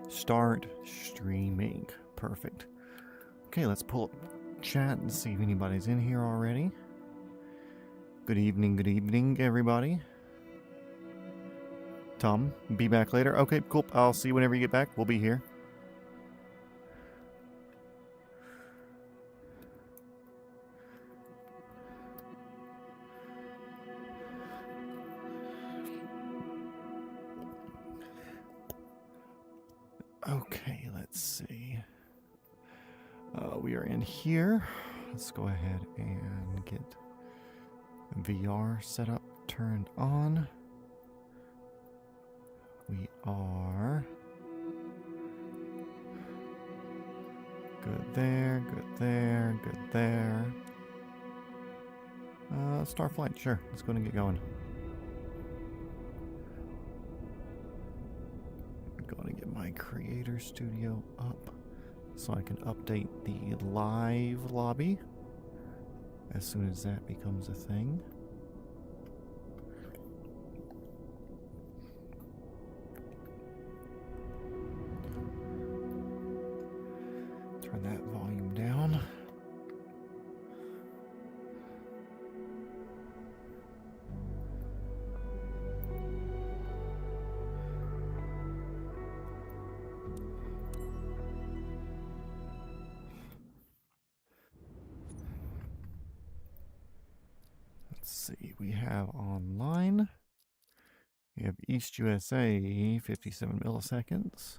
Start streaming. Perfect. Okay, let's pull up chat and see if anybody's in here already. Good evening, everybody. Tom, be back later. Okay, cool. I'll see you whenever you get back. We'll be here. Okay, let's see. We are in here. Let's go ahead and get VR setup turned on. We are good there, good there, good there. Starflight, sure. Let's go ahead and get going. I'm going to get my creator studio up so I can update the live lobby as soon as that becomes a thing. Turn that volume down. Let's see, we have online. We have East USA, 57 milliseconds.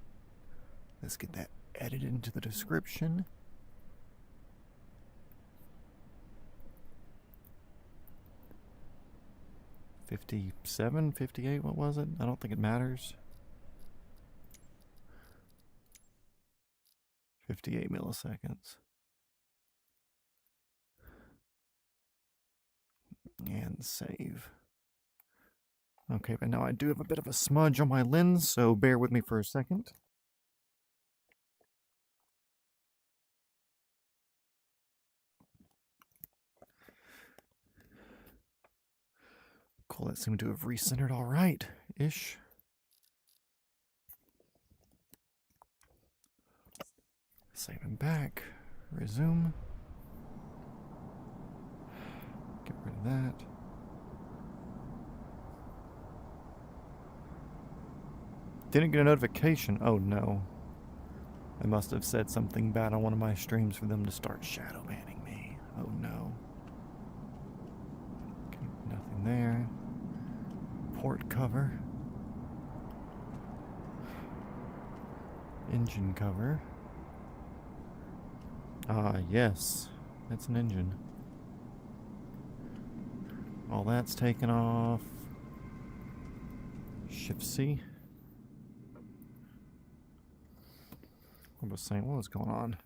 Let's get that edited into the description. $57, $58, what was it? I don't think it matters. 58 milliseconds. And save. Okay, but now I do have a bit of a smudge on my lens, so bear with me for a second. Cool, that seemed to have recentered all right-ish. Save him back. Resume. Get rid of that. Didn't get a notification. Oh no. I must have said something bad on one of my streams for them to start shadow banning me. Oh no. Okay, nothing there. Port cover. Engine cover. Ah, yes. That's an engine. All that's taken off. Shift C. I was saying, what was going on?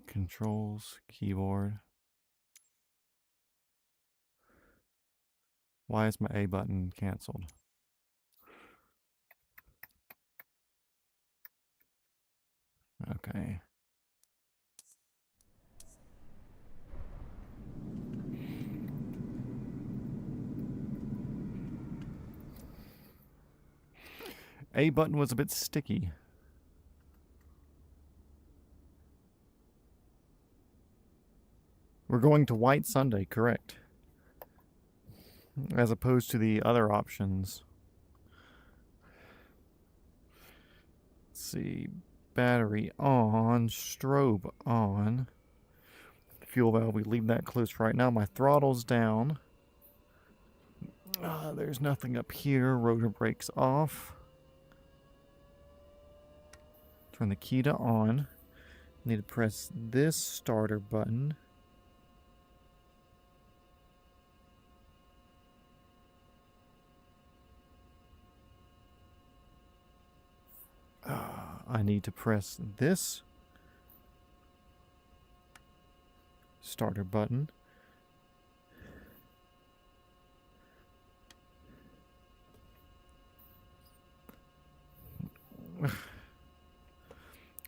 Controls, keyboard. Why is my A button canceled? Okay. A button was a bit sticky. We're going to Whitsunday, correct. As opposed to the other options. Let's see. Battery on. Strobe on. Fuel valve, we leave that closed for right now. My throttle's down. There's nothing up here. Rotor brakes off. Turn the key to on. Need to press this starter button. I need to press this starter button.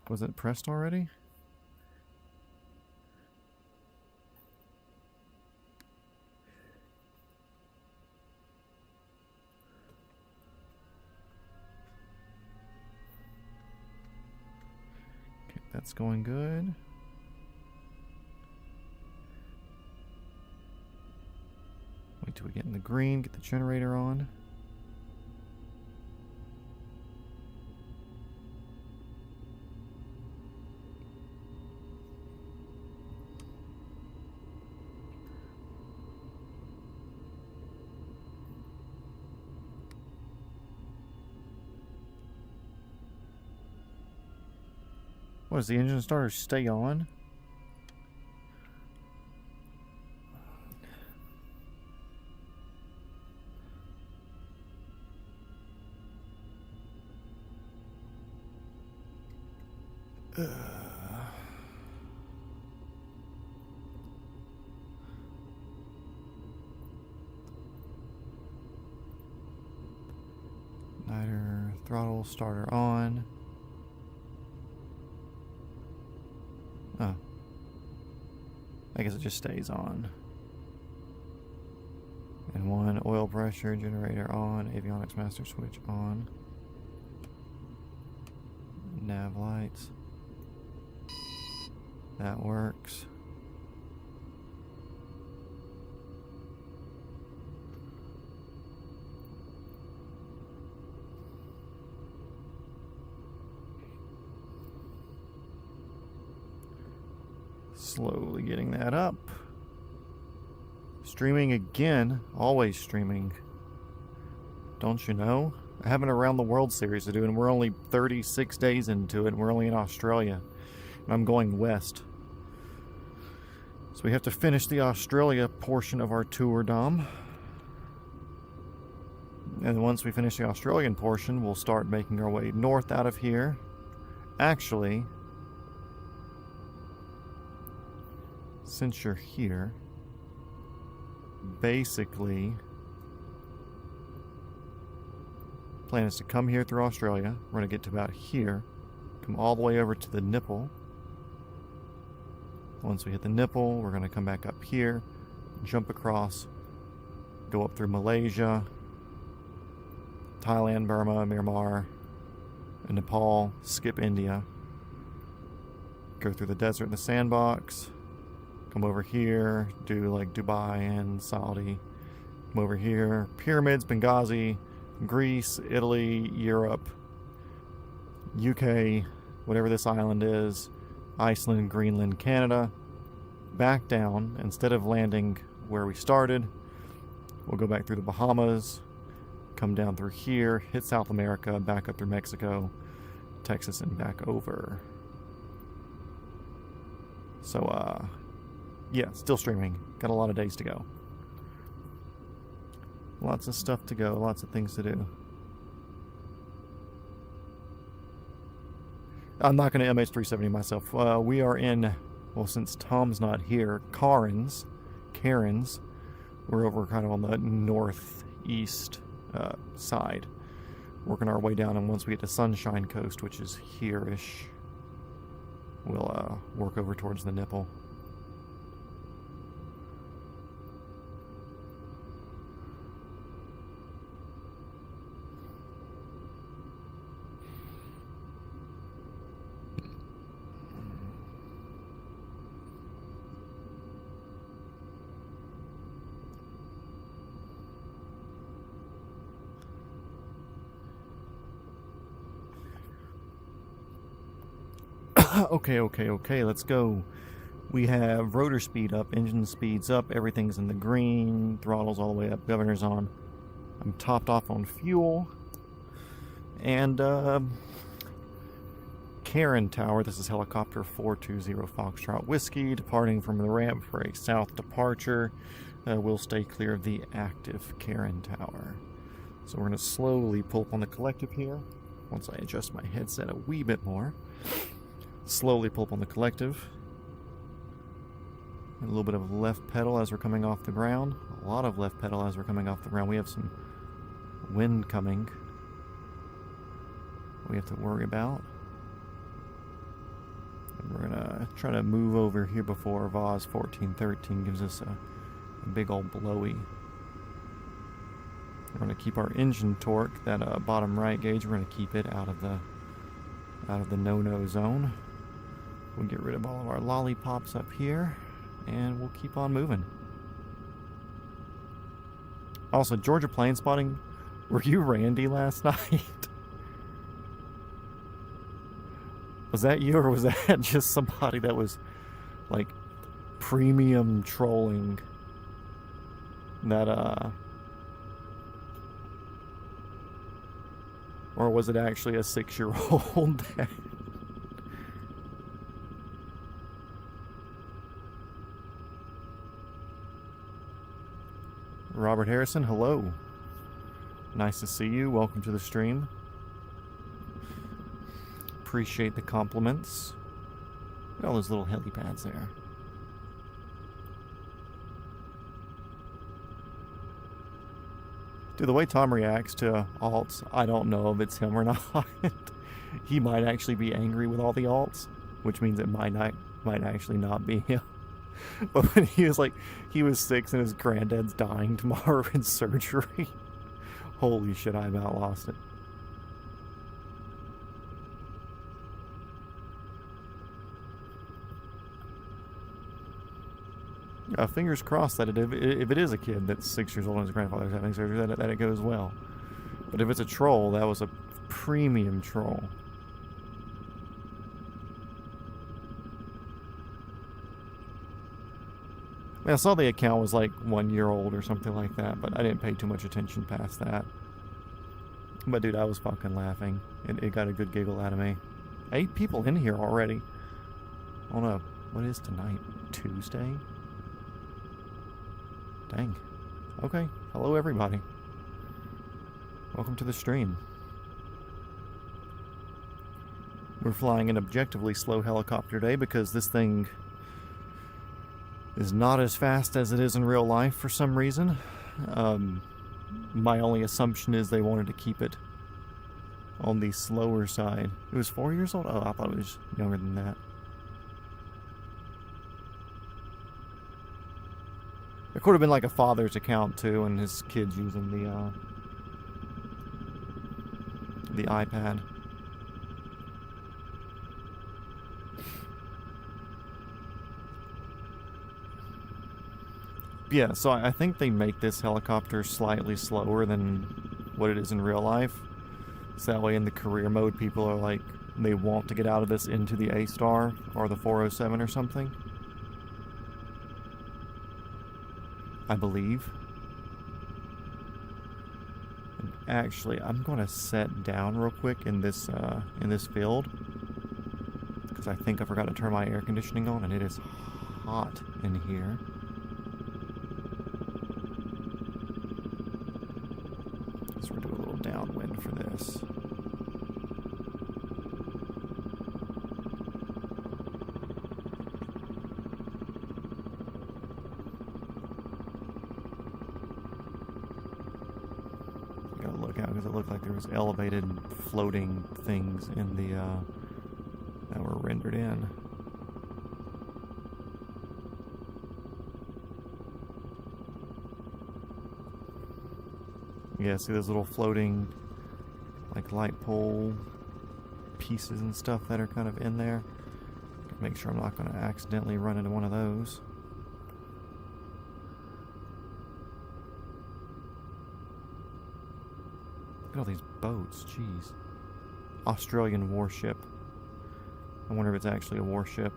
Was it pressed already? That's going good. Wait till we get in the green, get the generator on. What, does the engine starter stay on? Igniter, throttle, starter on. Oh. I guess it just stays on. And one, oil pressure, generator on, avionics master switch on. Nav lights. That works. Slowly getting that up. Streaming again. Always streaming. Don't you know? I have an Around the World series to do, and we're only 36 days into it, and we're only in Australia. And I'm going west. So we have to finish the Australia portion of our tour, Dom. And once we finish the Australian portion, we'll start making our way north out of here. Actually, since you're here, basically, plan is to come here through Australia. We're going to get to about here, come all the way over to the nipple. Once we hit the nipple, we're going to come back up here, jump across, go up through Malaysia, Thailand, Burma, Myanmar, and Nepal, skip India, go through the desert and the sandbox, come over here, do like Dubai and Saudi, come over here, pyramids, Benghazi, Greece, Italy, Europe, UK, whatever this island is, Iceland, Greenland, Canada, back down. Instead of landing where we started, we'll go back through the Bahamas, come down through here, hit South America, back up through Mexico, Texas, and back over. So, yeah, still streaming. Got a lot of days to go. Lots of stuff to go, lots of things to do. I'm not going to MH370 myself. We are in, well, since Tom's not here, Cairns. We're over kind of on the northeast side. Working our way down, and once we get to Sunshine Coast, which is here-ish, we'll work over towards the nipple. Okay, let's go. We have rotor speed up, engine speeds up, everything's in the green, throttle's all the way up, governor's on. I'm topped off on fuel. And, Cairns Tower, this is helicopter 420 Foxtrot Whiskey, departing from the ramp for a south departure. We'll stay clear of the active Cairns Tower. So we're going to slowly pull up on the collective here, once I adjust my headset a wee bit more. Slowly pull up on the collective. A little bit of left pedal as we're coming off the ground. A lot of left pedal as we're coming off the ground. We have some wind coming we have to worry about. And we're gonna try to move over here before VOS 1413 gives us a big old blowy. We're gonna keep our engine torque, that bottom right gauge, we're gonna keep it out of the no-no zone. We'll get rid of all of our lollipops up here, and we'll keep on moving. Also, Georgia plane spotting. Were you Randy last night? Was that you, or was that just somebody that was like premium trolling that or was it actually a 6-year-old? Robert Harrison, hello. Nice to see you. Welcome to the stream. Appreciate the compliments. Look at all those little helipads there. Dude, the way Tom reacts to alts, I don't know if it's him or not. He might actually be angry with all the alts, which means it might actually not be him. But when he was 6 and his granddad's dying tomorrow in surgery, holy shit, I about lost it. Fingers crossed that if it is a kid that's 6 years old and his grandfather's having surgery, that it goes well. But if it's a troll, that was a premium troll. I mean, I saw the account was like 1 year old or something like that, but I didn't pay too much attention past that. But dude, I was fucking laughing. It got a good giggle out of me. 8 people in here already. On a, what is tonight? Tuesday? Dang. Okay. Hello, everybody. Welcome to the stream. We're flying an objectively slow helicopter today because this thing is not as fast as it is in real life for some reason. My only assumption is they wanted to keep it on the slower side. It was 4 years old? Oh, I thought it was younger than that. It could have been like a father's account too, and his kid's using the iPad. Yeah, so I think they make this helicopter slightly slower than what it is in real life. So that way in the career mode, people are like, they want to get out of this into the A-Star or the 407 or something. I believe. And actually, I'm going to set down real quick in this field because I think I forgot to turn my air conditioning on, and it is hot in here. So we're doing a little downwind for this. Because it looked like there was elevated floating things in the that were rendered in. Yeah, see those little floating like light pole pieces and stuff that are kind of in there. Make sure I'm not going to accidentally run into one of those. Look at all these boats, jeez. Australian warship. I wonder if it's actually a warship.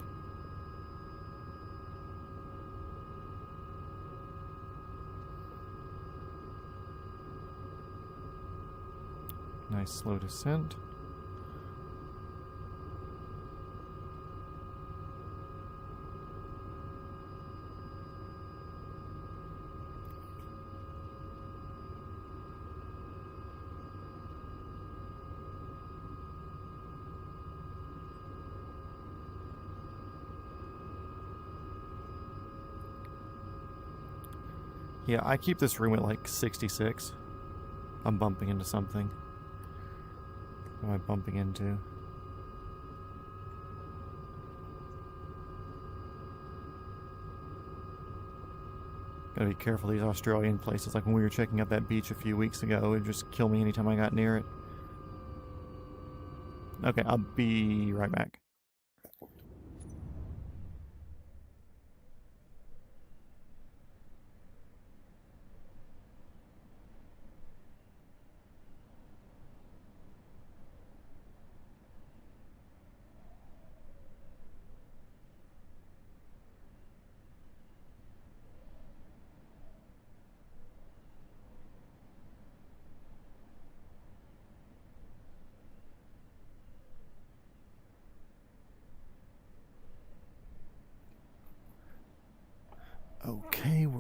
Nice slow descent. Yeah, I keep this room at like 66. I'm bumping into something. What am I bumping into? Gotta be careful these Australian places. Like when we were checking out that beach a few weeks ago, it would just kill me anytime I got near it. Okay, I'll be right back.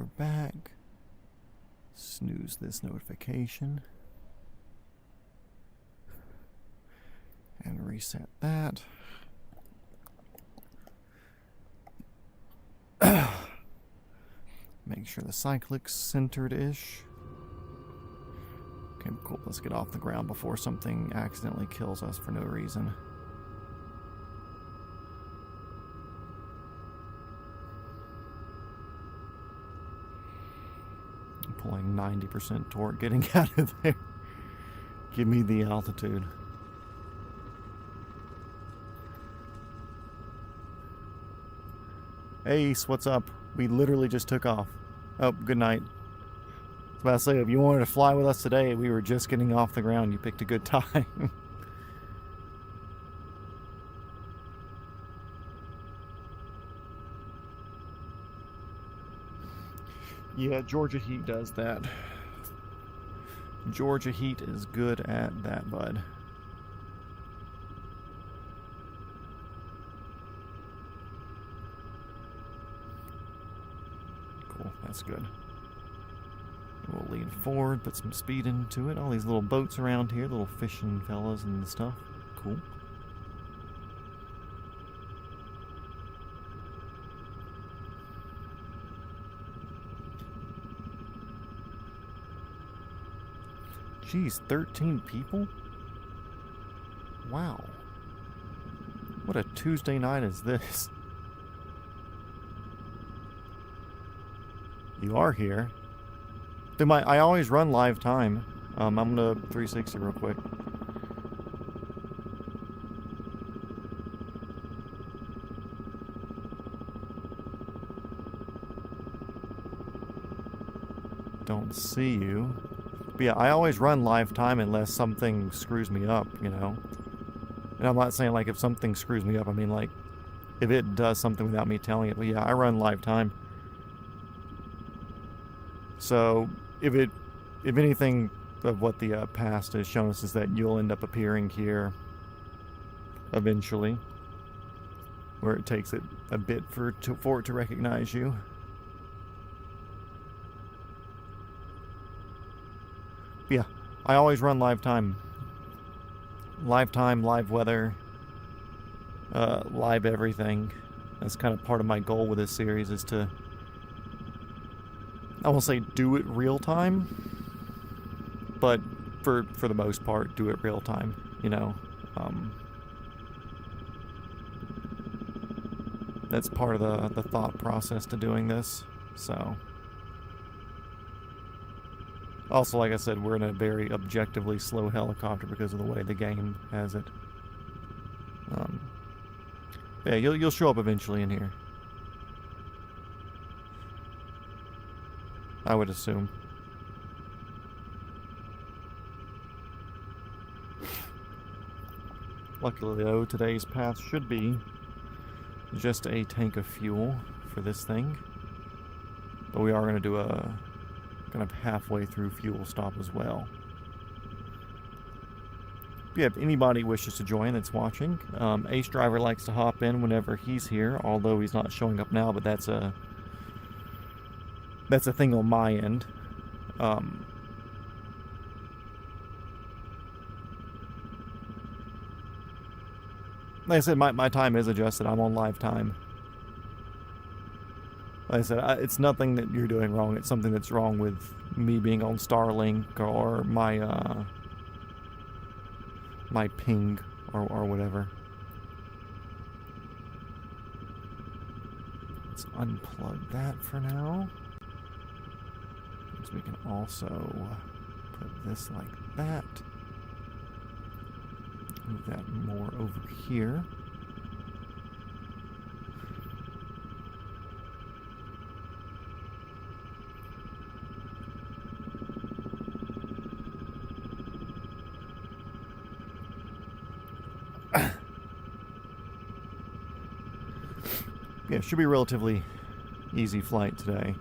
we're back. Snooze this notification. And reset that. Make sure the cyclic's centered-ish. Okay, cool. Let's get off the ground before something accidentally kills us for no reason. I'm pulling 90% torque getting out of there. Give me the altitude. Ace, what's up? We literally just took off. Oh, good night. I was about to say, if you wanted to fly with us today, we were just getting off the ground. You picked a good time. Yeah, Georgia Heat does that. Georgia Heat is good at that, bud. Cool, that's good. We'll lean forward, put some speed into it. All these little boats around here, little fishing fellas and stuff. Cool. Geez, 13 people? Wow. What a Tuesday night is this? You are here. I always run live time. I'm gonna 360 real quick. Don't see you. But yeah, I always run live time unless something screws me up, you know? And I'm not saying like if something screws me up, I mean like if it does something without me telling it. But yeah, I run live time. So if anything of what the past has shown us is that you'll end up appearing here eventually, where it takes it a bit for it to recognize you. But yeah, I always run live time. Live time, live weather, live everything. That's kind of part of my goal with this series is to, I won't say do it real time, but for the most part, do it real time, you know. That's part of the thought process to doing this, so. Also, like I said, we're in a very objectively slow helicopter because of the way the game has it. Yeah, you'll show up eventually in here. I would assume. Luckily though, today's path should be just a tank of fuel for this thing. But we are going to do a kind of halfway through fuel stop as well. Yeah, if anybody wishes to join that's watching, Ace Driver likes to hop in whenever he's here, although he's not showing up now, but that's a thing on my end. Like I said, my time is adjusted. I'm on live time. Like I said, it's nothing that you're doing wrong. It's something that's wrong with me being on Starlink or my my ping or whatever. Let's unplug that for now. So we can also put this like that. Move that more over here. Yeah, it should be a relatively easy flight today.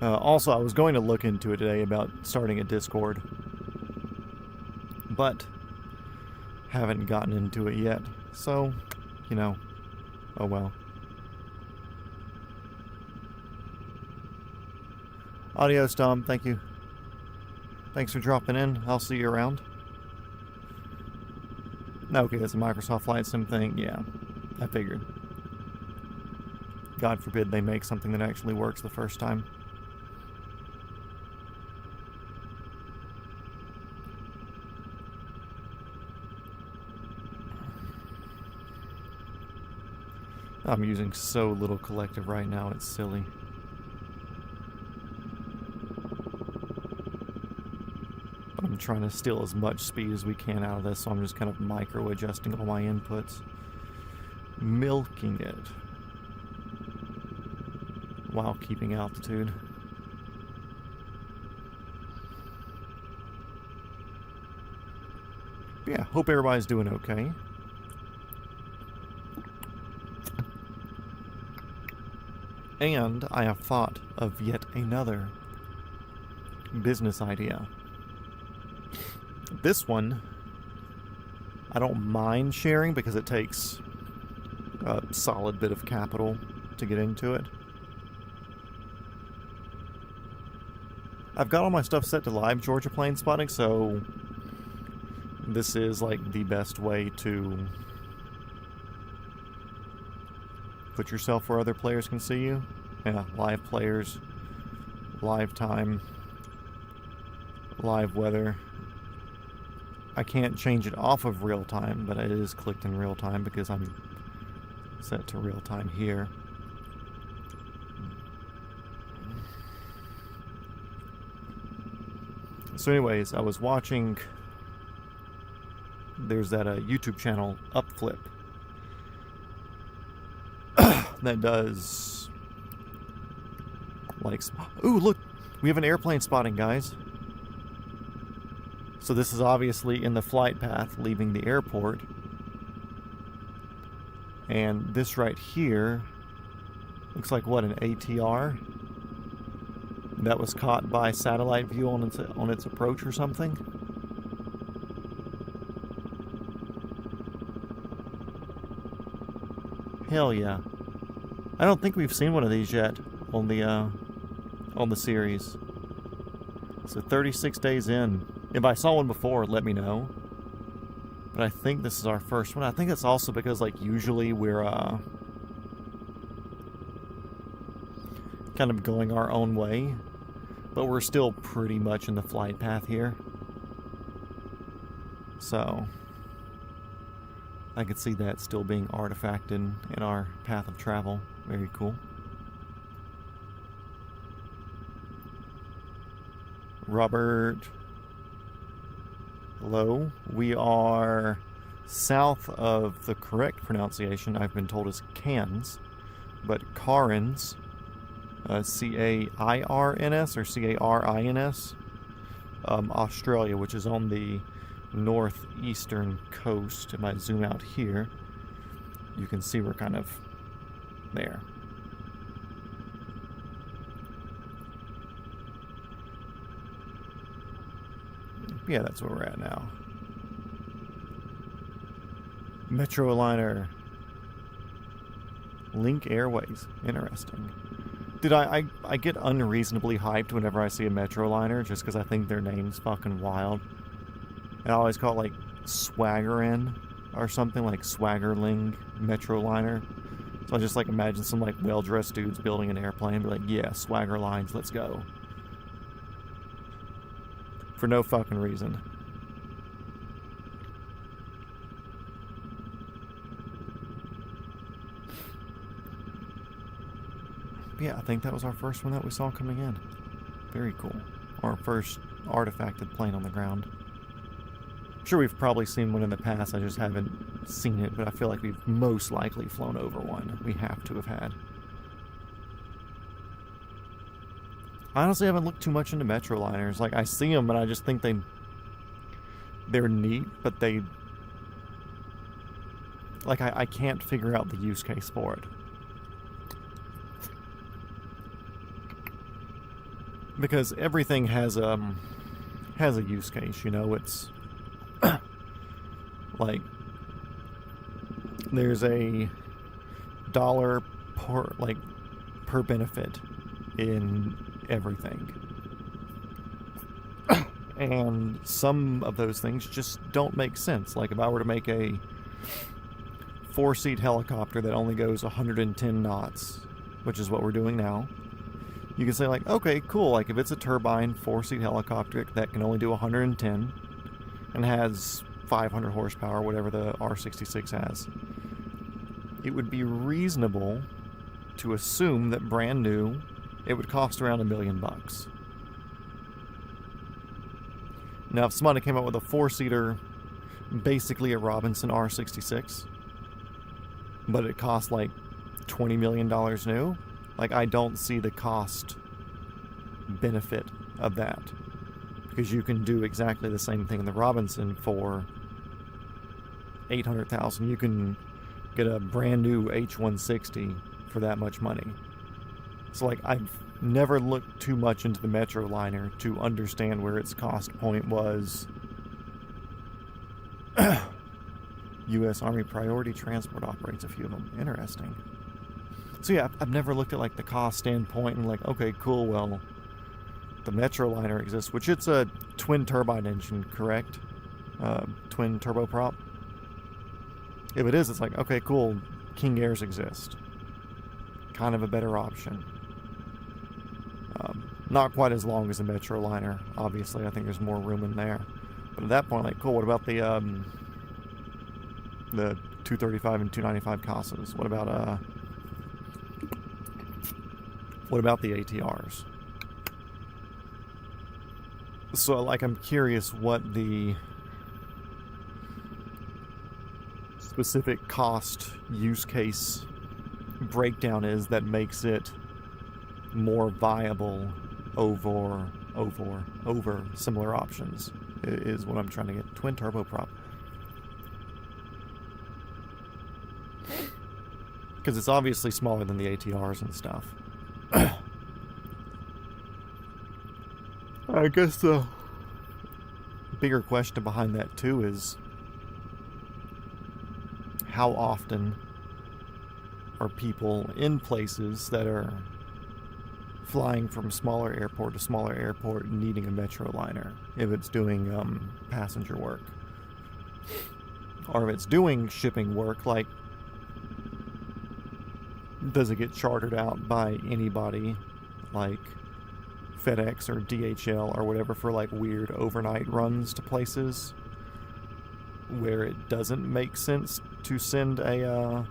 Also, I was going to look into it today about starting a Discord, but haven't gotten into it yet. So, you know, oh well. Adios, Tom. Thank you. Thanks for dropping in. I'll see you around. Okay, that's a Microsoft Flight Sim thing. Yeah, I figured. God forbid they make something that actually works the first time. I'm using so little collective right now, it's silly. But I'm trying to steal as much speed as we can out of this, so I'm just kind of micro-adjusting all my inputs. Milking it. While keeping altitude. Yeah, hope everybody's doing okay. And I have thought of yet another business idea. This one, I don't mind sharing because it takes a solid bit of capital to get into it. I've got all my stuff set to live Georgia plane spotting, so this is like the best way to put yourself where other players can see you. Yeah, live players, live time, live weather. I can't change it off of real time, but it is clicked in real time because I'm set to real time here. So anyways, I was watching, there's that YouTube channel, Upflip, that does, like, ooh, look, we have an airplane spotting, guys. So this is obviously in the flight path leaving the airport. And this right here looks like, what, an ATR? That was caught by satellite view on its approach or something. Hell yeah. I don't think we've seen one of these yet on the series. So 36 days in. If I saw one before, let me know. But I think this is our first one. I think it's also because, like, usually we're kind of going our own way, but we're still pretty much in the flight path here. So I could see that still being artifacted in our path of travel. Very cool. Robert, hello. We are south of the correct pronunciation, I've been told, is Cairns, but Cairns, C-A-I-R-N-S or C-A-R-I-N-S, Australia, which is on the northeastern coast. If I zoom out here, you can see we're kind of there. Yeah, that's where we're at now. Metroliner. Link Airways. Interesting. Dude, I get unreasonably hyped whenever I see a Metroliner just because I think their name's fucking wild. And I always call it like Swaggerin or something, like Swaggerling Metroliner. So I just like imagine some like well-dressed dudes building an airplane and be like, yeah, Swagger Lines, let's go. For no fucking reason. Yeah, I think that was our first one that we saw coming in. Very cool. Our first artifacted plane on the ground. I'm sure we've probably seen one in the past, I just haven't seen it, but I feel like we've most likely flown over one. We have to have had. I honestly haven't looked too much into Metroliners. Like, I see them, and I just think they're neat, but they... Like, I can't figure out the use case for it. Because everything has a use case, you know? It's... like... There's a dollar per benefit in everything. And some of those things just don't make sense. Like if I were to make a 4-seat helicopter that only goes 110 knots, which is what we're doing now, you can say like, okay, cool, like if it's a turbine 4-seat helicopter that can only do 110 and has 500 horsepower, whatever the R66 has, it would be reasonable to assume that brand new it would cost around $1 million. Now, if somebody came up with a 4-seater, basically a Robinson R66, but it cost like $20 million new, like I don't see the cost benefit of that, because you can do exactly the same thing in the Robinson for $800,000. You can get a brand new H160 for that much money. So like I've never looked too much into the Metroliner to understand where its cost point was. U.S. Army Priority Transport operates a few of them. Interesting. So yeah, I've never looked at like the cost standpoint and like, okay, cool, well, the Metroliner exists, which it's a twin turbine engine, correct? Twin turboprop. If it is, it's like, okay, cool, King Airs exist. Kind of a better option. Not quite as long as the Metroliner, obviously. I think there's more room in there. But at that point, like, cool, what about the 235 and 295 Casas? What about the ATRs? So, like, I'm curious what the specific cost use case breakdown is that makes it more viable over similar options, is what I'm trying to get. Twin turboprop. Because it's obviously smaller than the ATRs and stuff. I guess the bigger question behind that too is, how often are people in places that are flying from smaller airport to smaller airport needing a Metroliner if it's doing passenger work? Or if it's doing shipping work, like, does it get chartered out by anybody like FedEx or DHL or whatever for like weird overnight runs to places where it doesn't make sense to send a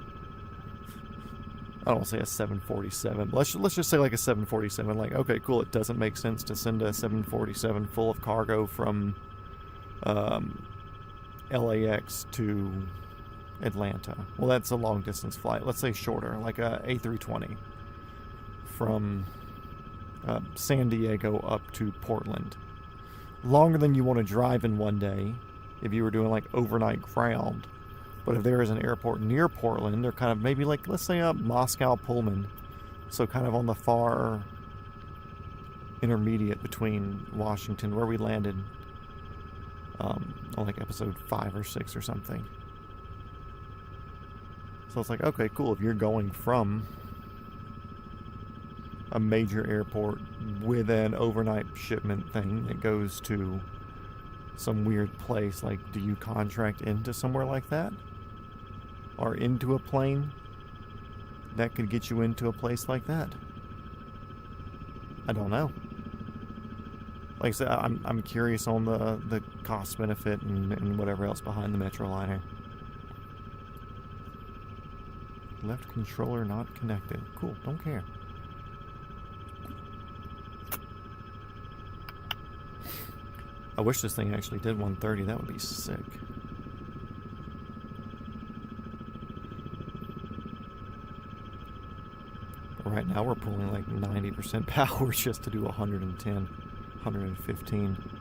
I don't want to say a 747. Let's just say like a 747. Like, okay, cool, it doesn't make sense to send a 747 full of cargo from LAX to Atlanta. Well, that's a long distance flight. Let's say shorter, like a A320 from San Diego up to Portland. Longer than you want to drive in one day if you were doing like overnight ground. But if there is an airport near Portland, they're kind of maybe like, let's say a Moscow Pullman. So kind of on the far intermediate between Washington, where we landed on like episode 5 or 6 or something. So it's like, okay, cool, if you're going from a major airport with an overnight shipment thing that goes to some weird place, like, do you contract into somewhere like that? Or into a plane that could get you into a place like that? I don't know. Like I said, I'm curious on the cost benefit and whatever else behind the Metroliner. Left controller not connected. Cool, don't care. I wish this thing actually did 130. That would be sick. But right now we're pulling like 90% power just to do 110, 115.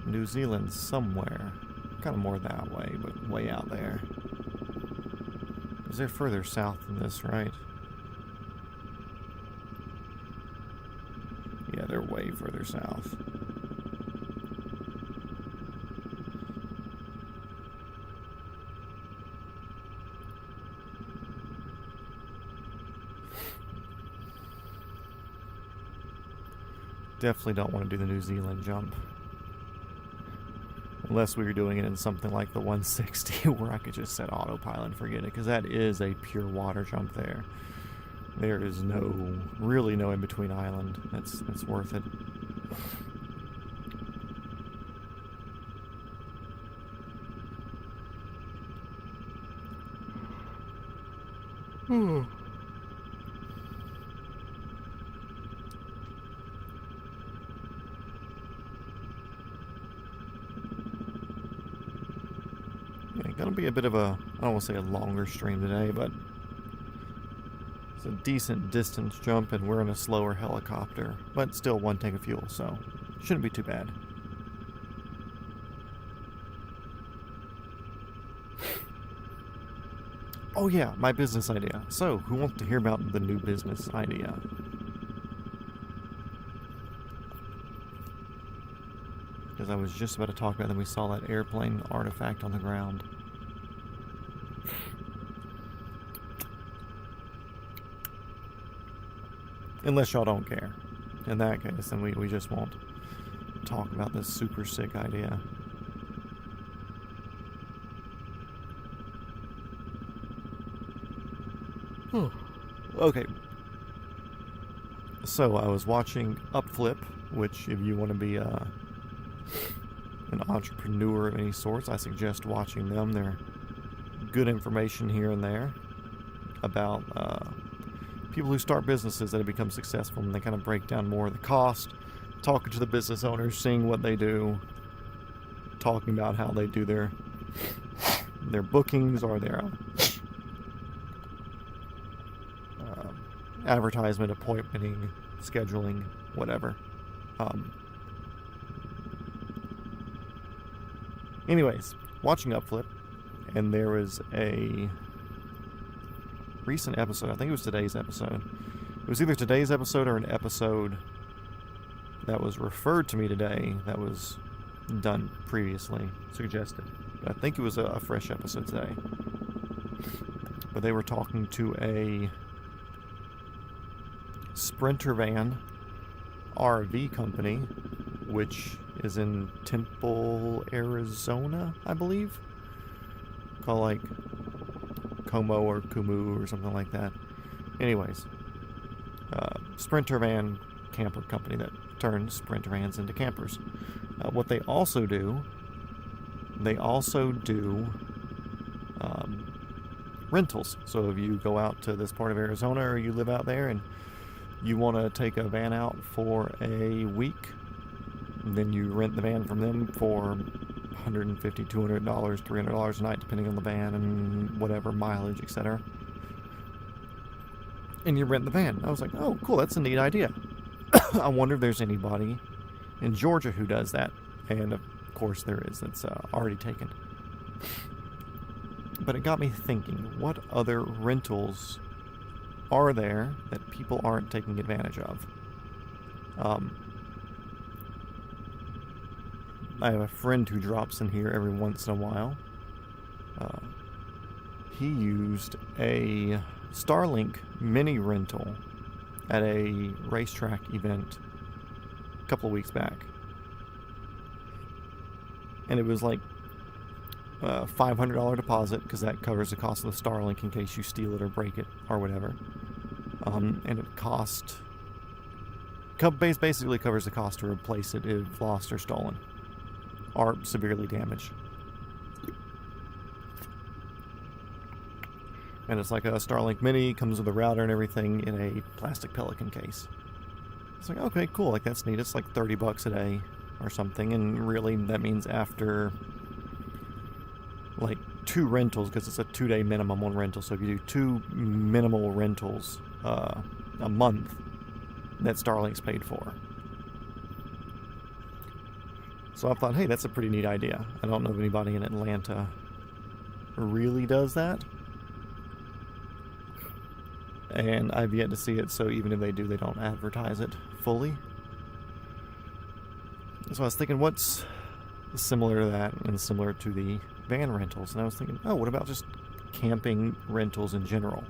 New Zealand somewhere. Kind of more that way, but way out there. Because they're further south than this, right? Yeah, they're way further south. Definitely don't want to do the New Zealand jump. Unless we were doing it in something like the 160 where I could just set autopilot and forget it, because that is a pure water jump there. There is really no in-between island. That's worth it. Yeah, gonna be a bit of a, I don't want to say a longer stream today, but it's a decent distance jump and we're in a slower helicopter, but still one tank of fuel, so shouldn't be too bad. Oh yeah, my business idea. So, who wants to hear about the new business idea? Because I was just about to talk about it, then we saw that airplane artifact on the ground. Unless y'all don't care. In that case, then we just won't talk about this super sick idea. Okay. So I was watching Upflip, which if you want to be an entrepreneur of any sorts, I suggest watching them. They're good information here and there about people who start businesses that have become successful, and they kind of break down more of the cost, talking to the business owners, seeing what they do, talking about how they do their bookings or their advertisement, appointmenting, scheduling, whatever. Anyways, watching Upflip, and there was a recent episode, I think it was today's episode. It was either today's episode or an episode that was referred to me today that was done previously, suggested. But I think it was a fresh episode today. But they were talking to a Sprinter van RV company, which is in Temple, Arizona, I believe. Called like Como or Kumu or something like that. Anyways, Sprinter van camper company that turns Sprinter vans into campers. What they also do rentals. So if you go out to this part of Arizona or you live out there and you want to take a van out for a week, then you rent the van from them for $150, $200, $300 a night, depending on the van and whatever mileage, etc. And you rent the van. I was like, oh, cool, that's a neat idea. I wonder if there's anybody in Georgia who does that. And of course there is. That's already taken. But it got me thinking, what other rentals are there that people aren't taking advantage of? I have a friend who drops in here every once in a while. He used a Starlink mini rental at a racetrack event a couple of weeks back. And it was like $500 deposit, because that covers the cost of the Starlink in case you steal it or break it or whatever. And it basically covers the cost to replace it if lost or stolen or severely damaged. And it's like a Starlink Mini, comes with a router and everything in a plastic Pelican case. It's like, okay, cool, like that's neat. It's like $30 a day or something, and really that means after like 2 rentals, because it's a 2-day minimum on rental, so if you do 2 minimal rentals a month, that Starlink's paid for. So I thought, hey, that's a pretty neat idea. I don't know if anybody in Atlanta really does that, and I've yet to see it, so even if they do, they don't advertise it fully. So I was thinking, what's similar to that and similar to the van rentals? And I was thinking, oh, what about just camping rentals in general?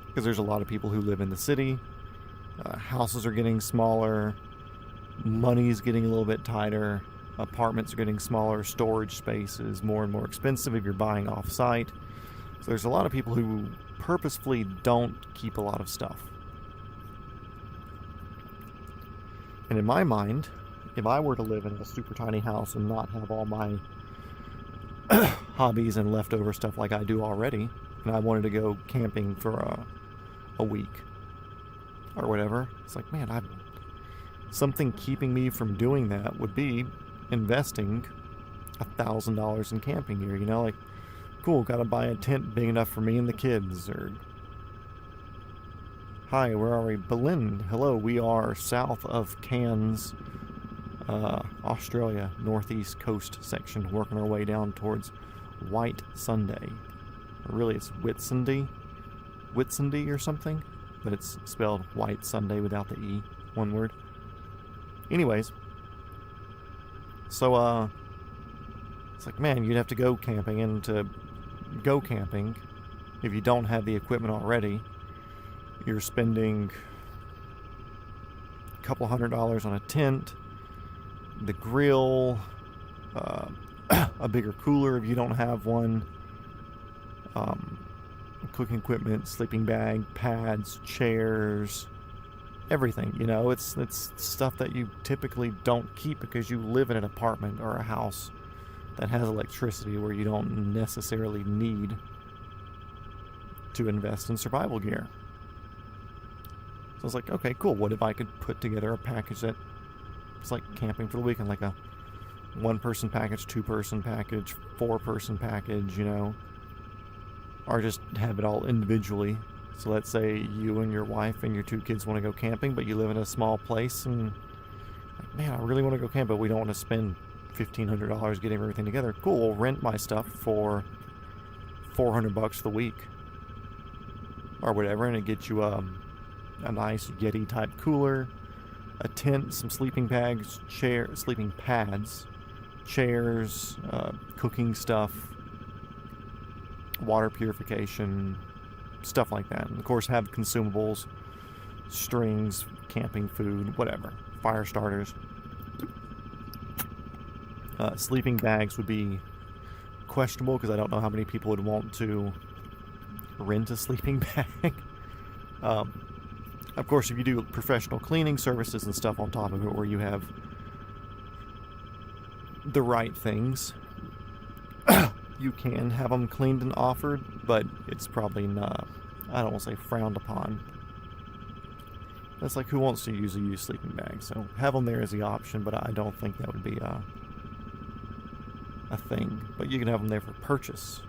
Because there's a lot of people who live in the city. Houses are getting smaller. Money's getting a little bit tighter. Apartments are getting smaller. Storage space is more and more expensive if you're buying off-site. So there's a lot of people who purposefully don't keep a lot of stuff. And in my mind, if I were to live in a super tiny house and not have all my hobbies and leftover stuff like I do already, and I wanted to go camping for a week or whatever, it's like, man, something keeping me from doing that would be investing $1,000 in camping gear. You know, like, cool, gotta buy a tent big enough for me and the kids. Or, hi, where are we? Berlin. Hello, we are south of Cairns, Australia, northeast coast section, working our way down towards Whitsunday. Or really, it's Whitsunday or something, but it's spelled Whitsunday without the E, one word. Anyways, so it's like, man, you'd have to go camping, and to go camping, if you don't have the equipment already, you're spending a couple $100 on a tent, the grill, a bigger cooler if you don't have one, cooking equipment, sleeping bag, pads, chairs, everything. You know, it's stuff that you typically don't keep because you live in an apartment or a house that has electricity where you don't necessarily need to invest in survival gear. So I was like, okay, cool. What if I could put together a package that it's like camping for the weekend, like a 1-person package, 2-person package, 4-person package, you know, or just have it all individually. So let's say you and your wife and your 2 kids want to go camping, but you live in a small place, and like, man, I really want to go camp, but we don't want to spend $1,500 getting everything together. Cool, we'll rent my stuff for $400 the week or whatever, and it gets you a nice Yeti type cooler, a tent, some sleeping bags, sleeping pads, chairs, cooking stuff, water purification, stuff like that. And of course, have consumables, strings, camping food, whatever, fire starters. Sleeping bags would be questionable because I don't know how many people would want to rent a sleeping bag. Of course, if you do professional cleaning services and stuff on top of it, where you have the right things, you can have them cleaned and offered, but it's probably not, I don't want to say frowned upon. That's like, who wants to use a used sleeping bag? So have them there as the option, but I don't think that would be a thing. But you can have them there for purchase.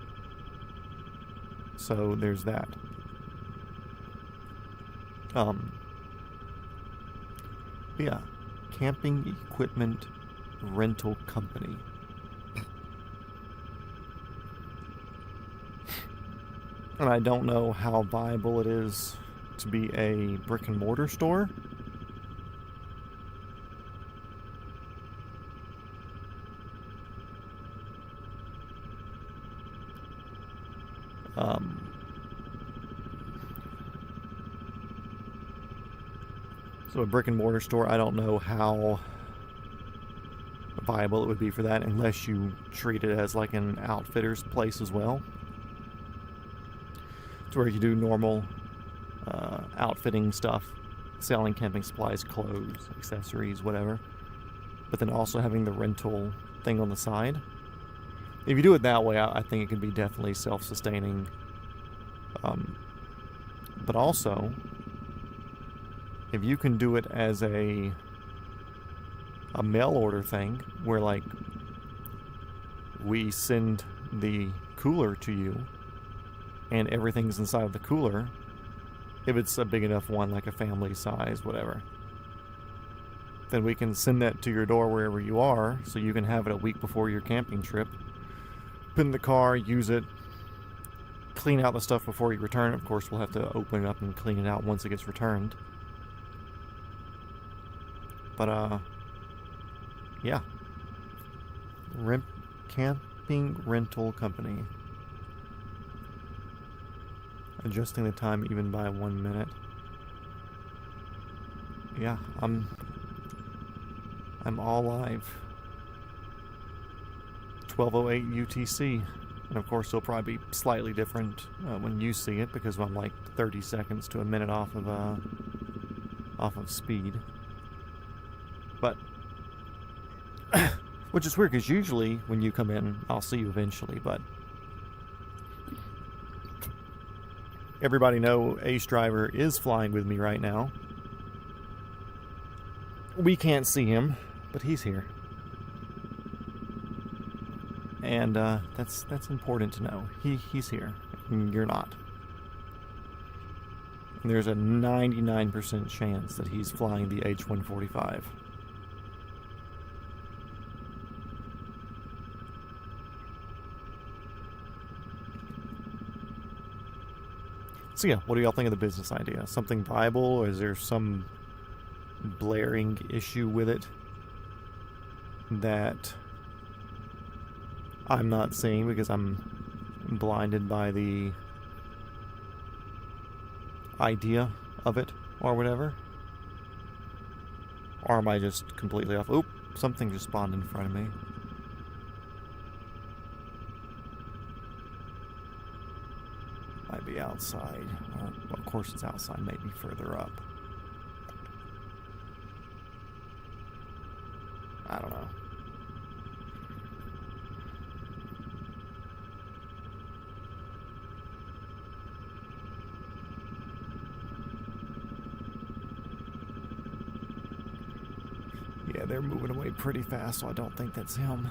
So there's that. Yeah, camping equipment rental company. And I don't know how viable it is to be a brick and mortar store. So a brick and mortar store, I don't know how viable it would be for that unless you treat it as like an outfitter's place as well. It's where you do normal outfitting stuff, selling camping supplies, clothes, accessories, whatever. But then also having the rental thing on the side. If you do it that way, I think it can be definitely self-sustaining. But also, if you can do it as a mail order thing, where like we send the cooler to you and everything's inside of the cooler, if it's a big enough one, like a family size, whatever, then we can send that to your door wherever you are, so you can have it a week before your camping trip. Put in the car, use it, clean out the stuff before you return. Of course, we'll have to open it up and clean it out once it gets returned. But, yeah. Camping rental company. Adjusting the time even by 1 minute. yeah, I'm all live. 12:08 UTC, and of course it'll probably be slightly different when you see it, because I'm like 30 seconds to a minute off of speed. But which is weird, because usually when you come in, I'll see you eventually, but everybody know Ace Driver is flying with me right now. We can't see him, but he's here. And that's important to know. He's here, and you're not. And there's a 99% chance that he's flying the H-145. So yeah, what do y'all think of the business idea? Something viable, or is there some blaring issue with it that I'm not seeing because I'm blinded by the idea of it or whatever? Or am I just completely off? Oop, something just spawned in front of me. Might be outside. Or, well, of course it's outside, maybe further up. I don't know. Yeah, they're moving away pretty fast, so I don't think that's him.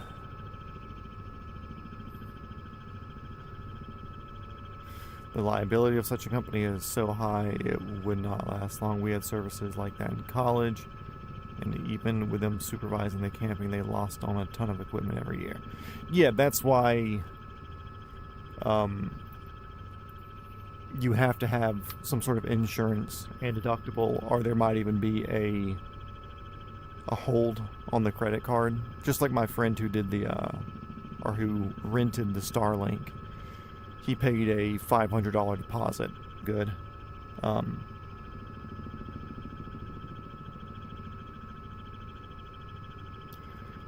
The liability of such a company is so high, it would not last long. We had services like that in college, and even with them supervising the camping, they lost on a ton of equipment every year. Yeah, that's why you have to have some sort of insurance and deductible, or there might even be a hold on the credit card. Just like my friend who did the, or who rented the Starlink. He paid a $500 deposit. Good.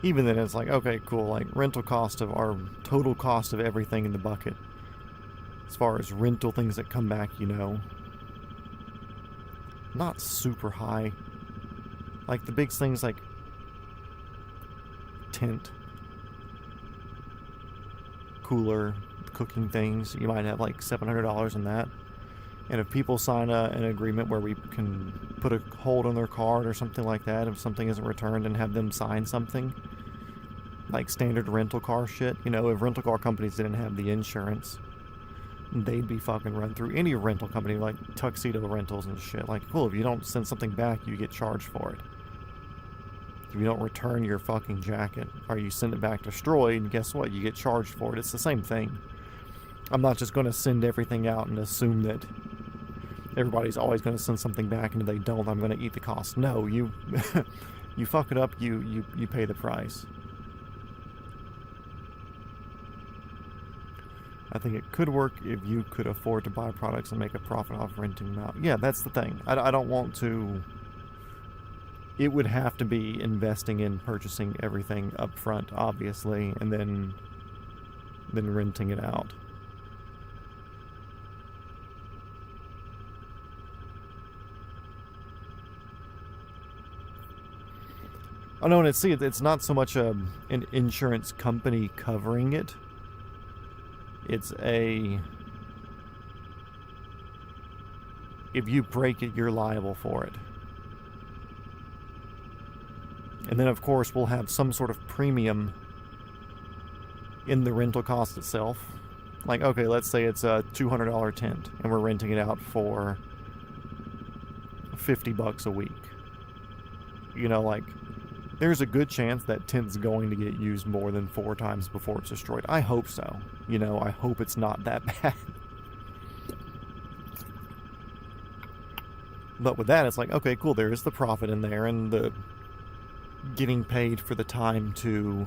Even then, it's like, okay, cool. Like, rental cost of our total cost of everything in the bucket. As far as rental things that come back, you know, not super high. Like, the big things like tent, cooler, cooking things, you might have like $700 in that. And if people sign an agreement where we can put a hold on their card or something like that, if something isn't returned, and have them sign something, like standard rental car shit, you know, if rental car companies didn't have the insurance, they'd be fucking run through. Any rental company, like Tuxedo Rentals and shit, like, cool, if you don't send something back, you get charged for it. If you don't return your fucking jacket, or you send it back destroyed, and guess what? You get charged for it. It's the same thing. I'm not just going to send everything out and assume that everybody's always going to send something back, and if they don't, I'm going to eat the cost. No, you you fuck it up, you pay the price. I think it could work if you could afford to buy products and make a profit off renting them out. Yeah, that's the thing. I don't want to... It would have to be investing in purchasing everything up front, obviously, and then renting it out. Oh no, and it's not so much an insurance company covering it. It's if you break it, you're liable for it. And then, of course, we'll have some sort of premium in the rental cost itself. Like, okay, let's say it's a $200 tent, and we're renting it out for $50 a week. You know, like, there's a good chance that tent's going to get used more than 4 times before it's destroyed. I hope so. You know, I hope it's not that bad. But with that, it's like, okay, cool, there is the profit in there, and the getting paid for the time to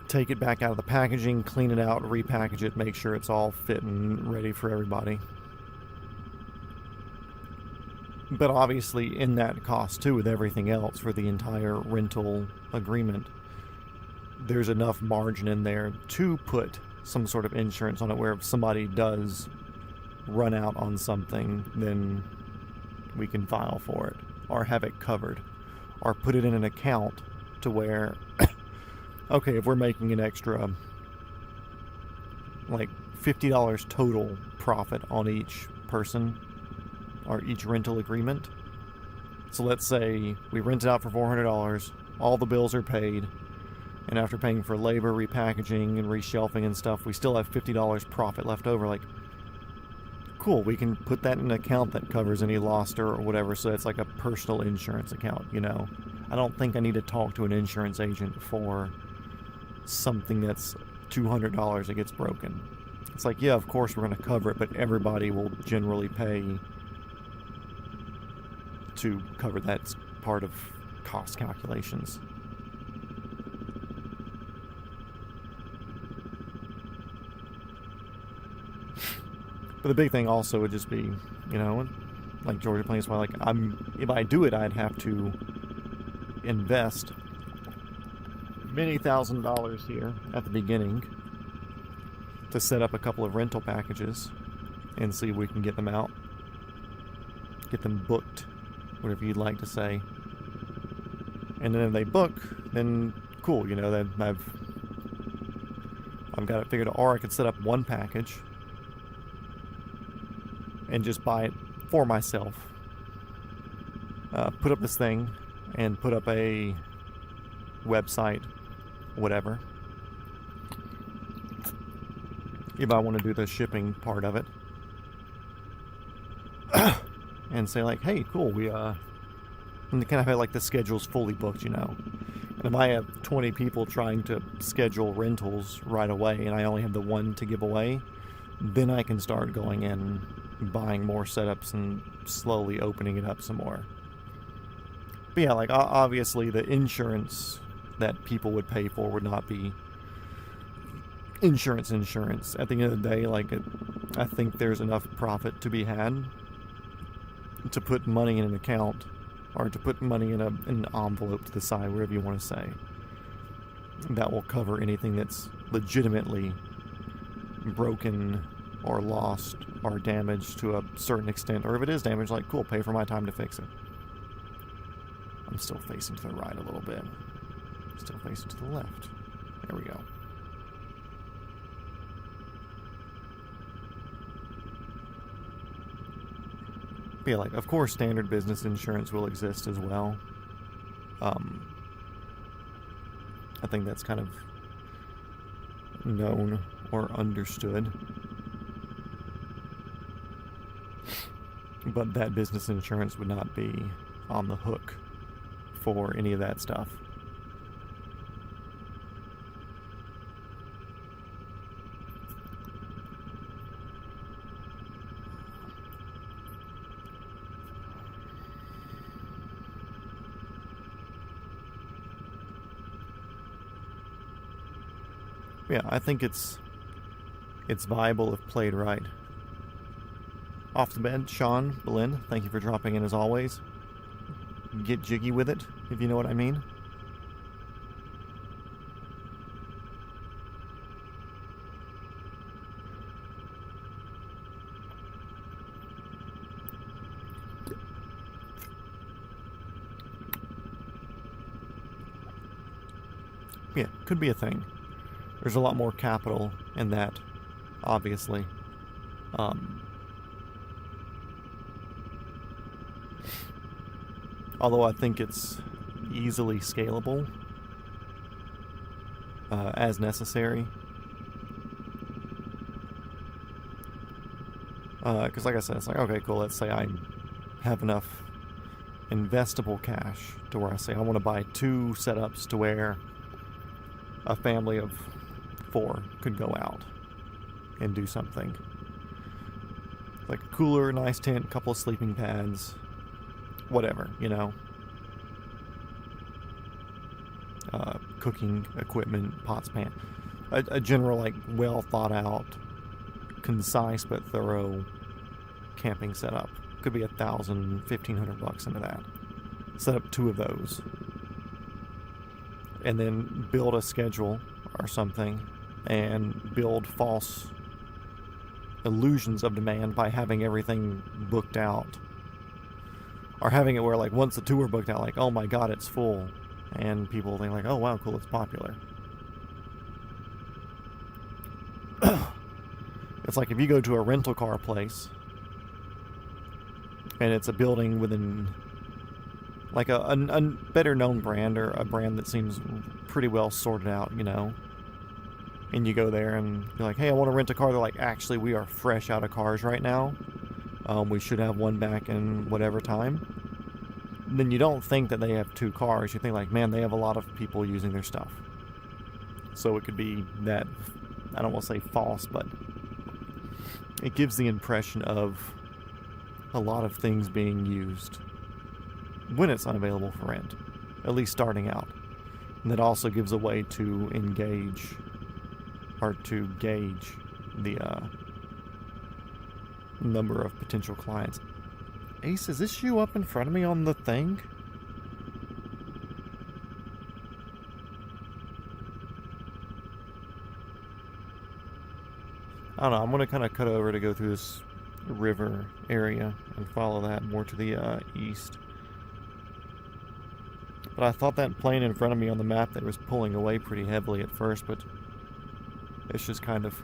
take it back out of the packaging, clean it out, repackage it, make sure it's all fit and ready for everybody. But obviously in that cost too, with everything else for the entire rental agreement, there's enough margin in there to put some sort of insurance on it, where if somebody does run out on something, then we can file for it or have it covered or put it in an account to where okay, if we're making an extra like $50 total profit on each person or each rental agreement. So let's say we rent it out for $400, all the bills are paid, and after paying for labor, repackaging, and reshelving and stuff, we still have $50 profit left over. Like, cool, we can put that in an account that covers any lost or whatever, so it's like a personal insurance account, you know? I don't think I need to talk to an insurance agent for something that's $200 that gets broken. It's like, yeah, of course we're going to cover it, but everybody will generally pay to cover that part of cost calculations. But the big thing also would just be, you know, like Georgia Plains, why, like, if I do it, I'd have to invest many $1,000s here at the beginning to set up a couple of rental packages and see if we can get them out, get them booked, whatever you'd like to say. And then if they book, then cool, you know, then I've got it figured out. Or I could set up one package and just buy it for myself. Put up this thing and put up a website, whatever, if I want to do the shipping part of it. And say like, hey, cool, we and kind of have like the schedule's fully booked, you know. And if I have 20 people trying to schedule rentals right away and I only have the one to give away, then I can start going in, buying more setups and slowly opening it up some more. But yeah, like obviously the insurance that people would pay for would not be insurance. At the end of the day, like, I think there's enough profit to be had to put money in an account, or to put money in an envelope to the side, wherever you want to say, that will cover anything that's legitimately broken or lost or damaged to a certain extent. Or if it is damaged, like, cool, pay for my time to fix it. I'm still facing to the right a little bit. Still facing to the left. There we go. But yeah, like, of course, standard business insurance will exist as well. I think that's kind of known or understood. But that business insurance would not be on the hook for any of that stuff. Yeah, I think it's viable if played right. Off the bed, Sean, Belen, thank you for dropping in as always. Get jiggy with it, if you know what I mean. Yeah, could be a thing. There's a lot more capital in that, obviously. Although I think it's easily scalable as necessary. Because like I said, it's like, okay, cool, let's say I have enough investable cash to where I say I want to buy 2 setups to where a family of 4 could go out and do something. Like a cooler, nice tent, couple of sleeping pads, whatever, you know. Cooking equipment, pots, pan. A general, like, well thought out, concise but thorough camping setup. Could be $1,000, $1,500 into that. Set up 2 of those. And then build a schedule or something and build false illusions of demand by having everything booked out. Or having it where, like, once the 2 are booked out, like, oh my god, it's full. And people think, like, oh wow, cool, it's popular. It's like if you go to a rental car place and it's a building within, like, a better known brand, or a brand that seems pretty well sorted out, you know. And you go there and you're like, hey, I want to rent a car. They're like, actually, we are fresh out of cars right now. We should have one back in whatever time. Then you don't think that they have 2 cars. You think, like, man, they have a lot of people using their stuff. So it could be that, I don't want to say false, but it gives the impression of a lot of things being used when it's unavailable for rent, at least starting out. And that also gives a way to engage, or to gauge, the number of potential clients. Ace, is this you up in front of me on the thing? I don't know, I'm going to kind of cut over to go through this river area and follow that more to the east. But I thought that plane in front of me on the map that was pulling away pretty heavily at first, but it's just kind of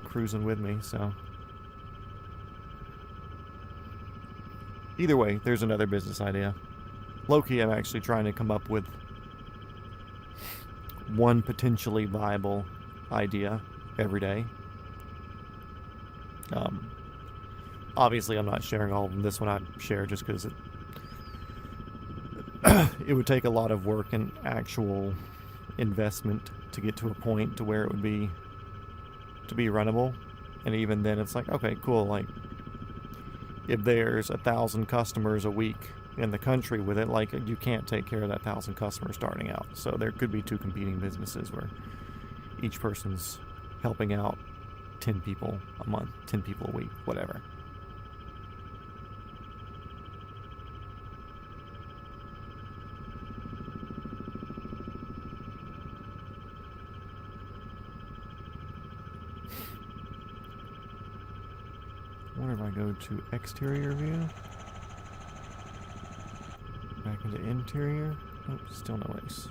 cruising with me, so. Either way, there's another business idea. Low-key, I'm actually trying to come up with one potentially viable idea every day. Obviously, I'm not sharing all of them. This one I share just because it would take a lot of work and actual investment to get to a point to where it would be to be runnable. And even then, it's like, okay, cool. Like, if there's 1,000 customers a week in the country with it, like, you can't take care of that 1,000 customers starting out. So there could be 2 competing businesses where each person's helping out 10 people a month, 10 people a week, whatever. I wonder if I go to exterior view, back into interior. Nope, still no Ace.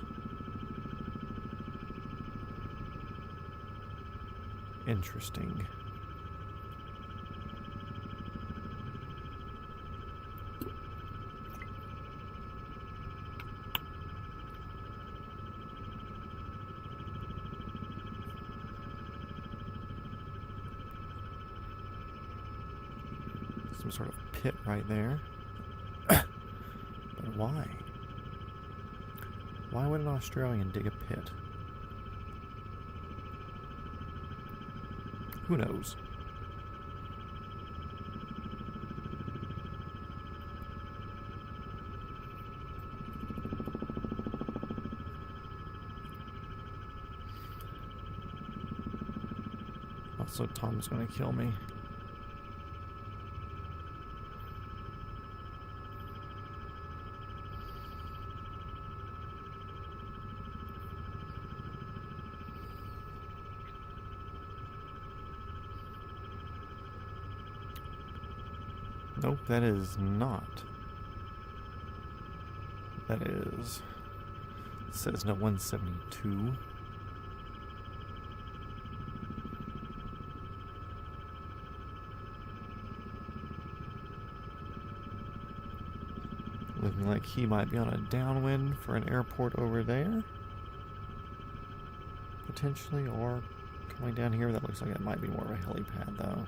Interesting. Some sort of pit right there. But why? Why would an Australian dig a pit? Who knows? Also, Tom's gonna kill me. Nope, that is not. That is. It says no 172. Looking like he might be on a downwind for an airport over there. Potentially, or coming down here. That looks like it might be more of a helipad, though.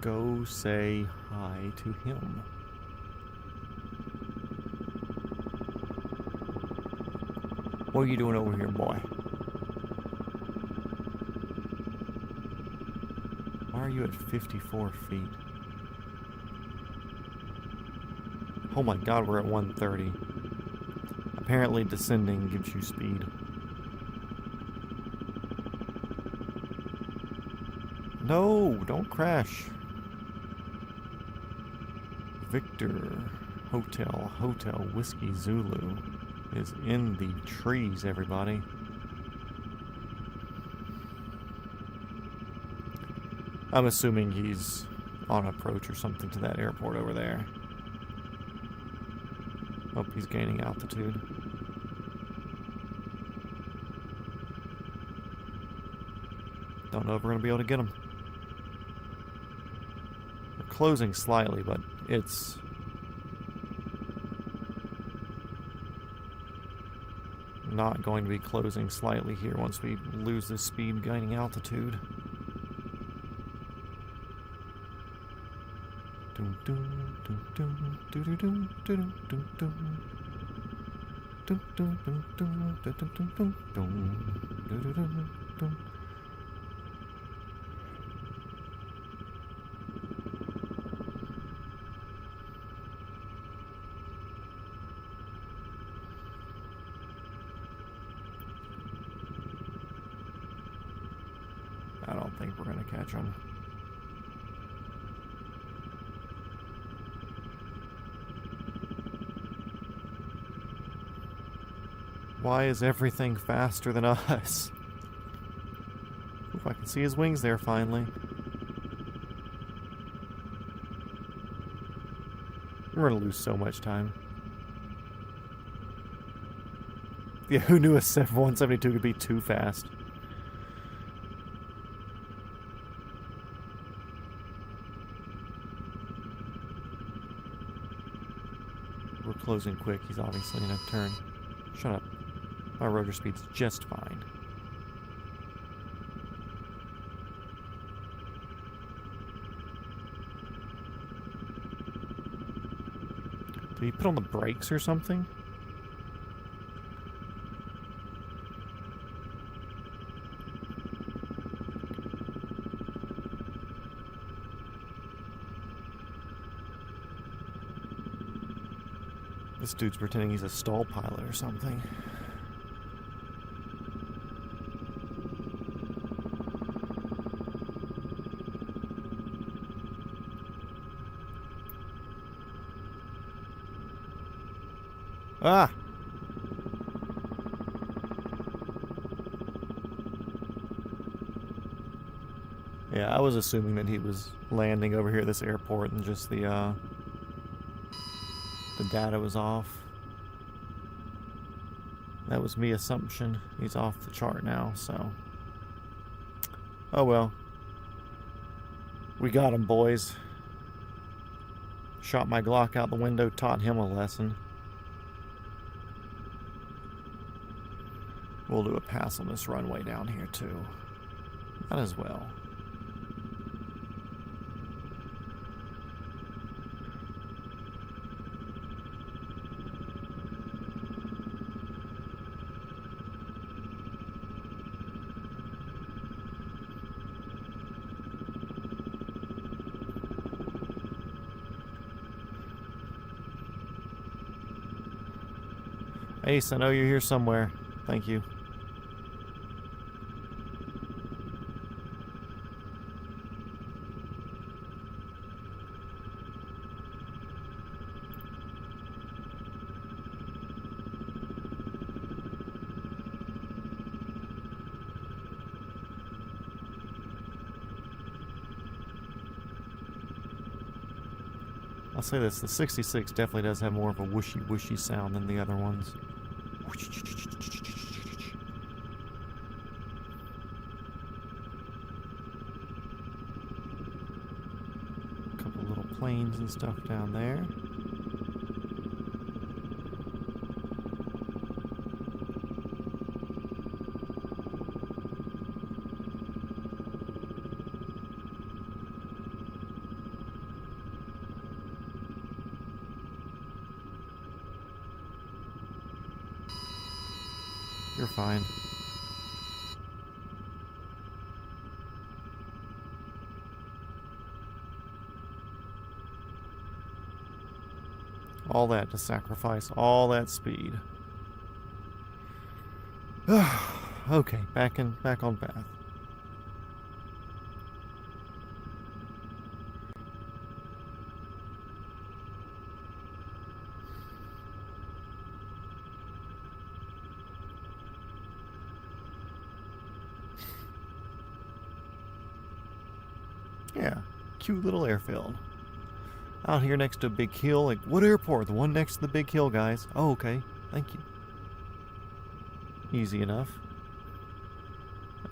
go say hi to him. What are you doing over here, boy? Why are you at 54 feet? Oh my god, we're at 130. Apparently descending gives you speed. No, don't crash. Victor Hotel Whiskey Zulu is in the trees, everybody. I'm assuming he's on approach or something to that airport over there. Hope he's gaining altitude. Don't know if we're going to be able to get him. We're closing slightly, but it's not going to be closing slightly here once we lose this speed gaining altitude. I don't think we're going to catch him. Why is everything faster than us? Oof, I can see his wings there finally. We're going to lose so much time. Yeah, who knew a 172 could be too fast? We're closing quick. He's obviously in a turn. Shut up. My rotor speed's just fine. Did he put on the brakes or something? This dude's pretending he's a stall pilot or something. Ah! Yeah, I was assuming that he was landing over here at this airport and just the data was off. That was me assumption. He's off the chart now, so. Oh well. We got him, boys. Shot my Glock out the window, taught him a lesson. We'll do a pass on this runway down here too. Might as well. Ace, I know you're here somewhere. Thank you. I'll say this, the 66 definitely does have more of a whooshy sound than the other ones. A couple little planes and stuff down there. You're fine. All that to sacrifice all that speed. Okay, back on path. Yeah, cute little airfield. Out here next to a big hill. Like, what airport? The one next to the big hill, guys. Oh, okay. Thank you. Easy enough.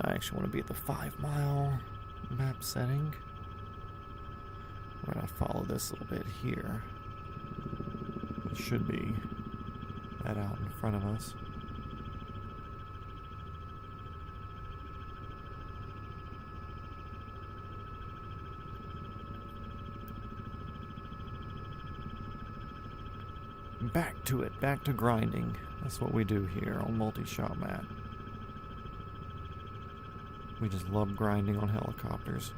I actually want to be at the 5-mile map setting. We're going to follow this a little bit here. It should be that out in front of us. Back to it, back to grinding. That's what we do here on Multi-Shot Mat. We just love grinding on helicopters.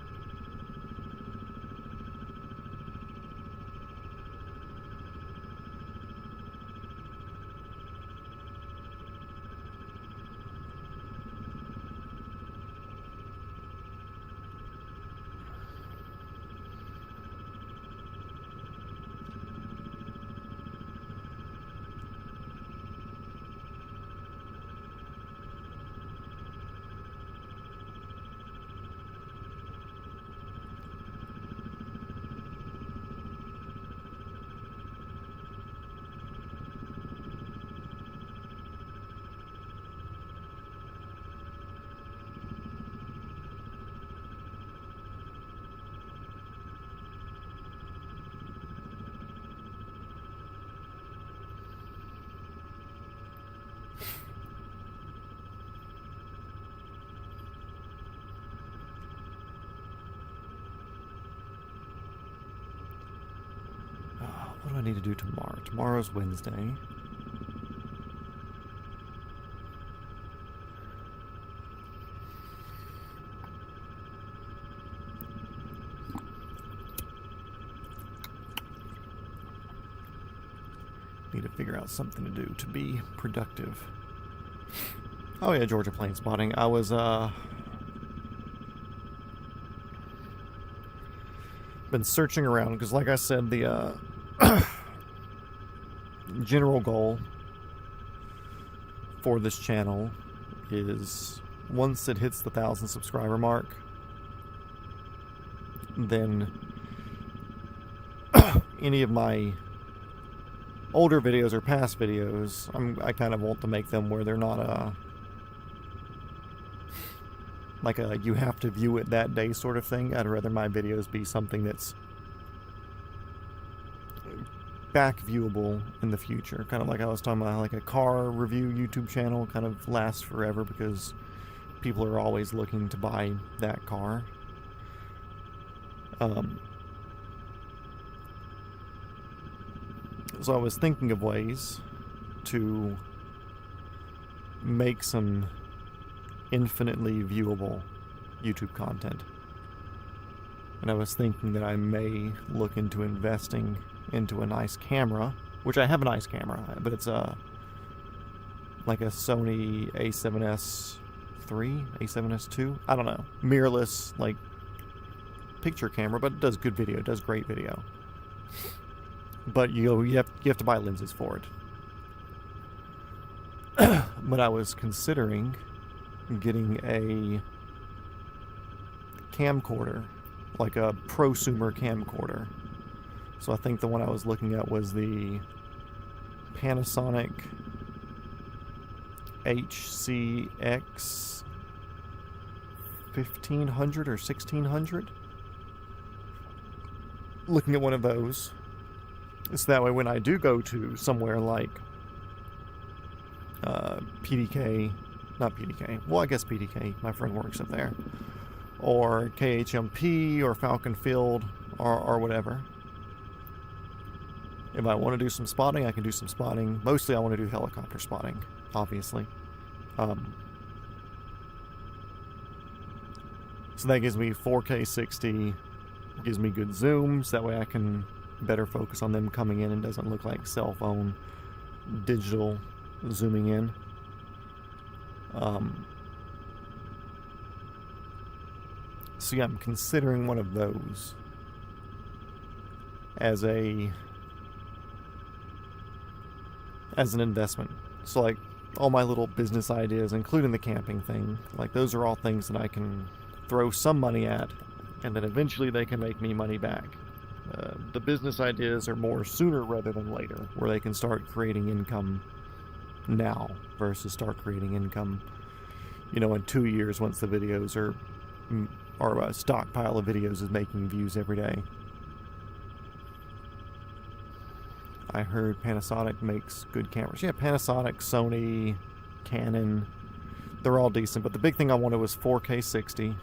What do I need to do tomorrow? Tomorrow's Wednesday. Need to figure out something to do to be productive. Oh yeah, Georgia plane spotting. I was been searching around because, like I said, the general goal for this channel is once it hits the 1,000 subscriber mark, then any of my older videos or past videos, I kind of want to make them where they're not like a you have to view it that day sort of thing. I'd rather my videos be something that's back viewable in the future, kind of like I was talking about, like a car review YouTube channel kind of lasts forever because people are always looking to buy that car. So I was thinking of ways to make some infinitely viewable YouTube content, and I was thinking that I may look into investing into a nice camera, which I have a nice camera, but it's like a Sony A7S III, A7S II, I don't know, mirrorless, like, picture camera, but it does good video, it does great video. But you have to buy lenses for it. But I was considering getting a camcorder, like a prosumer camcorder. So I think the one I was looking at was the Panasonic HCX 1500 or 1600. Looking at one of those. So that way when I do go to somewhere like PDK, not PDK, well I guess PDK, my friend works up there, or KHMP or Falcon Field or whatever. If I want to do some spotting, I can do some spotting. Mostly I want to do helicopter spotting, obviously. So that gives me 4K 60, gives me good zooms. That way I can better focus on them coming in and doesn't look like cell phone digital zooming in. So yeah, I'm considering one of those as an investment. So like all my little business ideas, including the camping thing, like those are all things that I can throw some money at, and then eventually they can make me money back. The business ideas are more sooner rather than later, where they can start creating income now versus start creating income, in 2 years once the videos or a stockpile of videos is making views every day. I heard Panasonic makes good cameras. Yeah, Panasonic, Sony, Canon, they're all decent. But the big thing I wanted was 4K 60.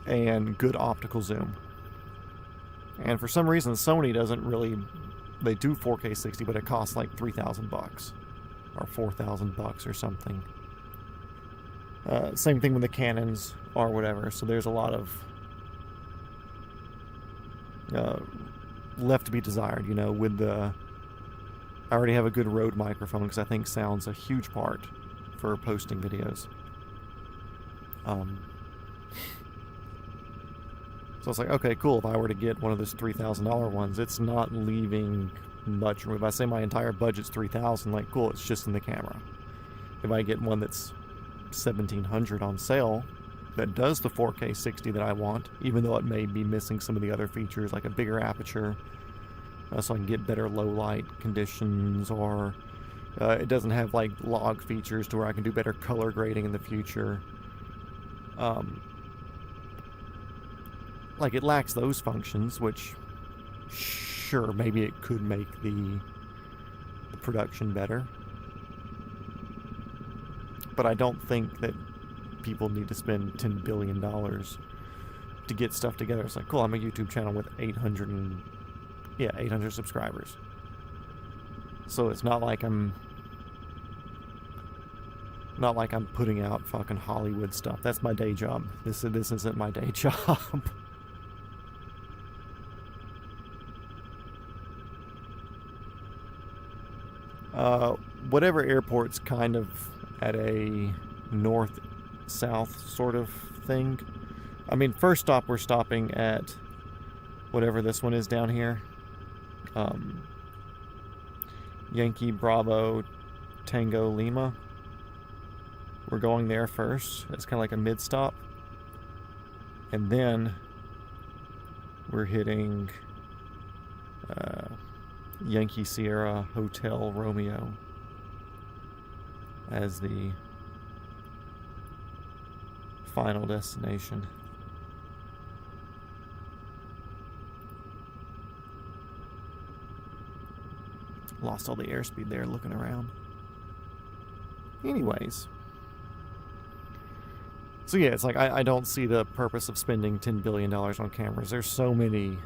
And good optical zoom. And for some reason, Sony doesn't really... They do 4K 60, but it costs like $3,000 or $4,000 or something. Same thing with the Canons or whatever. So there's a lot of left to be desired, with the... I already have a good Rode microphone because I think sound's a huge part for posting videos. So it's like, okay, cool. If I were to get one of those $3,000 ones, it's not leaving much room. If I say my entire budget's $3,000, like, cool, it's just in the camera. If I get one that's $1,700 on sale that does the 4K 60 that I want, even though it may be missing some of the other features like a bigger aperture, so I can get better low light conditions, or it doesn't have like log features to where I can do better color grading in the future. Like it lacks those functions, which sure, maybe it could make the production better. But I don't think that people need to spend $10 billion to get stuff together. It's like, cool, I'm a YouTube channel with 800 subscribers. So it's not like I'm putting out fucking Hollywood stuff. That's my day job. This isn't my day job. Whatever airport's kind of at a north-south sort of thing. I mean, first stop, we're stopping at whatever this one is down here. Yankee Bravo Tango Lima. We're going there first. It's kind of like a mid-stop. And then we're hitting Yankee Sierra Hotel Romeo as the final destination. Lost all the airspeed there looking around. Anyways. So yeah, it's like I don't see the purpose of spending $10 billion on cameras. There's so many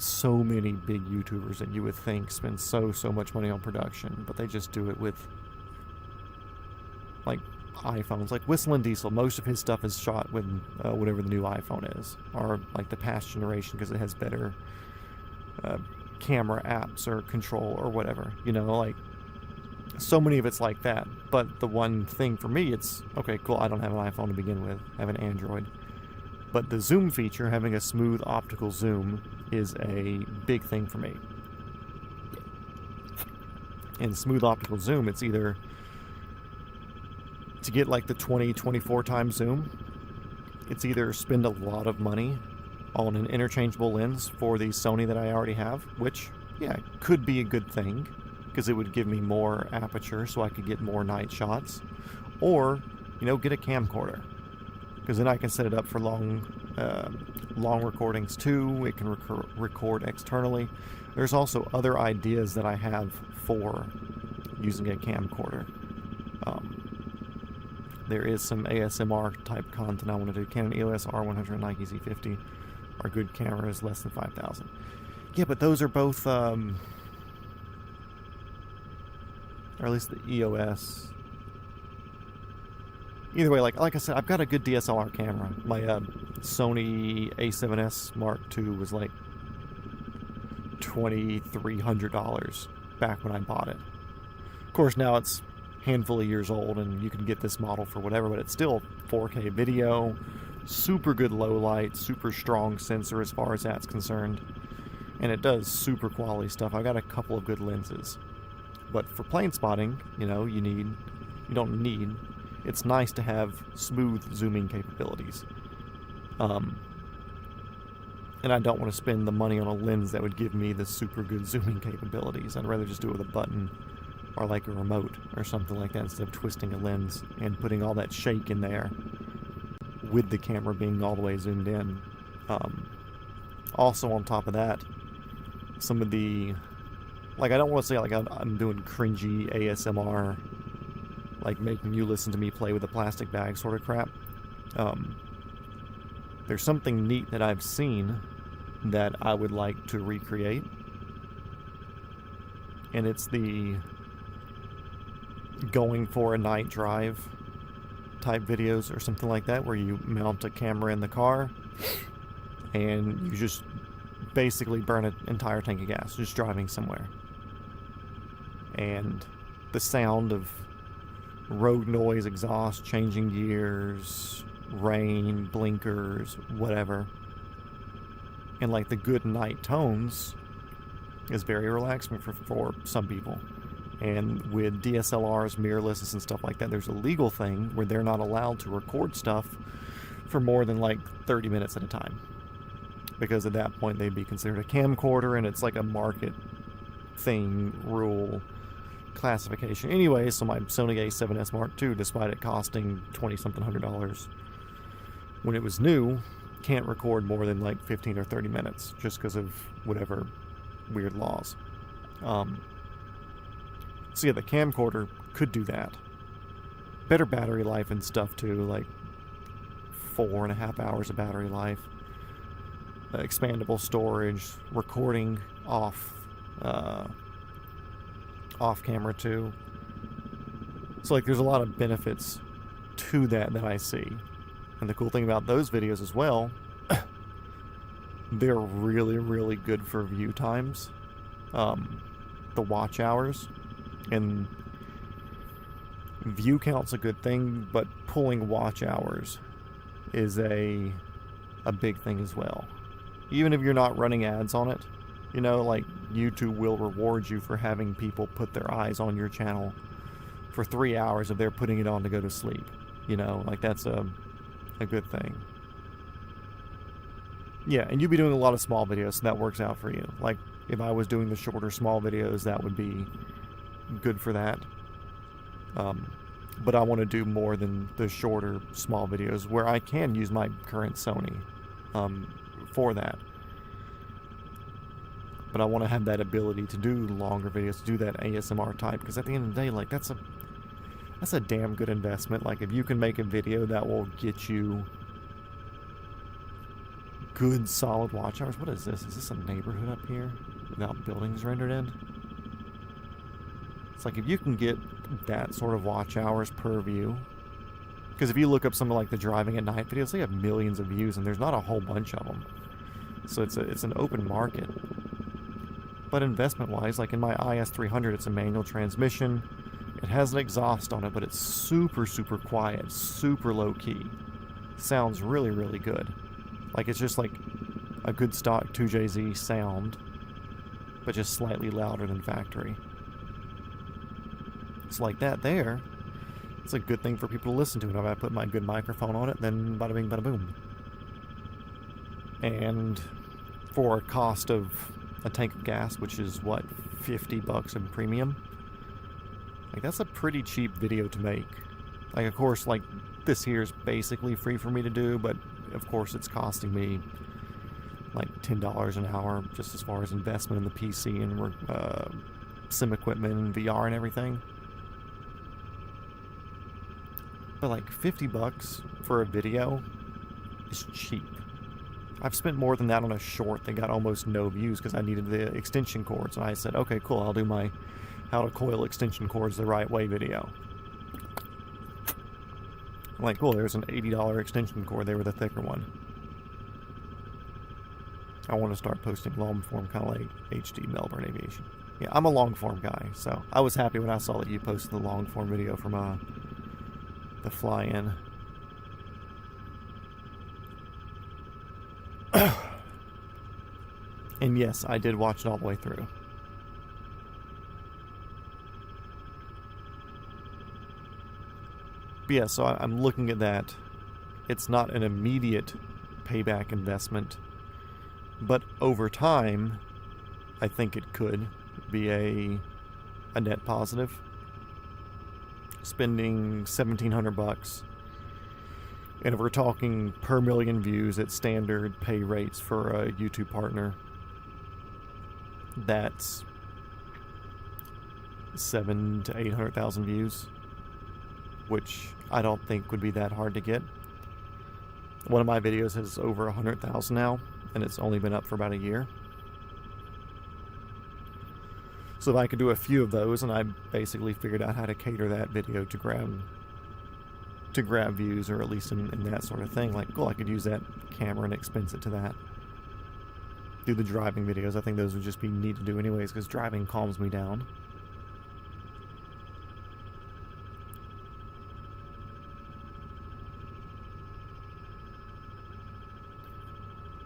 so many big YouTubers that you would think spend so much money on production, but they just do it with like iPhones. Like Whistling Diesel, most of his stuff is shot with whatever the new iPhone is, or like the past generation, because it has better camera apps or control or whatever, like so many of it's like that. But the one thing for me, it's okay, cool, I don't have an iPhone to begin with, I have an Android. But the zoom feature, having a smooth optical zoom, is a big thing for me. And smooth optical zoom, it's either to get like the 20-24 times zoom, it's either spend a lot of money on an interchangeable lens for the Sony that I already have, which, yeah, could be a good thing, because it would give me more aperture so I could get more night shots. Or, get a camcorder, because then I can set it up for long recordings too. It can record externally. There's also other ideas that I have for using a camcorder. There is some ASMR type content I want to do. Canon EOS R100 and Nike Z50 are good cameras, less than $5,000. Yeah, but those are both or at least the EOS. Either way, like I said, I've got a good DSLR camera. My Sony A7S Mark II was like $2,300 back when I bought it. Of course, now it's a handful of years old, and you can get this model for whatever, but it's still 4K video, super good low light, super strong sensor as far as that's concerned, and it does super quality stuff. I've got a couple of good lenses, but for plane spotting, it's nice to have smooth zooming capabilities. And I don't want to spend the money on a lens that would give me the super good zooming capabilities. I'd rather just do it with a button or like a remote or something like that instead of twisting a lens and putting all that shake in there with the camera being all the way zoomed in. Also on top of that, some of the, like, I don't want to say like I'm doing cringy ASMR, like making you listen to me play with a plastic bag sort of crap. There's something neat that I've seen that I would like to recreate, and it's the going for a night drive type videos or something like that, where you mount a camera in the car and you just basically burn an entire tank of gas just driving somewhere, and the sound of road noise, exhaust, changing gears, rain, blinkers, whatever, and like the good night tones is very relaxing for some people. And with DSLRs, mirrorless and stuff like that, there's a legal thing where they're not allowed to record stuff for more than like 30 minutes at a time, because at that point they'd be considered a camcorder, and it's like a market thing, rule, classification. Anyway, so my Sony A7S Mark II, despite it costing $20-something $100 when it was new, can't record more than like 15 or 30 minutes just because of whatever weird laws. So yeah, the camcorder could do that. Better battery life and stuff too, like 4.5 hours of battery life. Expandable storage, recording off camera too. So like there's a lot of benefits to that I see. And the cool thing about those videos as well, they're really, really good for view times. The watch hours. And view count's a good thing, but pulling watch hours is a big thing as well. Even if you're not running ads on it, like YouTube will reward you for having people put their eyes on your channel for 3 hours if they're putting it on to go to sleep. Like that's a good thing. Yeah, and you'd be doing a lot of small videos, so that works out for you. Like if I was doing the shorter small videos, that would be good for that. But I want to do more than the shorter small videos where I can use my current Sony for that. But I want to have that ability to do longer videos, to do that ASMR type, because at the end of the day, like that's a damn good investment. Like if you can make a video that will get you good solid watch hours. What is this? Is this a neighborhood up here without buildings rendered in? It's like if you can get that sort of watch hours per view, because if you look up something like the driving at night videos, they have millions of views and there's not a whole bunch of them. So it's an open market. But investment wise, like in my IS300, it's a manual transmission. It has an exhaust on it, but it's super, super quiet, super low key. Sounds really, really good. Like it's just like a good stock 2JZ sound, but just slightly louder than factory. It's like that there. It's a good thing for people to listen to. And if I put my good microphone on it, then bada bing, bada boom. And for a cost of a tank of gas, which is what, $50 in premium? Like that's a pretty cheap video to make. Like of course, like this here is basically free for me to do, but of course it's costing me like $10 an hour just as far as investment in the PC and sim equipment and VR and everything. But like $50 for a video is cheap. I've spent more than that on a short that got almost no views because I needed the extension cords, and I said, okay, cool, I'll do my how to coil extension cords the right way video. I'm like, cool, there's an $80 extension cord. They were the thicker one. I want to start posting long form, kind of like HD Melbourne Aviation. Yeah, I'm a long form guy, so I was happy when I saw that you posted the long form video from the fly-in. And yes, I did watch it all the way through. But yeah, so I'm looking at that. It's not an immediate payback investment, but over time, I think it could be a net positive. Spending $1,700, and if we're talking per million views at standard pay rates for a YouTube partner, that's 700,000 to 800,000 views, which I don't think would be that hard to get. One of my videos has over 100,000 now, and it's only been up for about a year. So if I could do a few of those, and I basically figured out how to cater that video to grab views, or at least in that sort of thing, like, cool, I could use that camera and expense it to that. Do the driving videos. I think those would just be neat to do anyways, because driving calms me down.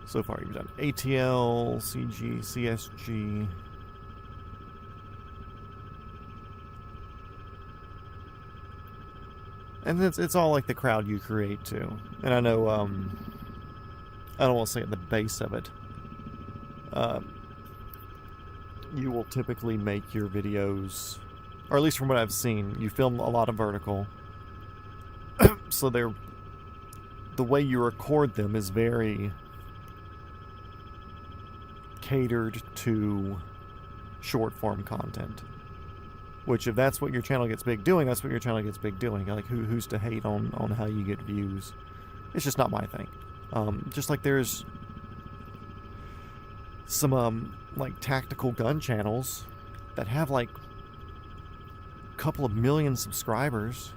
So far you've done ATL, CG, CSG. And it's all like the crowd you create too. And I know, I don't want to say at the base of it, you will typically make your videos, or at least from what I've seen, you film a lot of vertical. So the way you record them is very catered to short form content. Which, if that's what your channel gets big doing, that's what your channel gets big doing. Like, who's to hate on how you get views? It's just not my thing. Just like there's some, like, tactical gun channels that have, like, a couple of million subscribers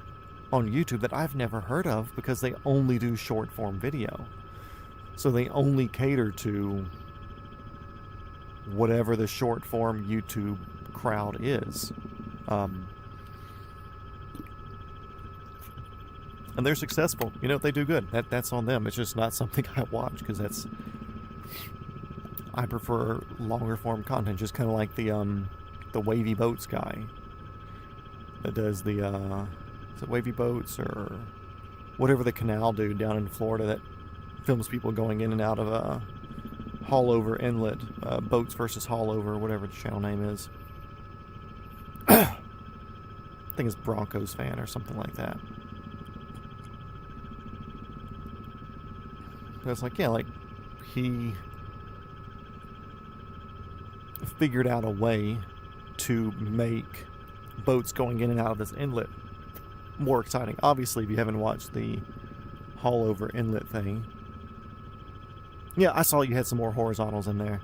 on YouTube that I've never heard of because they only do short form video. So they only cater to whatever the short form YouTube crowd is. And they're successful. You know, they do good. That's on them. It's just not something I watch because I prefer longer form content, just kind of like the Wavy Boats guy that does the is it Wavy Boats or whatever, the canal dude down in Florida that films people going in and out of a haulover inlet, boats versus haulover, whatever the channel name is. I think it's Broncos fan or something like that. But it's like, yeah, like he figured out a way to make boats going in and out of this inlet more exciting. Obviously, if you haven't watched the haulover inlet thing, yeah, I saw you had some more horizontals in there.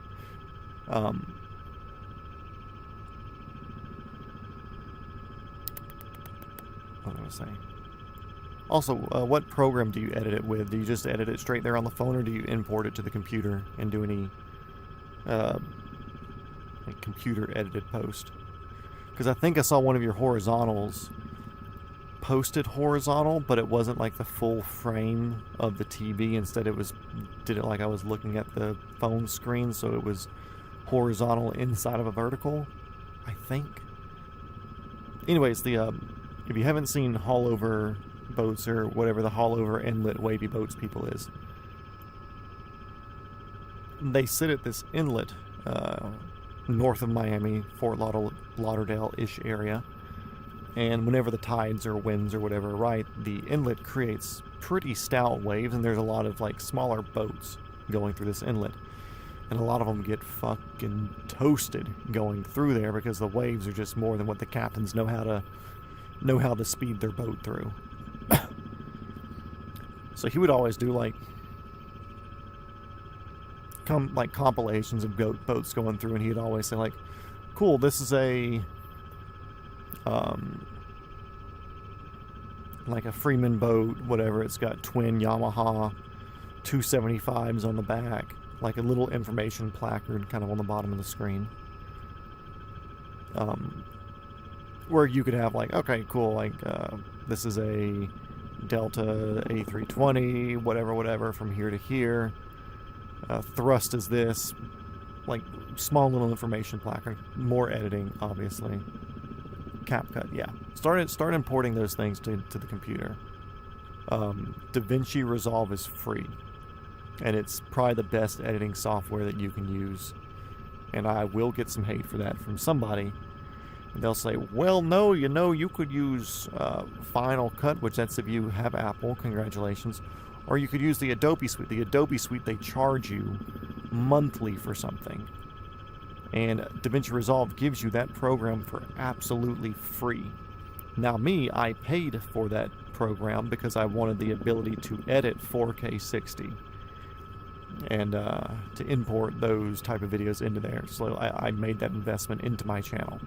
What was I going to say? Also, what program do you edit it with? Do you just edit it straight there on the phone, or do you import it to the computer and do any like computer edited post? Because I think I saw one of your horizontals posted horizontal, but it wasn't like the full frame of the TV. Instead, did it like I was looking at the phone screen, so it was horizontal inside of a vertical, I think. Anyways, if you haven't seen haulover boats or whatever the haulover inlet Wavy Boats people is, they sit at this inlet north of Miami, Fort Lauderdale-ish area, and whenever the tides or winds or whatever are right, the inlet creates pretty stout waves, and there's a lot of like smaller boats going through this inlet, and a lot of them get fucking toasted going through there because the waves are just more than what the captains know how to speed their boat through. So he would always do like compilations of boats going through, and he'd always say like, cool, this is a like a Freeman boat, whatever. It's got twin Yamaha 275s on the back, like a little information placard kind of on the bottom of the screen. Where you could have like, okay, cool, like this is a Delta A320, whatever, from here to here. Thrust is this, like small little information placard. More editing, obviously. CapCut, yeah. Start importing those things to the computer. DaVinci Resolve is free, and it's probably the best editing software that you can use. And I will get some hate for that from somebody. And they'll say, well, no, you could use Final Cut, which that's if you have Apple, congratulations. Or you could use the Adobe Suite. The Adobe Suite, they charge you monthly for something. And DaVinci Resolve gives you that program for absolutely free. Now me, I paid for that program because I wanted the ability to edit 4K 60. And to import those type of videos into there. So I made that investment into my channel.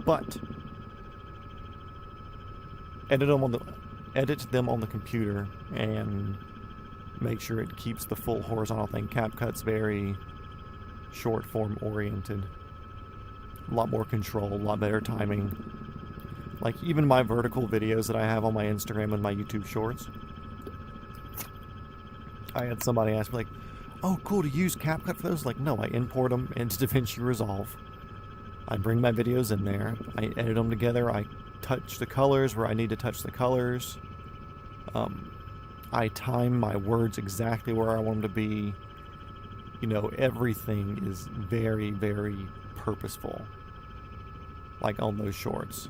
But edit them on the computer and make sure it keeps the full horizontal thing. CapCut's very short form oriented. A lot more control, a lot better timing. Like even my vertical videos that I have on my Instagram and my YouTube shorts. I had somebody ask me like, oh cool, to use CapCut for those? Like, no, I import them into DaVinci Resolve. I bring my videos in there, I edit them together, I touch the colors where I need to touch the colors. I time my words exactly where I want them to be. You know, everything is very, very purposeful. Like on those shorts.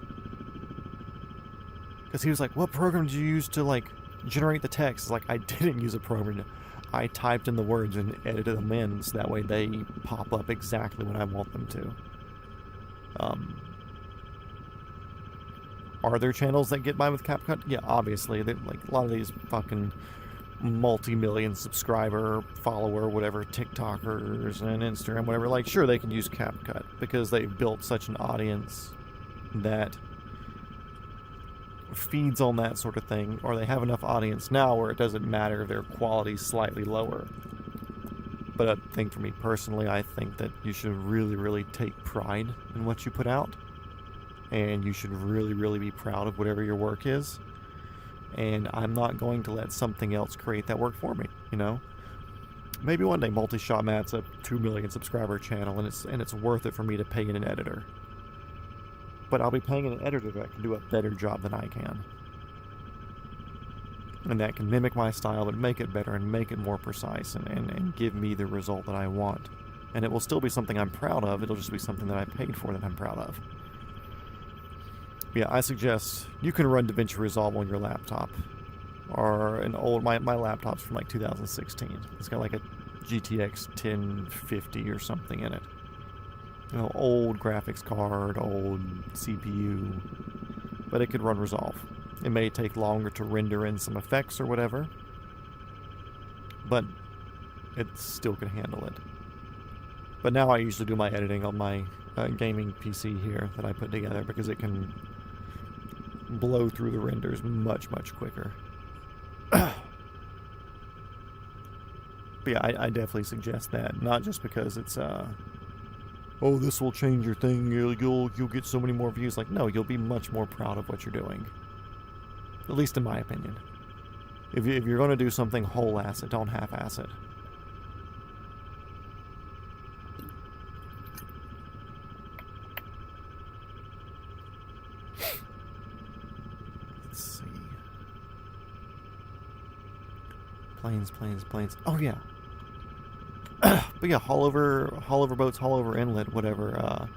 Because he was like, what program did you use to like generate the text? It's like, I didn't use a program. I typed in the words and edited them in so that way they pop up exactly when I want them to. Are there channels that get by with CapCut? Yeah, obviously. Like a lot of these fucking multi-million subscriber, follower, whatever, TikTokers and Instagram, whatever. Like, sure, they can use CapCut because they've built such an audience that feeds on that sort of thing, or they have enough audience now where it doesn't matter if their quality's slightly lower. But I think for me personally, I think that you should really, really take pride in what you put out. And you should really, really be proud of whatever your work is. And I'm not going to let something else create that work for me, you know? Maybe one day Multi-Shot Matt's a 2 million subscriber channel and it's worth it for me to pay in an editor. But I'll be paying an editor that can do a better job than I can. And that can mimic my style, but make it better and make it more precise and give me the result that I want. And it will still be something I'm proud of. It'll just be something that I paid for that I'm proud of. Yeah, I suggest you can run DaVinci Resolve on your laptop. Or an old, my laptop's from like 2016. It's got like a GTX 1050 or something in it. You know, old graphics card, old CPU. But it could run Resolve. It may take longer to render in some effects or whatever. But it still can handle it. But now I usually do my editing on my gaming PC here that I put together because it can blow through the renders much, much quicker. But yeah, I definitely suggest that. Not just because it's, oh, this will change your thing, you'll get so many more views. Like, no, you'll be much more proud of what you're doing. At least in my opinion. If you're going to do something whole-ass it, don't half-ass it. Planes. Oh yeah. But yeah, haul over boats, haul over inlet, whatever.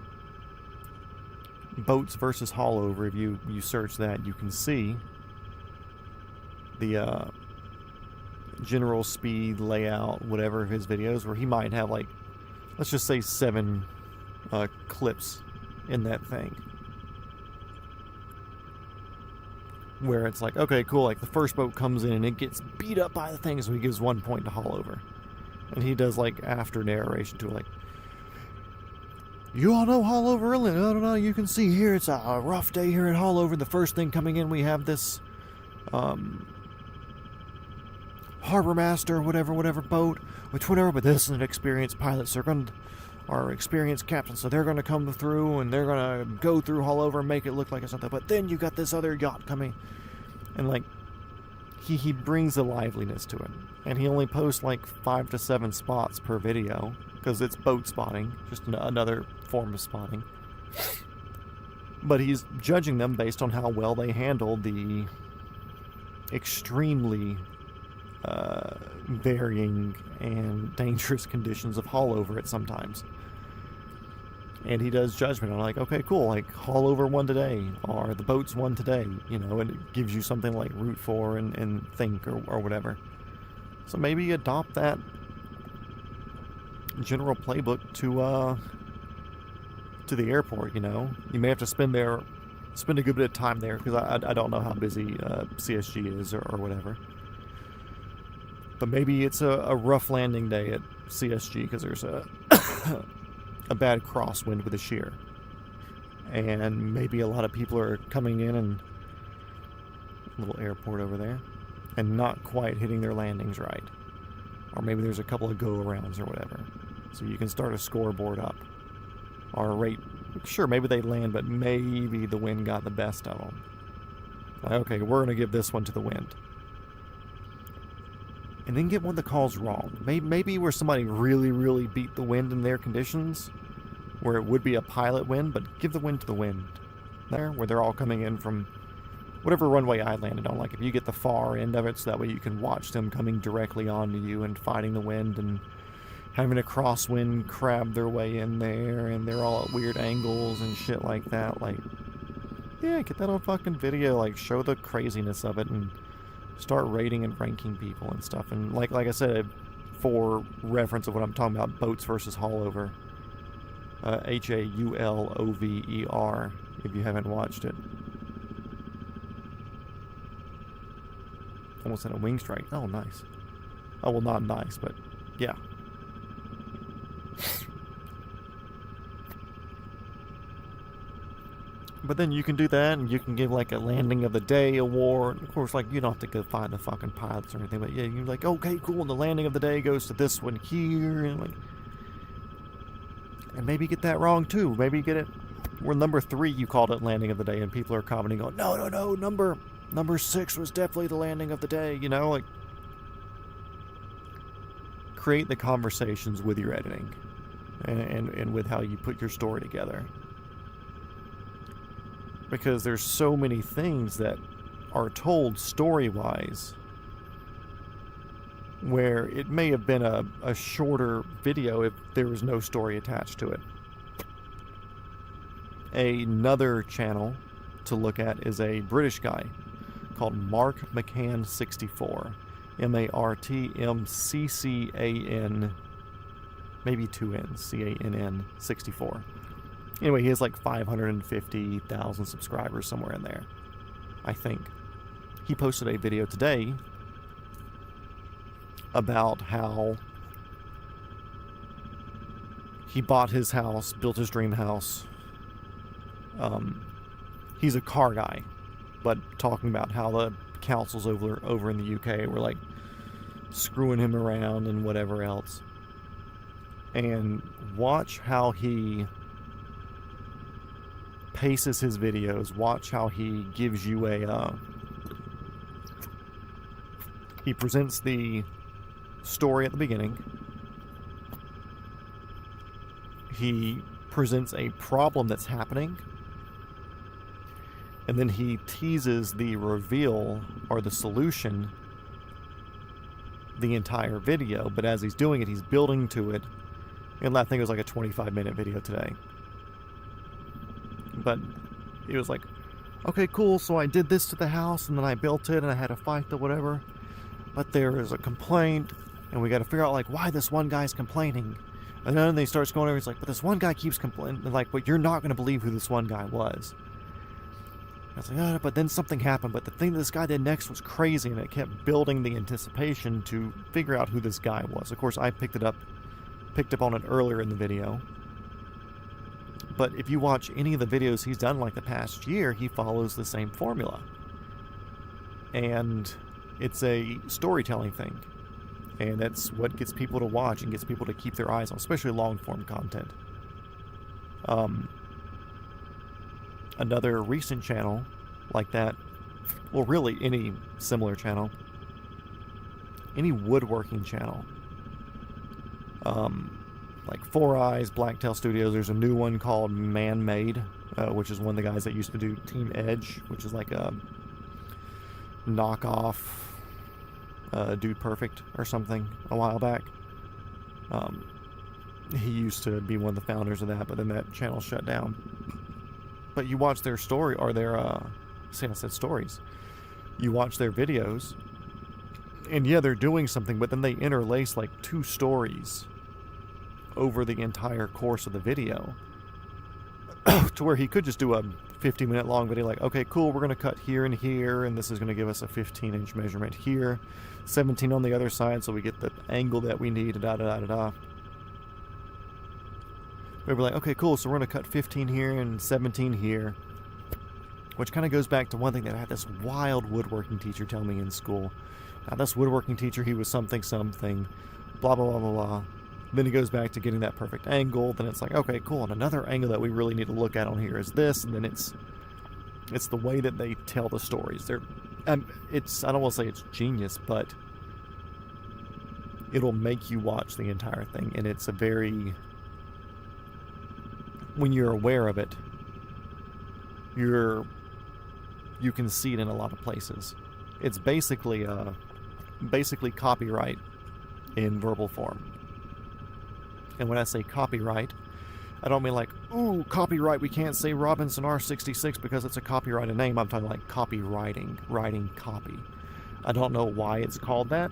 Boats versus haul over. If you search that, you can see the general speed layout, whatever of his videos, where he might have like, let's just say 7 clips in that thing. Where it's like, okay, cool, like the first boat comes in and it gets beat up by the thing, so he gives 1 point to haul over. And he does like after narration to like, You all know Hollover Inlet. I don't know. You can see here it's a rough day here at Hollover. The first thing coming in, we have this harbor master, whatever boat, but this is an experienced pilot, so our experienced captain, so they're gonna come through and they're gonna go through Hollover and make it look like it's something. But then you got this other yacht coming, and like he brings a liveliness to it, and he only posts like 5 to 7 spots per video because it's boat spotting, just another form of spotting. But he's judging them based on how well they handle the extremely varying and dangerous conditions of Hollover at sometimes. And he does judgment on like, okay, cool, like Hollover won today, or the boats won today, you know, and it gives you something like root for and think or whatever. So maybe adopt that general playbook to the airport, you know. You may have to spend a good bit of time there, because I don't know how busy CSG is or whatever. But maybe it's a rough landing day at CSG because there's a bad crosswind with a shear. And maybe a lot of people are coming in and little airport over there and not quite hitting their landings right. Or maybe there's a couple of go-arounds or whatever. So you can start a scoreboard up. Or rate, sure, maybe they land, but maybe the wind got the best of them. Like, okay, we're going to give this one to the wind. And then get one that calls wrong. Maybe where somebody really beat the wind in their conditions, where it would be a pilot wind, but give the wind to the wind. There, where they're all coming in from whatever runway I landed on. Like if you get the far end of it, so that way you can watch them coming directly onto you and fighting the wind and having a crosswind crab their way in there, and they're all at weird angles and shit like that. Like, yeah, get that on fucking video. Like, show the craziness of it and start rating and ranking people and stuff. And like I said, for reference of what I'm talking about, boats versus Hollover, Haulover, if you haven't watched it. Almost had a wing strike. Oh, nice. Oh, well, not nice, but yeah. But then you can do that, and you can give like a landing of the day award. Of course, like, you don't have to go find the fucking pilots or anything, but yeah, you're like, okay, cool, and the landing of the day goes to this one here, and like, and maybe get that wrong too. Maybe get it where number 3 you called it landing of the day, and people are commenting going, no, number 6 was definitely the landing of the day, you know, like, create the conversations with your editing and with how you put your story together. Because there's so many things that are told story-wise where it may have been a shorter video if there was no story attached to it. Another channel to look at is a British guy called Mark McCann 64. MartMccan, maybe 2 N's, CANN 64. Anyway, he has like 550,000 subscribers, somewhere in there, I think. He posted a video today about how he bought his house, built his dream house. He's a car guy, but talking about how the councils over in the UK were like screwing him around and whatever else. And watch how he paces his videos. Watch how he gives you he presents the story at the beginning. He presents a problem that's happening, and then he teases the reveal or the solution the entire video. But as he's doing it, he's building to it. And I think it was like a 25-minute video today. But it was like, okay, cool, so I did this to the house, and then I built it, and I had a fight or whatever. But there is a complaint, and we got to figure out, like, why this one guy's complaining. And then he starts going over, he's like, but this one guy keeps complaining. Like, but you're not going to believe who this one guy was. I was like, but then something happened. But the thing that this guy did next was crazy, and it kept building the anticipation to figure out who this guy was. Of course, I picked up on it earlier in the video. But if you watch any of the videos he's done like the past year, he follows the same formula. And it's a storytelling thing. And that's what gets people to watch and gets people to keep their eyes on, especially long-form content. Another recent channel like that, well, really any similar channel, any woodworking channel, like Four Eyes, Blacktail Studios. There's a new one called Man Made, which is one of the guys that used to do Team Edge, which is like a knockoff Dude Perfect or something a while back. He used to be one of the founders of that, but then that channel shut down. But you watch their story, or their, see, I said stories. You watch their videos, and yeah, they're doing something, but then they interlace like 2 stories over the entire course of the video. To where he could just do a 50-minute long video like, okay, cool, we're going to cut here and here, and this is going to give us a 15-inch measurement here, 17 on the other side, so we get the angle that we need, da-da-da-da-da. We'd be like, okay, cool, so we're going to cut 15 here and 17 here. Which kind of goes back to one thing that I had this wild woodworking teacher tell me in school. Now, this woodworking teacher, he was something, blah, blah, blah, blah, blah. Then he goes back to getting that perfect angle. Then it's like, okay, cool, and another angle that we really need to look at on here is this. And then it's the way that they tell the stories. I don't want to say it's genius, but it'll make you watch the entire thing. And it's a very... when you're aware of it, you can see it in a lot of places. It's basically copyright in verbal form. And when I say copyright, I don't mean like, ooh, copyright, we can't say Robinson R66 because it's a copyrighted name. I'm talking like copywriting, writing copy. I don't know why it's called that.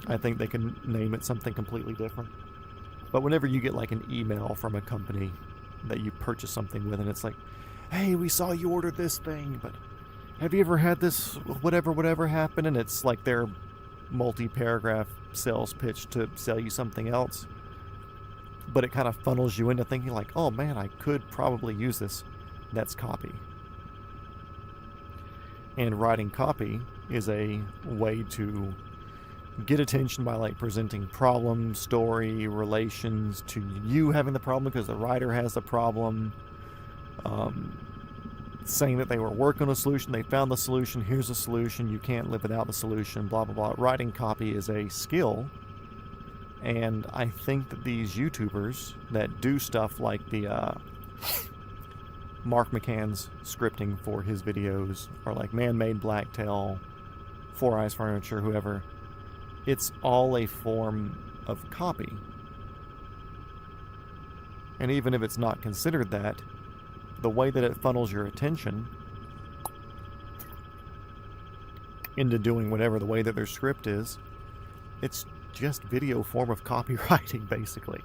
I think they can name it something completely different. But whenever you get like an email from a company that you purchase something with, and it's like, hey, we saw you ordered this thing, but have you ever had this whatever happen? And it's like their multi-paragraph sales pitch to sell you something else. But it kind of funnels you into thinking like, oh man, I could probably use this. That's copy. And writing copy is a way to get attention by like presenting problem, story, relations to you having the problem because the writer has the problem. Saying that they were working on a solution, they found the solution, here's the solution, you can't live without the solution, blah, blah, blah. Writing copy is a skill. And I think that these YouTubers that do stuff like the Mark McCann's scripting for his videos, or like Man Made, Blacktail, Four Eyes Furniture, whoever, it's all a form of copy. And even if it's not considered that, the way that it funnels your attention into doing whatever the way that their script is, it's just video form of copywriting, basically.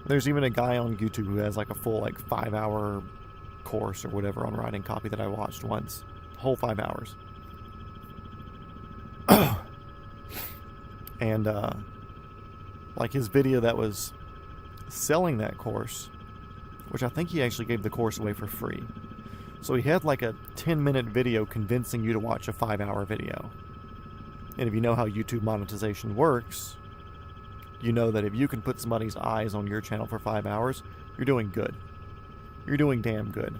There's even a guy on YouTube who has like a full like 5-hour course or whatever on writing copy that I watched once. Whole 5 hours. And like his video that was selling that course, which I think he actually gave the course away for free. So he had like a 10-minute video convincing you to watch a 5-hour video. And if you know how YouTube monetization works, you know that if you can put somebody's eyes on your channel for 5 hours, you're doing good. You're doing damn good.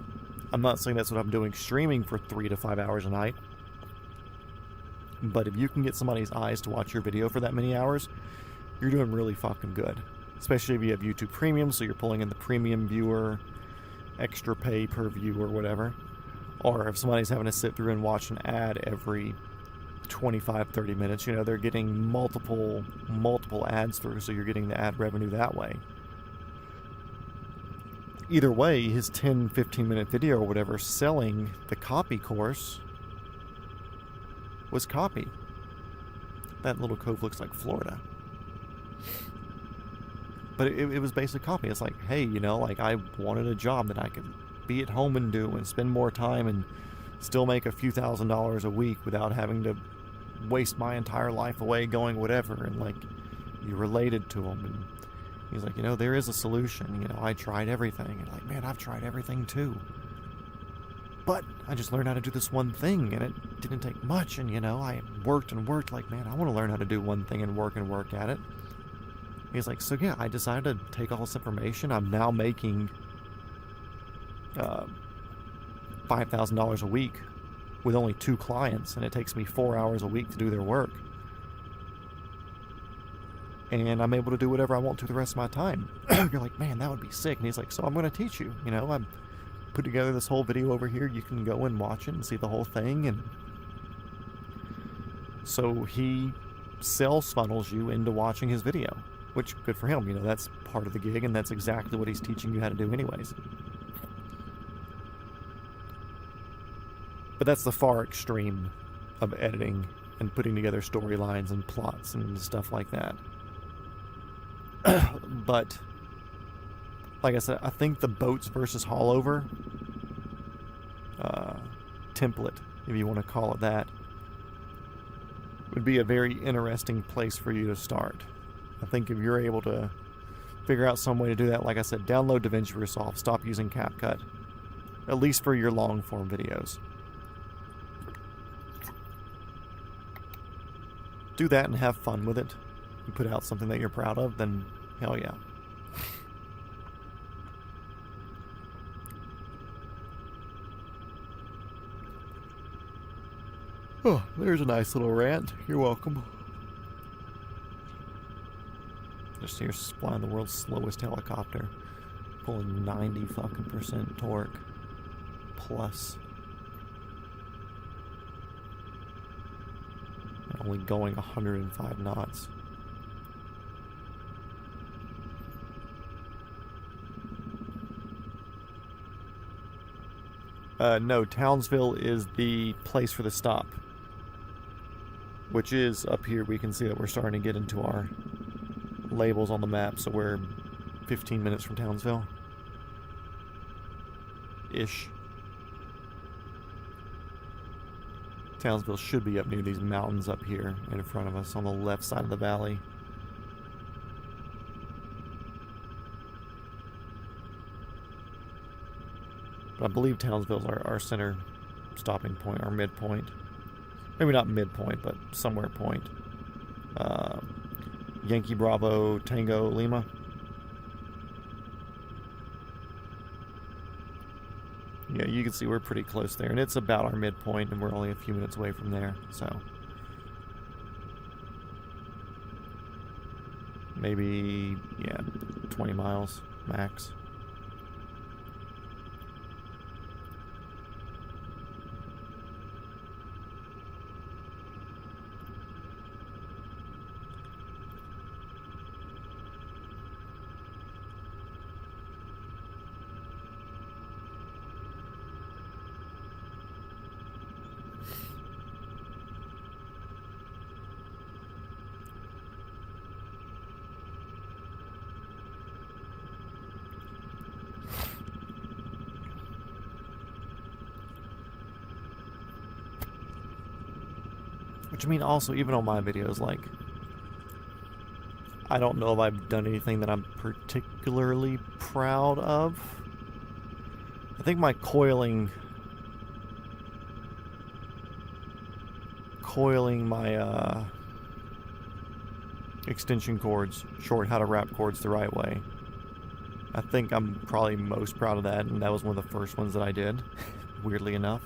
I'm not saying that's what I'm doing streaming for 3 to 5 hours a night. But if you can get somebody's eyes to watch your video for that many hours, you're doing really fucking good. Especially if you have YouTube Premium, so you're pulling in the premium viewer, extra pay per view or whatever. Or if somebody's having to sit through and watch an ad every 25-30 minutes, you know, they're getting multiple ads through, so you're getting the ad revenue that way. Either way, his 10-15 minute video or whatever selling the copy course was copy. That little cove looks like Florida. But it was basic copy. It's like, hey, you know, like I wanted a job that I could be at home and do and spend more time and still make a few $1,000s a week without having to waste my entire life away going whatever. And like, you related to them, and He's like, there is a solution. I tried everything. And like, man, I've tried everything too. But I just learned how to do this one thing, and it didn't take much. And, I worked and worked like, man, I want to learn how to do one thing and work at it. He's like, so yeah, I decided to take all this information. I'm now making $5,000 a week with only 2 clients, and it takes me 4 hours a week to do their work. And I'm able to do whatever I want to the rest of my time. You're like, man, that would be sick. And he's like, so I'm going to teach you. I put together this whole video over here. You can go and watch it and see the whole thing. And so he sales funnels you into watching his video, which, good for him. That's part of the gig, and that's exactly what he's teaching you how to do anyways. But that's the far extreme of editing and putting together storylines and plots and stuff like that. But, like I said, I think the boats versus haulover template, if you want to call it that, would be a very interesting place for you to start. I think if you're able to figure out some way to do that, like I said, download DaVinci Resolve, stop using CapCut, at least for your long form videos. Do that and have fun with it. You put out something that you're proud of, then hell yeah. Oh, there's a nice little rant. You're welcome. Just here flying the world's slowest helicopter, pulling 90% torque plus. Only going 105 knots. No, Townsville is the place for the stop, which is up here. We can see that we're starting to get into our labels on the map, so we're 15 minutes from Townsville. Ish. Townsville should be up near these mountains up here in front of us on the left side of the valley. But I believe Townsville's our center stopping point, our midpoint. Maybe not midpoint, but somewhere point. Yankee Bravo Tango Lima. Yeah, you can see we're pretty close there, and it's about our midpoint, and we're only a few minutes away from there, so maybe, yeah, 20 miles max. Which, I mean, also, even on my videos, like, I don't know if I've done anything that I'm particularly proud of. I think my coiling my extension cords, short how to wrap cords the right way. I think I'm probably most proud of that, and that was one of the first ones that I did, weirdly enough.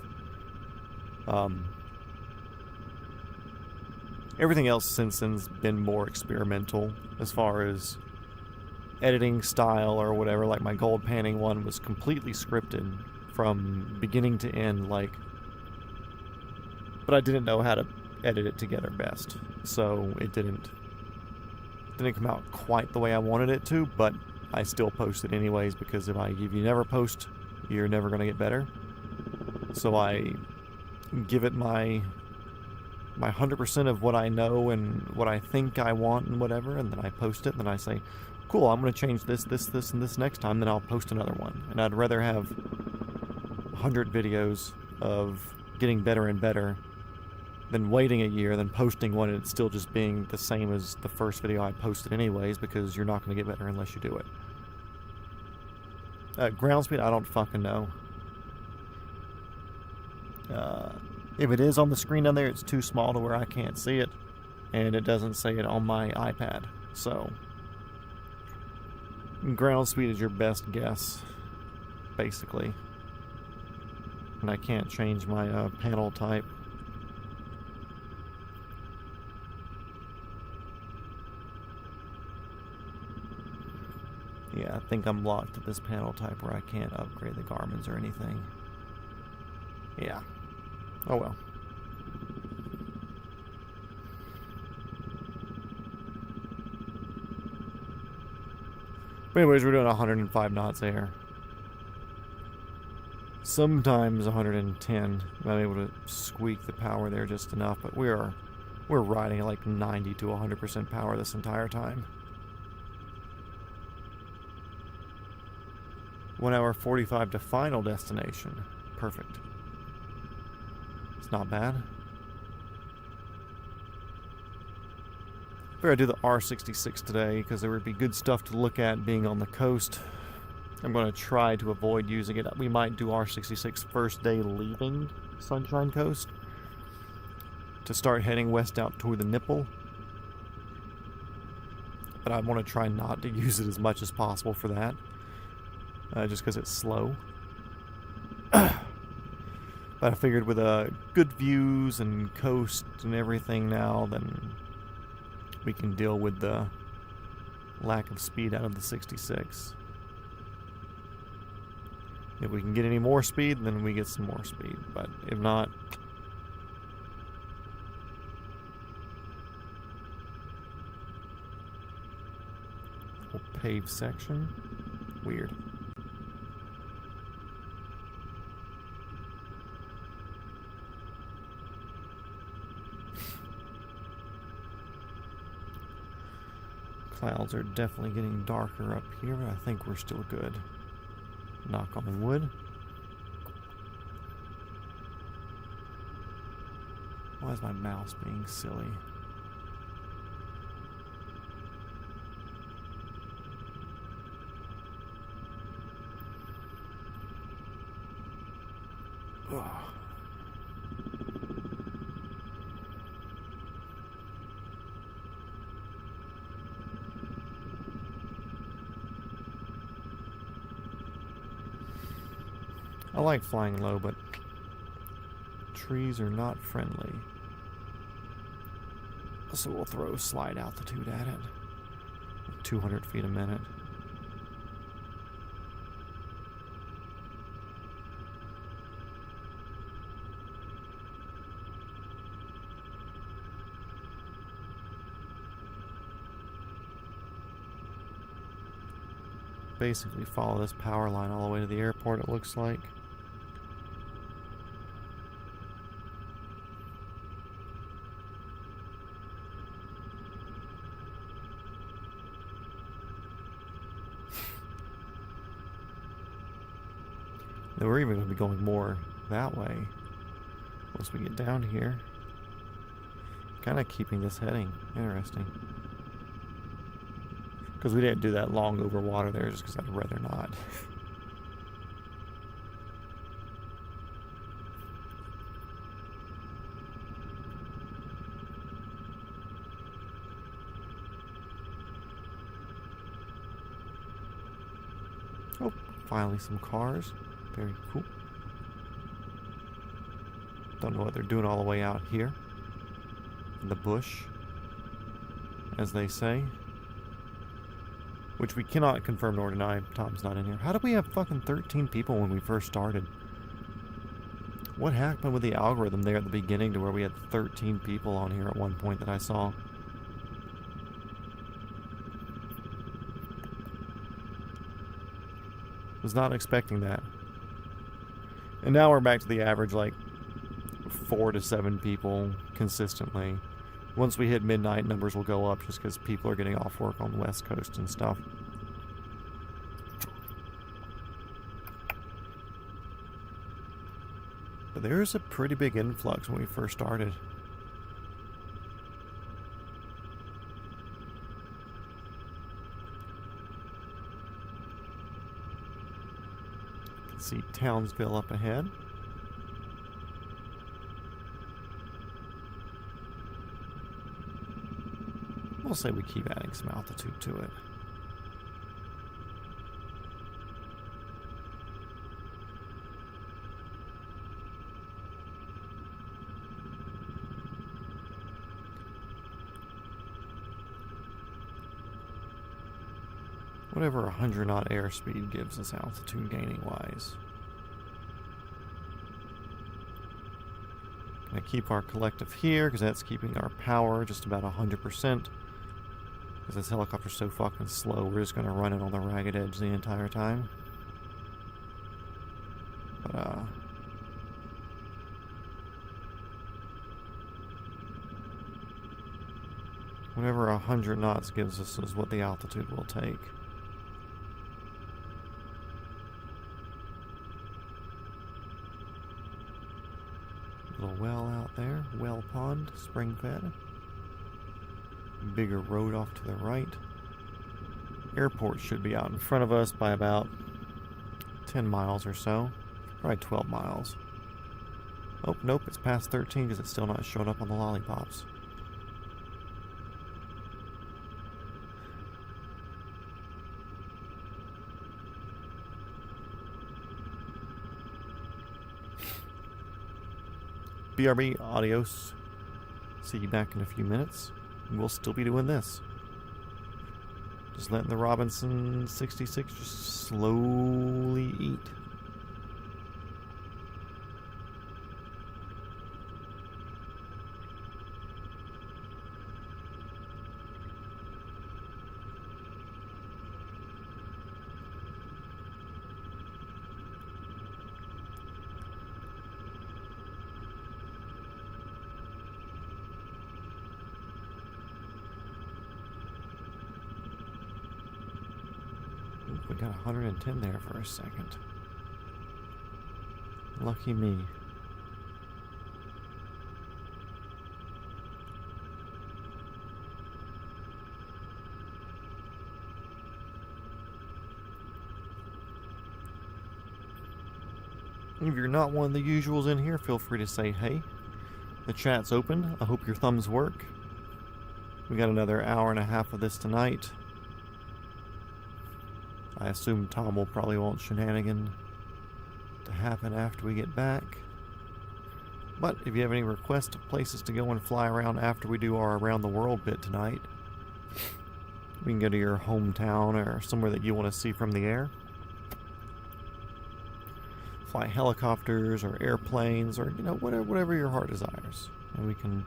Everything else since then's been more experimental as far as editing style or whatever. Like my gold panning one was completely scripted from beginning to end, like, but I didn't know how to edit it together best, so it didn't come out quite the way I wanted it to, but I still post it anyways, because if you never post, you're never going to get better. So I give it my 100% of what I know and what I think I want and whatever, and then I post it, and then I say, cool, I'm going to change this, and this next time, then I'll post another one. And I'd rather have 100 videos of getting better and better than waiting a year, than posting one and it's still just being the same as the first video I posted anyways, because you're not going to get better unless you do it. Ground speed, I don't fucking know. If it is on the screen down there, it's too small to where I can't see it, and it doesn't say it on my iPad, so ground speed is your best guess, basically. And I can't change my panel type. Yeah, I think I'm locked to this panel type where I can't upgrade the Garmin's or anything. Yeah. Oh well. But anyways, we're doing 105 knots air. Sometimes 110. I'm able to squeak the power there just enough, but we're riding at like 90 to 100% power this entire time. 1 hour 45 to final destination. Perfect. It's not bad. Figured I'd do the R66 today because there would be good stuff to look at being on the coast. I'm going to try to avoid using it. We might do R66 first day leaving Sunshine Coast to start heading west out toward the Nipple. But I want to try not to use it as much as possible for that. Just because it's slow. But I figured with good views and coast and everything now, then we can deal with the lack of speed out of the 66. If we can get any more speed, then we get some more speed. But if not... whole paved section. Weird. Clouds are definitely getting darker up here, but I think we're still good. Knock on wood. Why is my mouse being silly? Ugh. I like flying low, but trees are not friendly. So we'll throw slide altitude at it. 200 feet a minute. Basically follow this power line all the way to the airport, it looks like. Then we're even going to be going more that way once we get down here. Kind of keeping this heading. Interesting. Because we didn't do that long over water there just because I'd rather not. Oh, finally some cars. Very cool. Don't know what they're doing all the way out here. In the bush, as they say. Which we cannot confirm nor deny. Tom's not in here. How did we have fucking 13 people when we first started? What happened with the algorithm there at the beginning to where we had 13 people on here at one point that I saw? Was not expecting that. And now we're back to the average, like 4 to 7 people consistently. Once we hit midnight, numbers will go up just because people are getting off work on the West Coast and stuff. But there's a pretty big influx when we first started. See Townsville up ahead. We'll say we keep adding some altitude to it. Whatever 100 knot airspeed gives us altitude gaining wise. Gonna keep our collective here because that's keeping our power just about 100%. Because this helicopter's so fucking slow, we're just gonna run it on the ragged edge the entire time. But whatever 100 knots gives us is what the altitude will take. Little well out there, well pond, spring fed. Bigger road off to the right. Airport should be out in front of us by about 10 miles or so. Probably 12 miles. Oh, nope, it's past 13 because it's still not showing up on the lollipops. BRB, adios. See you back in a few minutes. We'll still be doing this. Just letting the Robinson 66 just slowly eat. We got 110 there for a second. Lucky me. If you're not one of the usuals in here, feel free to say hey. The chat's open. I hope your thumbs work. We got another hour and a half of this tonight. I assume Tom will probably want shenanigan to happen after we get back. But if you have any requests of places to go and fly around after we do our around the world bit tonight, we can go to your hometown or somewhere that you want to see from the air. Fly helicopters or airplanes or, you know, whatever your heart desires. And we can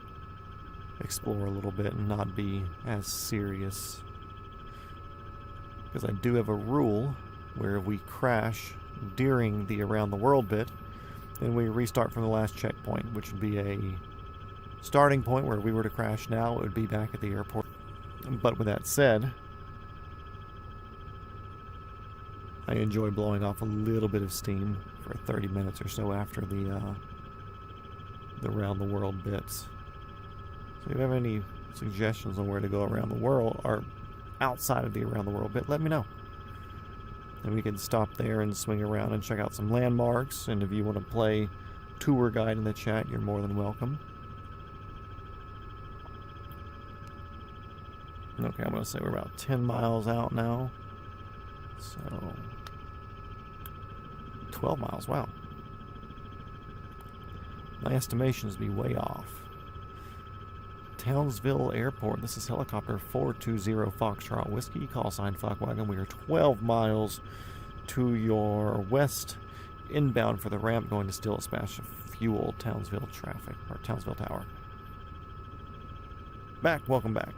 explore a little bit and not be as serious. Because I do have a rule where if we crash during the around the world bit, then we restart from the last checkpoint, which would be a starting point where if we were to crash now, it would be back at the airport. But with that said, I enjoy blowing off a little bit of steam for 30 minutes or so after the around the world bits. So if you have any suggestions on where to go around the world, or outside of the around the world bit, let me know. And we can stop there and swing around and check out some landmarks. And if you want to play tour guide in the chat, you're more than welcome. Okay, I'm going to say we're about 10 miles out now. So 12 miles, wow. My estimations be way off. Townsville Airport. This is helicopter 420 Foxtrot Whiskey, call sign Fuckwagon. We are 12 miles to your west, inbound for the ramp, going to Still Splash Fuel, Townsville traffic, or Townsville Tower. Back, welcome back.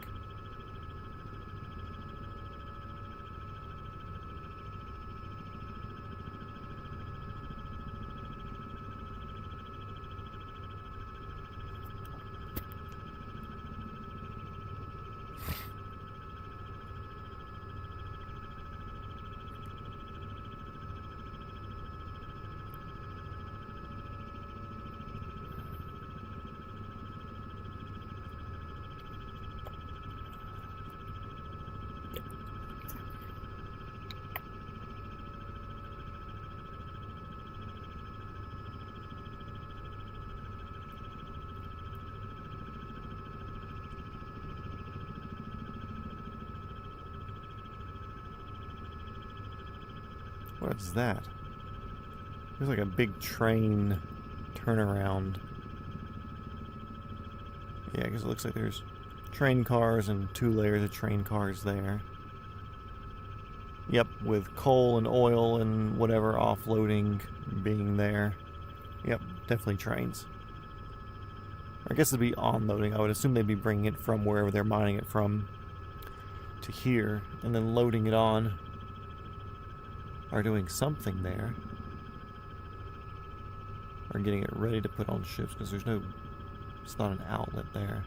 What is that? There's like a big train turnaround. Yeah, because it looks like there's train cars and 2 layers of train cars there. Yep, with coal and oil and whatever offloading being there. Yep, definitely trains. I guess it'd be onloading. I would assume they'd be bringing it from wherever they're mining it from to here and then loading it on. Or doing something there. Or getting it ready to put on ships because there's no... It's not an outlet there.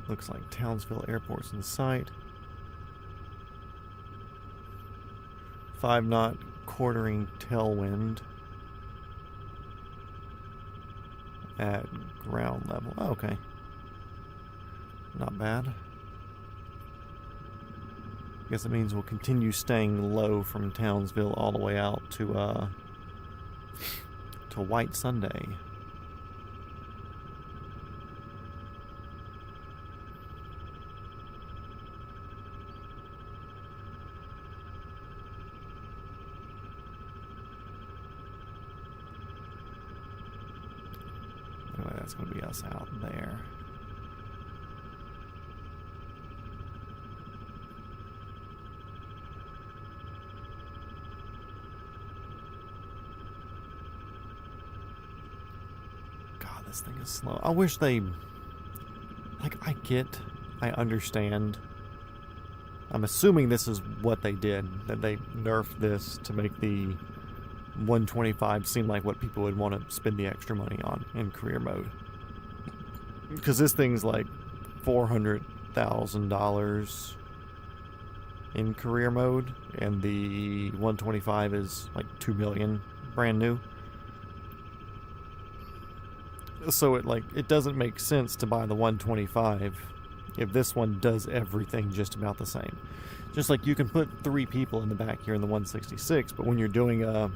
Looks like Townsville Airport's in sight. 5-knot quartering tailwind at ground level. Oh, okay. Not bad. Guess it means we'll continue staying low from Townsville all the way out to Whitsunday. That's going to be us out there. God, this thing is slow. I wish they... Like, I understand. I'm assuming this is what they did. That they nerfed this to make the 125 seem like what people would want to spend the extra money on in career mode. Because this thing's like $400,000 in career mode, and the 125 is like $2 million brand new. So it doesn't make sense to buy the 125 if this one does everything just about the same. Just like you can put 3 people in the back here in the 166, but when you're doing a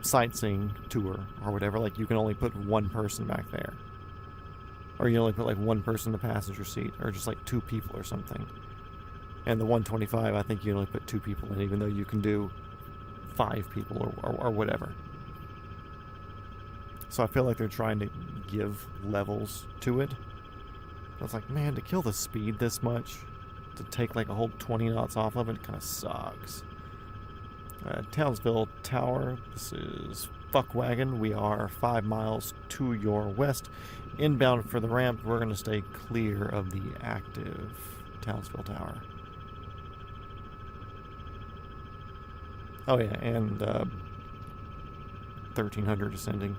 sightseeing tour or whatever, like you can only put 1 person back there, or you only put like 1 person in the passenger seat, or just like 2 people or something. And the 125, I think you only put 2 people in, even though you can do 5 people or whatever. So I feel like they're trying to give levels to it. I was like, man, to kill the speed this much, to take like a whole 20 knots off of it, kind of sucks. Townsville Tower, this is Fuckwagon. We are 5 miles to your west. Inbound for the ramp, we're going to stay clear of the active Townsville Tower. Oh yeah, and 1300 descending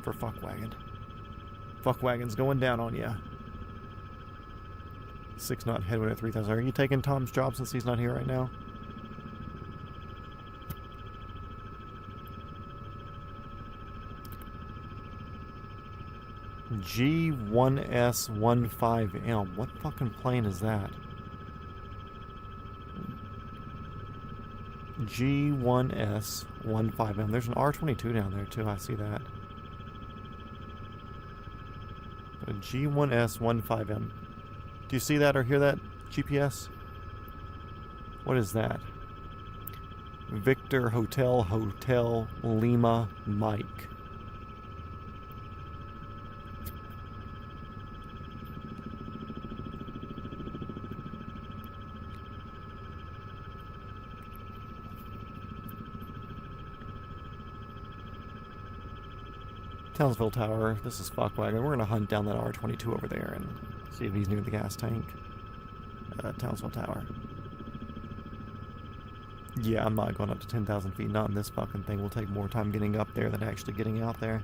for Fuckwagon. Fuckwagon's going down on ya. 6-knot headwind at 3000. Are you taking Tom's job since he's not here right now? G1S15M. What fucking plane is that? G1S15M. There's an R22 down there too. I see that. A G1S15M. Do you see that or hear that, GPS? What is that? Victor Hotel Hotel Lima Mike. Townsville Tower, this is Fuckwagon. We're going to hunt down that R22 over there and see if he's near the gas tank. Townsville Tower. Yeah, I'm not going up to 10,000 feet. Not in this fucking thing. We'll take more time getting up there than actually getting out there.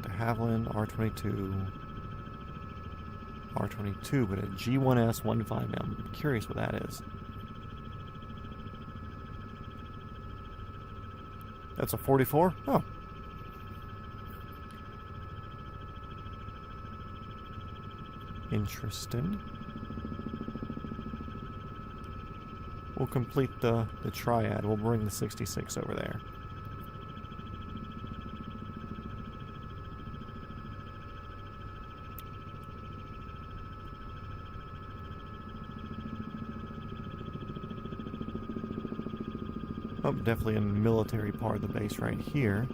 De Havilland, R22. R22, but a G1S15M. I'm curious what that is. That's a 44? Oh. interested. We'll complete the triad. We'll bring the 66 over there. Oh, definitely a military part of the base right here.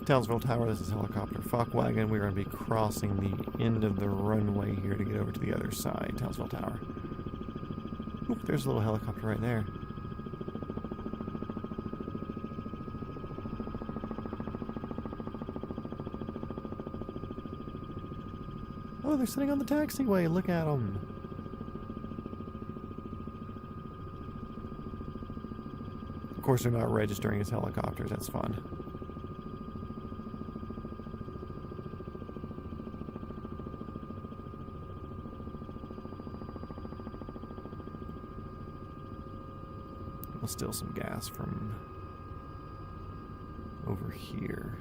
Townsville Tower, this is helicopter Fuckwagon. We're going to be crossing the end of the runway here to get over to the other side. Townsville Tower. Oop, there's a little helicopter right there. Oh, they're sitting on the taxiway. Look at them. Of course, they're not registering as helicopters. That's fun. We'll steal some gas from over here.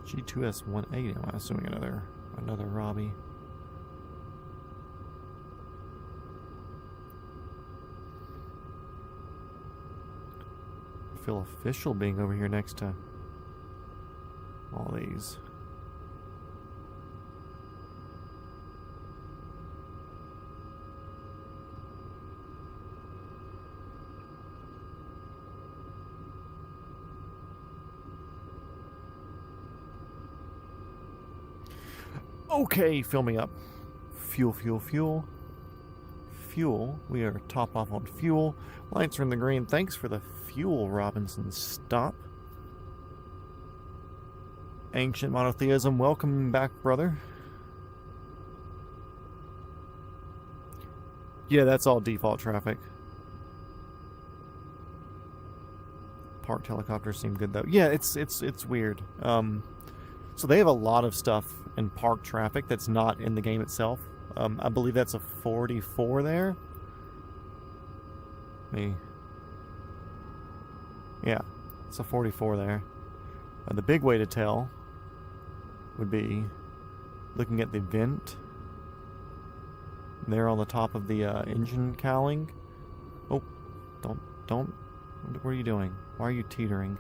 G2S 180, I'm assuming another Robbie. I feel official being over here next to all these. Okay, fill me up. Fuel, fuel, fuel. Fuel. We are top off on fuel. Lights are in the green. Thanks for the fuel, Robinson. Stop. Ancient Monotheism. Welcome back, brother. Yeah, that's all default traffic. Parked helicopters seem good, though. Yeah, it's weird. So they have a lot of stuff in park traffic that's not in the game itself. I believe that's a 44 there. Yeah, it's a 44 there. The big way to tell would be looking at the vent there on the top of the engine cowling. Oh, don't. What are you doing? Why are you teetering?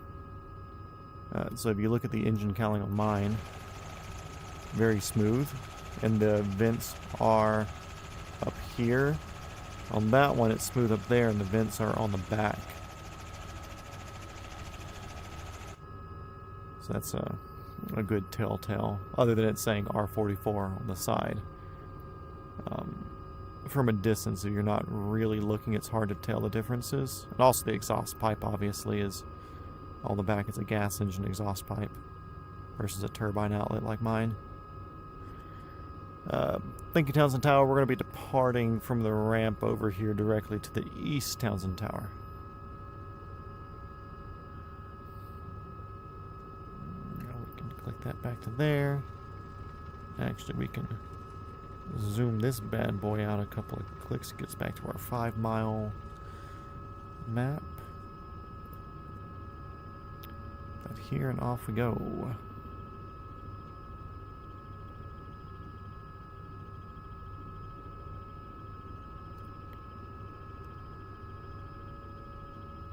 So if you look at the engine cowling on mine, very smooth, and the vents are up here. On that one, it's smooth up there, and the vents are on the back. So that's a good telltale, other than it saying R44 on the side. From a distance, if you're not really looking, it's hard to tell the differences. And also the exhaust pipe, obviously, is on the back. It's a gas engine exhaust pipe versus a turbine outlet like mine. Thank you, Townsend Tower. We're going to be departing from the ramp over here directly to the east, Townsend Tower. Now we can click that back to there. Actually, we can zoom this bad boy out a couple of clicks. It gets back to our 5-mile map. But here and off we go.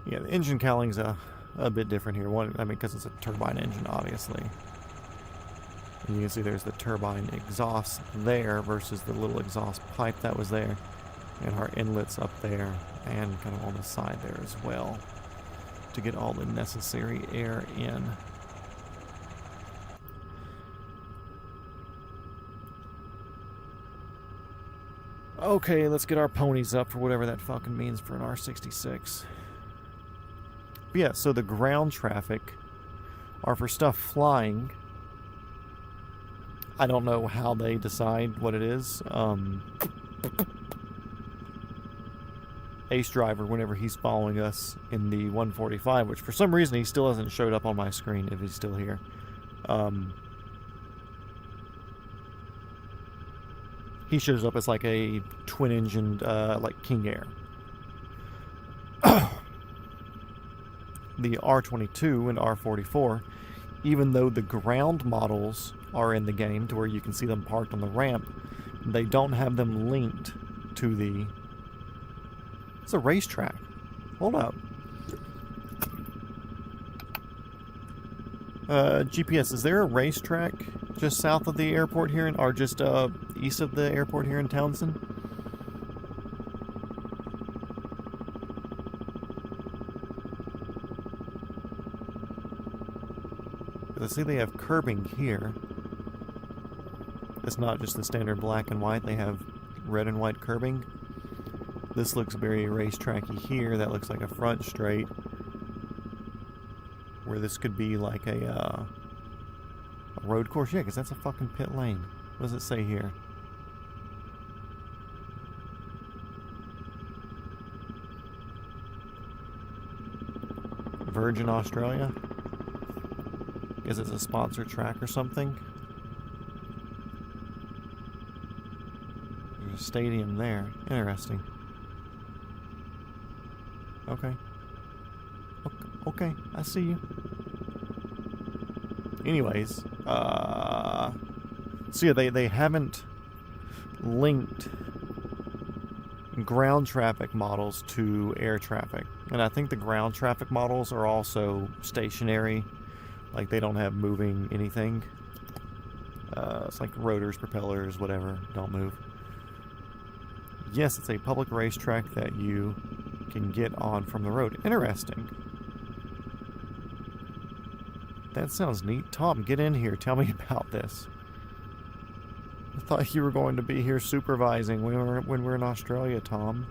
Yeah, the engine cowling's a bit different here. One, I mean, because it's a turbine engine, obviously. And you can see there's the turbine exhaust there versus the little exhaust pipe that was there. And our inlets up there and kind of on the side there as well to get all the necessary air in. Okay, let's get our ponies up for whatever that fucking means for an R66. But yeah, so the ground traffic are for stuff flying. I don't know how they decide what it is. Ace Driver, whenever he's following us in the 145, which for some reason he still hasn't showed up on my screen if he's still here. He shows up as like a twin-engined, like King Air. The R22 and R44, even though the ground models are in the game to where you can see them parked on the ramp, they don't have them linked to the... It's a racetrack. Hold up. GPS, is there a racetrack just south of the airport here, or just east of the airport here in Townsend? I see they have curbing here. It's not just the standard black and white, they have red and white curbing. This looks very racetracky here. That looks like a front straight, where this could be like a road course. Yeah, because that's a fucking pit lane. What does it say here? Virgin Australia? Guess it's a sponsored track or something. There's a stadium there. Interesting. Okay. Okay, I see you. Anyways, so yeah, they haven't linked ground traffic models to air traffic. And I think the ground traffic models are also stationary. Like, they don't have moving anything. It's like rotors, propellers, whatever, don't move. Yes, it's a public racetrack that you can get on from the road. Interesting. That sounds neat. Tom, get in here. Tell me about this. I thought you were going to be here supervising when we're in Australia, Tom.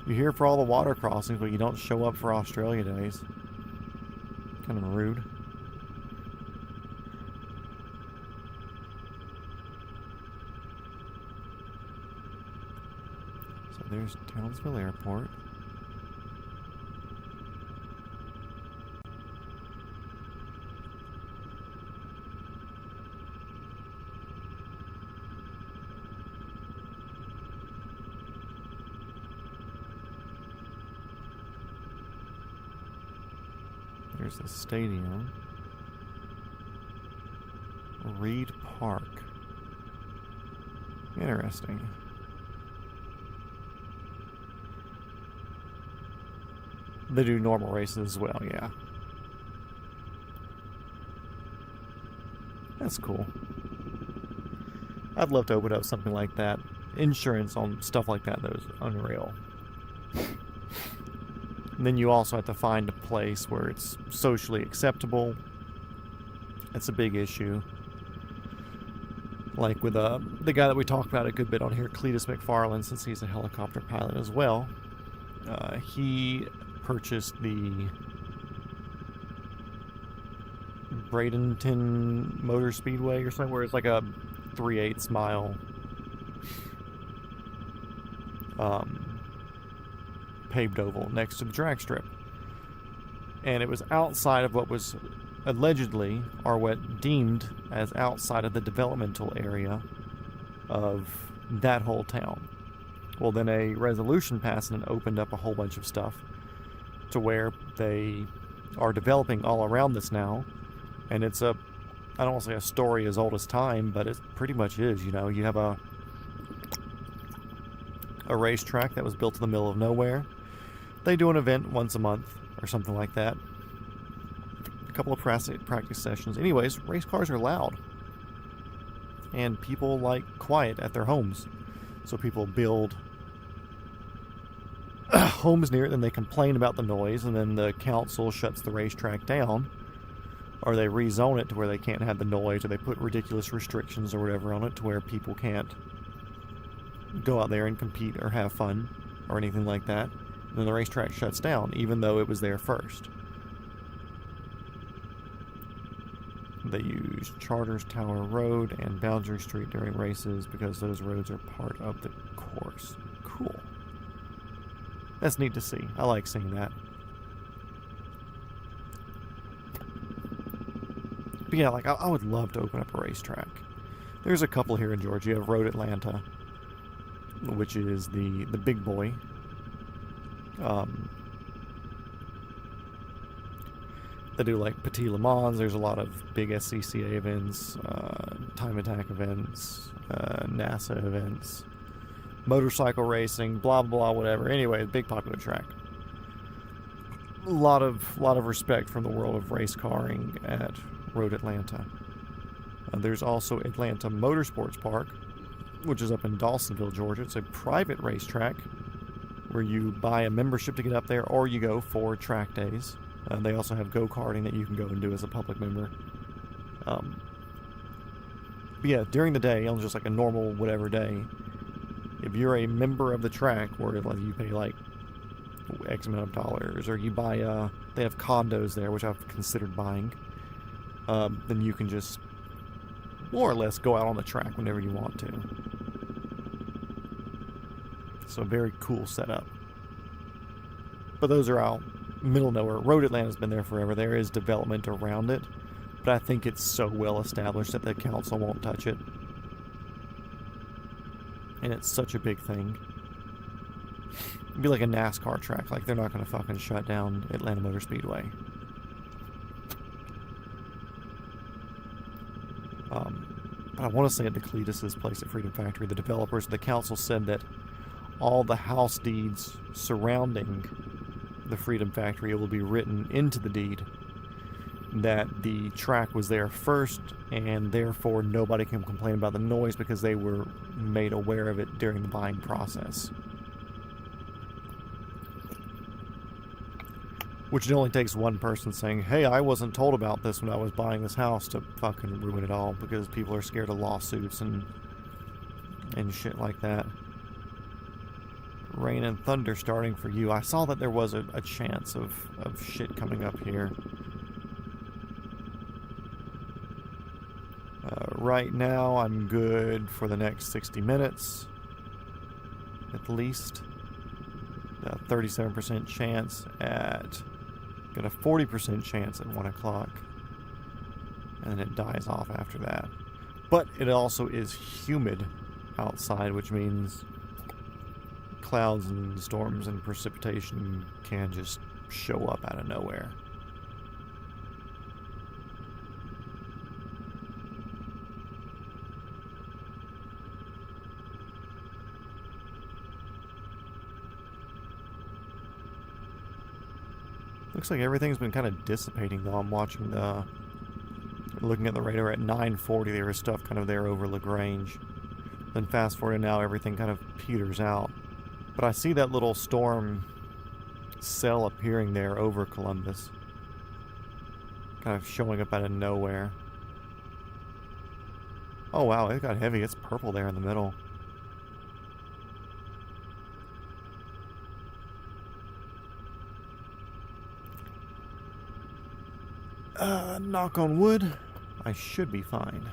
You're here for all the water crossings, but you don't show up for Australia days. Kind of rude. So there's Townsville Airport. There's the stadium. Reed Park. Interesting. They do normal races as well, yeah. That's cool. I'd love to open up something like that. Insurance on stuff like that, though, is unreal. And then you also have to find a place where it's socially acceptable. It's a big issue. Like with the guy that we talked about a good bit on here, Cletus McFarland, since he's a helicopter pilot as well. He purchased the Bradenton Motor Speedway or something, where it's like a 3/8 mile paved oval next to the drag strip. And it was outside of what was allegedly, or what deemed as outside of the developmental area of that whole town. Well, then a resolution passed and opened up a whole bunch of stuff to where they are developing all around this now. And it's I don't want to say a story as old as time, but it pretty much is. You know, you have a racetrack that was built in the middle of nowhere. They do an event once a month or something like that. A couple of practice sessions. Anyways, race cars are loud. And people like quiet at their homes. So people build homes near it, and they complain about the noise, and then the council shuts the racetrack down. Or they rezone it to where they can't have the noise, or they put ridiculous restrictions or whatever on it to where people can't go out there and compete or have fun or anything like that. And then the racetrack shuts down, even though it was there first. They use Charters Tower Road and Boundary Street during races because those roads are part of the course. Cool. That's neat to see. I like seeing that. But yeah, like, I would love to open up a racetrack. There's a couple here in Georgia. You have Road Atlanta, which is the big boy. They do like Petit Le Mans. There's a lot of big SCCA events, time attack events, NASA events, motorcycle racing, blah blah whatever. Anyway, big popular track. A lot of respect from the world of race carring at Road Atlanta. There's also Atlanta Motorsports Park, which is up in Dawsonville, Georgia. It's a private racetrack where you buy a membership to get up there, or you go for track days. They also have go-karting that you can go and do as a public member. But yeah, during the day, on just like a normal whatever day, if you're a member of the track, where you pay like X amount of dollars, or you buy, they have condos there, which I've considered buying, then you can just more or less go out on the track whenever you want to. So very cool setup. But those are out middle of nowhere. Road Atlanta's been there forever. There is development around it, but I think it's so well established that the council won't touch it. And it's such a big thing. It'd be like a NASCAR track. Like, they're not going to fucking shut down Atlanta Motor Speedway. But I want to say at the Cletus's place at Freedom Factory, the developers of the council said that all the house deeds surrounding the Freedom Factory will be written into the deed that the track was there first, and therefore nobody can complain about the noise because they were made aware of it during the buying process. Which it only takes one person saying, hey, I wasn't told about this when I was buying this house, to fucking ruin it all, because people are scared of lawsuits and shit like that. Rain and thunder starting for you. I saw that there was a chance of shit coming up here. Right now, I'm good for the next 60 minutes, at least. 37% chance at... Got a 40% chance at 1 o'clock. And then it dies off after that. But it also is humid outside, which means clouds and storms and precipitation can just show up out of nowhere. Looks like everything's been kind of dissipating, though. I'm looking at the radar at 9:40. There was stuff kind of there over LaGrange. Then fast forward, and now everything kind of peters out. But I see that little storm cell appearing there over Columbus, kind of showing up out of nowhere. Oh wow, it got heavy. It's purple there in the middle. Knock on wood, I should be fine.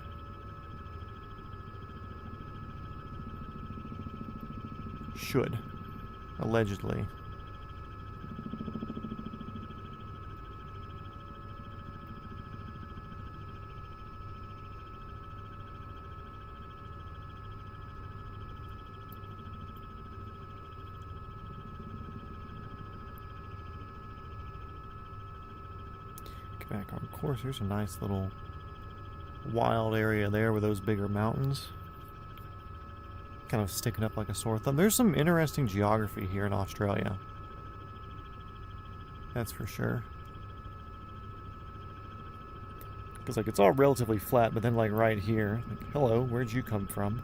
Should. Allegedly. Back on course. There's a nice little wild area there with those bigger mountains kind of sticking up like a sore thumb. There's some interesting geography here in Australia, that's for sure. Because like it's all relatively flat, but then like right here, like, hello, where'd you come from?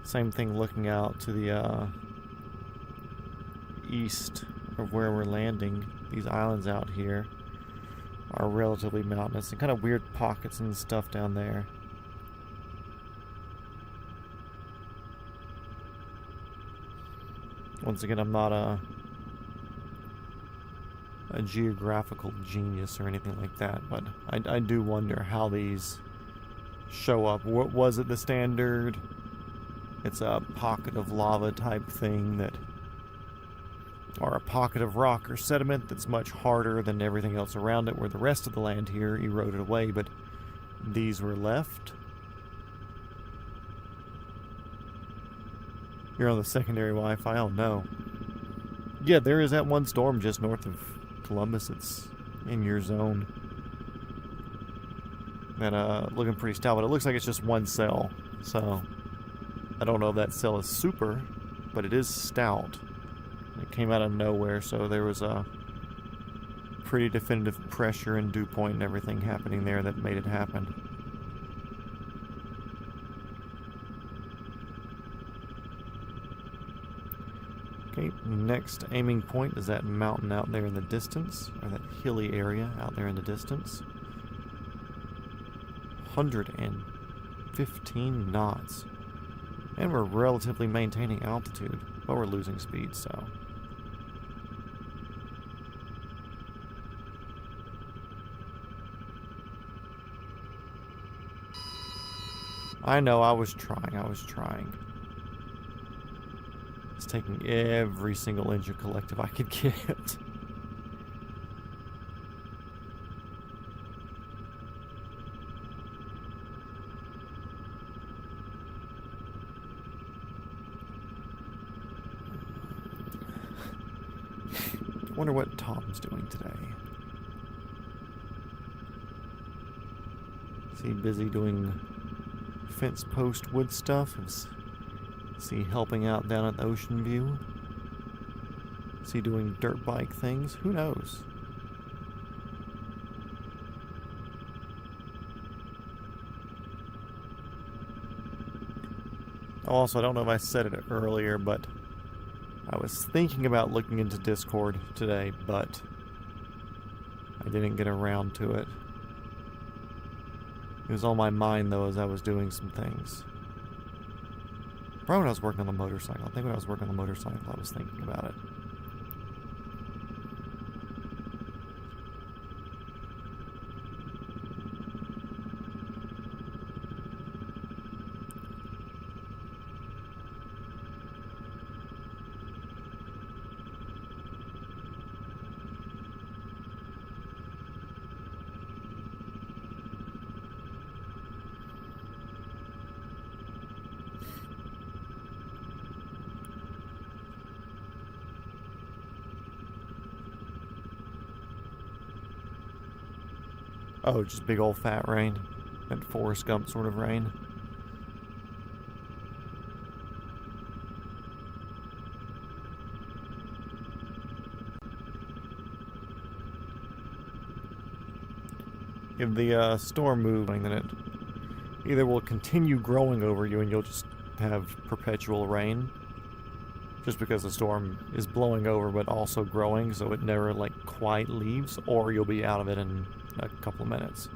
Same thing looking out to the east of where we're landing. These islands out here are relatively mountainous and kind of weird pockets and stuff down there. Once again, I'm not a geographical genius or anything like that, but I do wonder how these show up. What was it, the standard? It's a pocket of lava type thing that, or a pocket of rock or sediment that's much harder than everything else around it, where the rest of the land here eroded away, but these were left. You're on the secondary Wi-Fi. Oh no. Yeah, there is that one storm just north of Columbus. It's in your zone. And looking pretty stout, but it looks like it's just one cell. So I don't know if that cell is super, but it is stout. It came out of nowhere, so there was a pretty definitive pressure and dew point and everything happening there that made it happen. Okay, next aiming point is that mountain out there in the distance, or that hilly area out there in the distance. 115 knots. And we're relatively maintaining altitude, but we're losing speed, so. I know, I was trying. It's taking every single inch of collective I could get. Wonder what Tom's doing today. Is he busy doing fence post wood stuff? Is he helping out down at the Ocean View? Is he doing dirt bike things? Who knows? Also, I don't know if I said it earlier, but I was thinking about looking into Discord today, but I didn't get around to it. It was on my mind, though, as I was doing some things. Probably when I was working on the motorcycle. I think when I was working on the motorcycle, I was thinking about it. Oh, just big old fat rain. That Forrest Gump sort of rain. If the storm moves, then it either will continue growing over you and you'll just have perpetual rain. Just because the storm is blowing over but also growing, so it never like quite leaves, or you'll be out of it in a couple of minutes.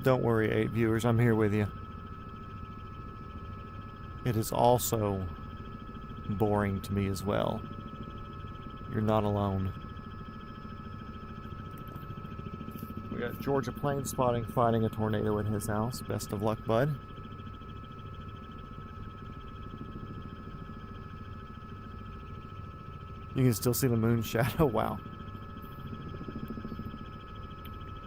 Don't worry, 8 viewers, I'm here with you. It is also boring to me as well. You're not alone. We got Georgia Plane Spotting fighting a tornado at his house. Best of luck, bud. You can still see the moon shadow? Wow.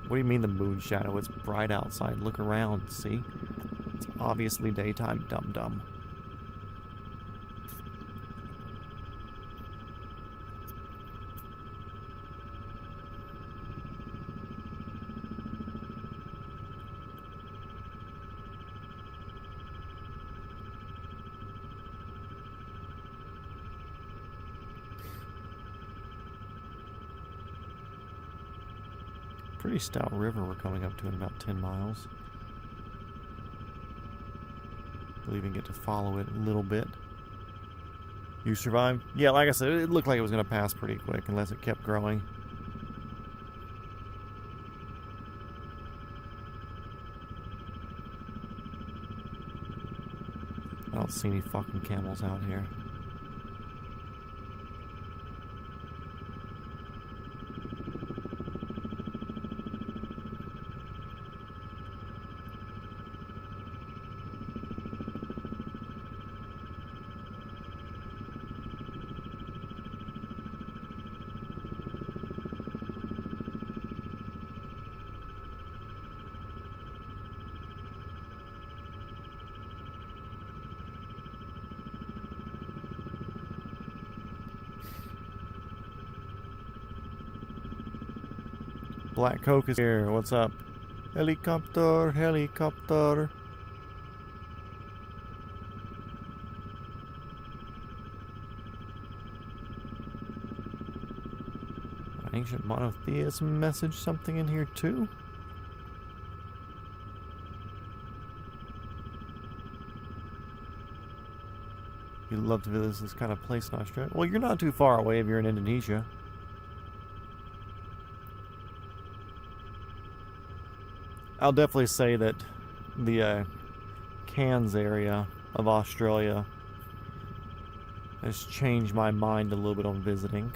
What do you mean the moon shadow? It's bright outside. Look around, see? It's obviously daytime, dum-dum. Pretty stout river we're coming up to in about 10 miles. We'll even get to follow it a little bit. You survived? Yeah, like I said, it looked like it was going to pass pretty quick unless it kept growing. I don't see any fucking camels out here. Black Coke is here. What's up? Helicopter, helicopter. Ancient monotheism message something in here too? You'd love to visit this kind of place in Australia? Well, you're not too far away if you're in Indonesia. I'll definitely say that the Cairns area of Australia has changed my mind a little bit on visiting.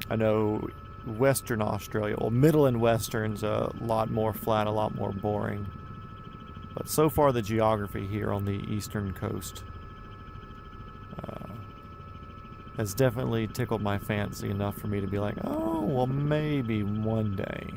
I know Western Australia, well, Middle and Western's a lot more flat, a lot more boring. But so far the geography here on the eastern coast has definitely tickled my fancy enough for me to be like, oh, well, maybe one day.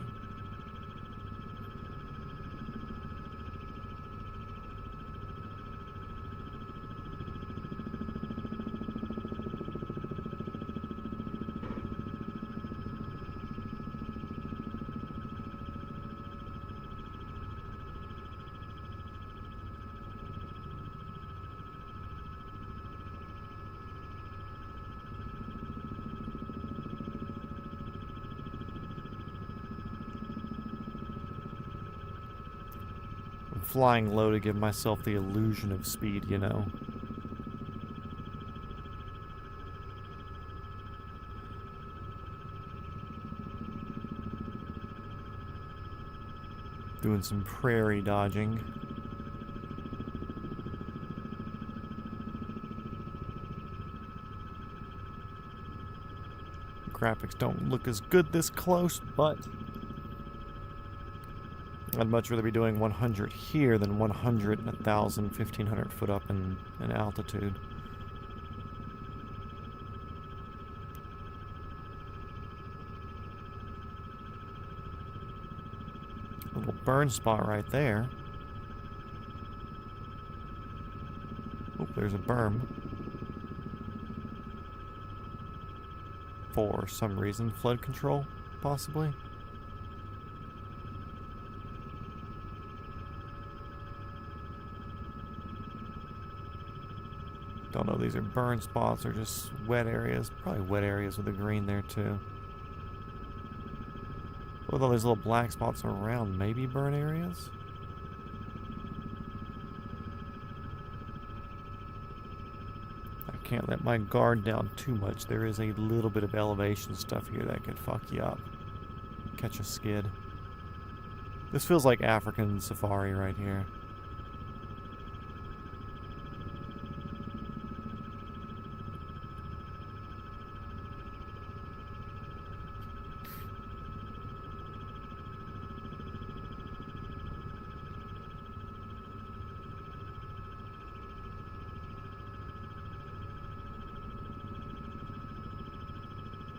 Flying low to give myself the illusion of speed, you know. Doing some prairie dodging. Graphics don't look as good this close, but I'd much rather be doing 100 here than 100 and 1,000, 1,500 foot up in altitude. A little burn spot right there. Oh, there's a berm. For some reason, flood control, possibly. Don't know, these are burn spots or just wet areas. Probably wet areas with the green there too. Although there's little black spots around, maybe burn areas? I can't let my guard down too much. There is a little bit of elevation stuff here that could fuck you up. Catch a skid. This feels like African safari right here.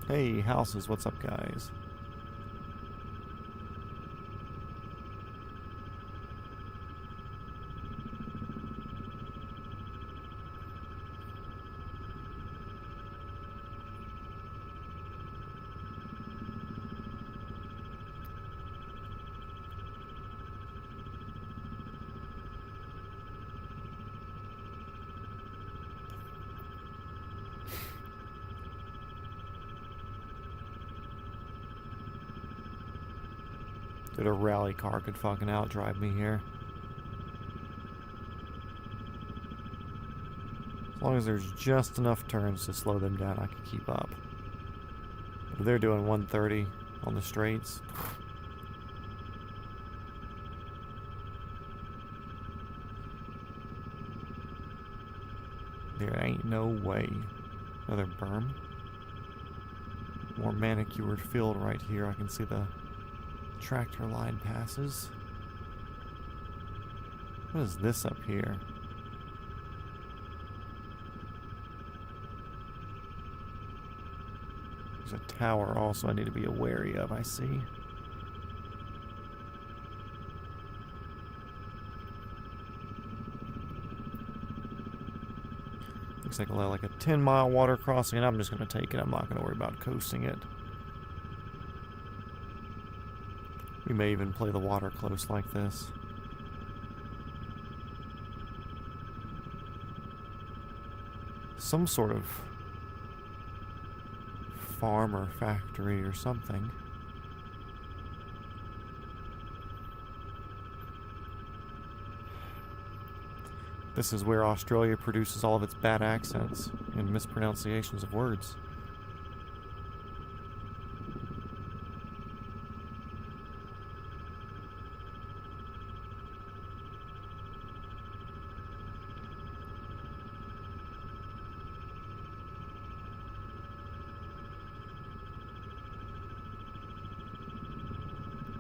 Hey, houses, what's up, guys? That a rally car could fucking outdrive me here. As long as there's just enough turns to slow them down, I can keep up. But if they're doing 130 on the straights... There ain't no way. Another berm. More manicured field right here. I can see the tractor line passes. What is this up here? There's a tower also I need to be wary of, I see. Looks like a 10-mile water crossing, and I'm just going to take it. I'm not going to worry about coasting it. We may even play the water close like this. Some sort of farm or factory or something. This is where Australia produces all of its bad accents and mispronunciations of words.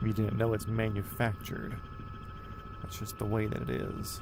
You didn't know it's manufactured. That's just the way that it is.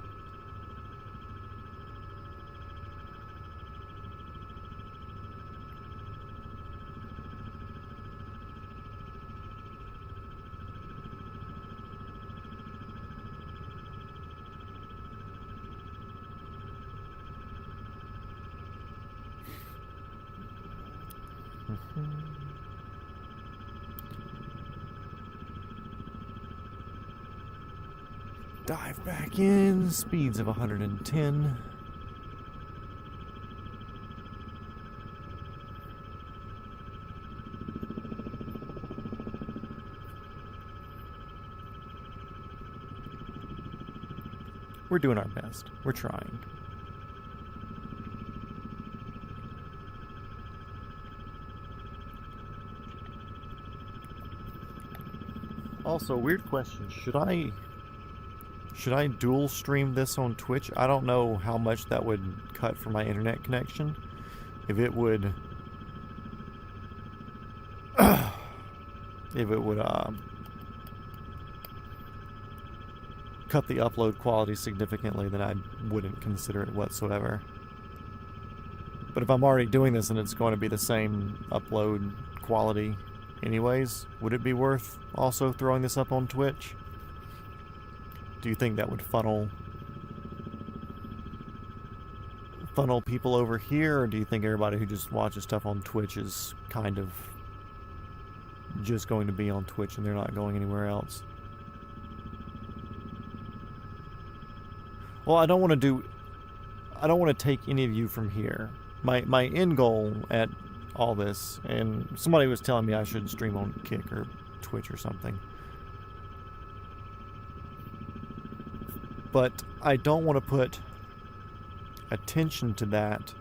Dive back in, speeds of 110. We're doing our best. We're trying. Also, weird question. Should I dual stream this on Twitch? I don't know how much that would cut for my internet connection. If it would cut the upload quality significantly, then I wouldn't consider it whatsoever. But if I'm already doing this and it's going to be the same upload quality anyways, would it be worth also throwing this up on Twitch? Do you think that would funnel people over here, or do you think everybody who just watches stuff on Twitch is kind of just going to be on Twitch and they're not going anywhere else? Well, I don't want to take any of you from here. My end goal at all this, and somebody was telling me I should stream on Kick or Twitch or something. But I don't want to put attention to that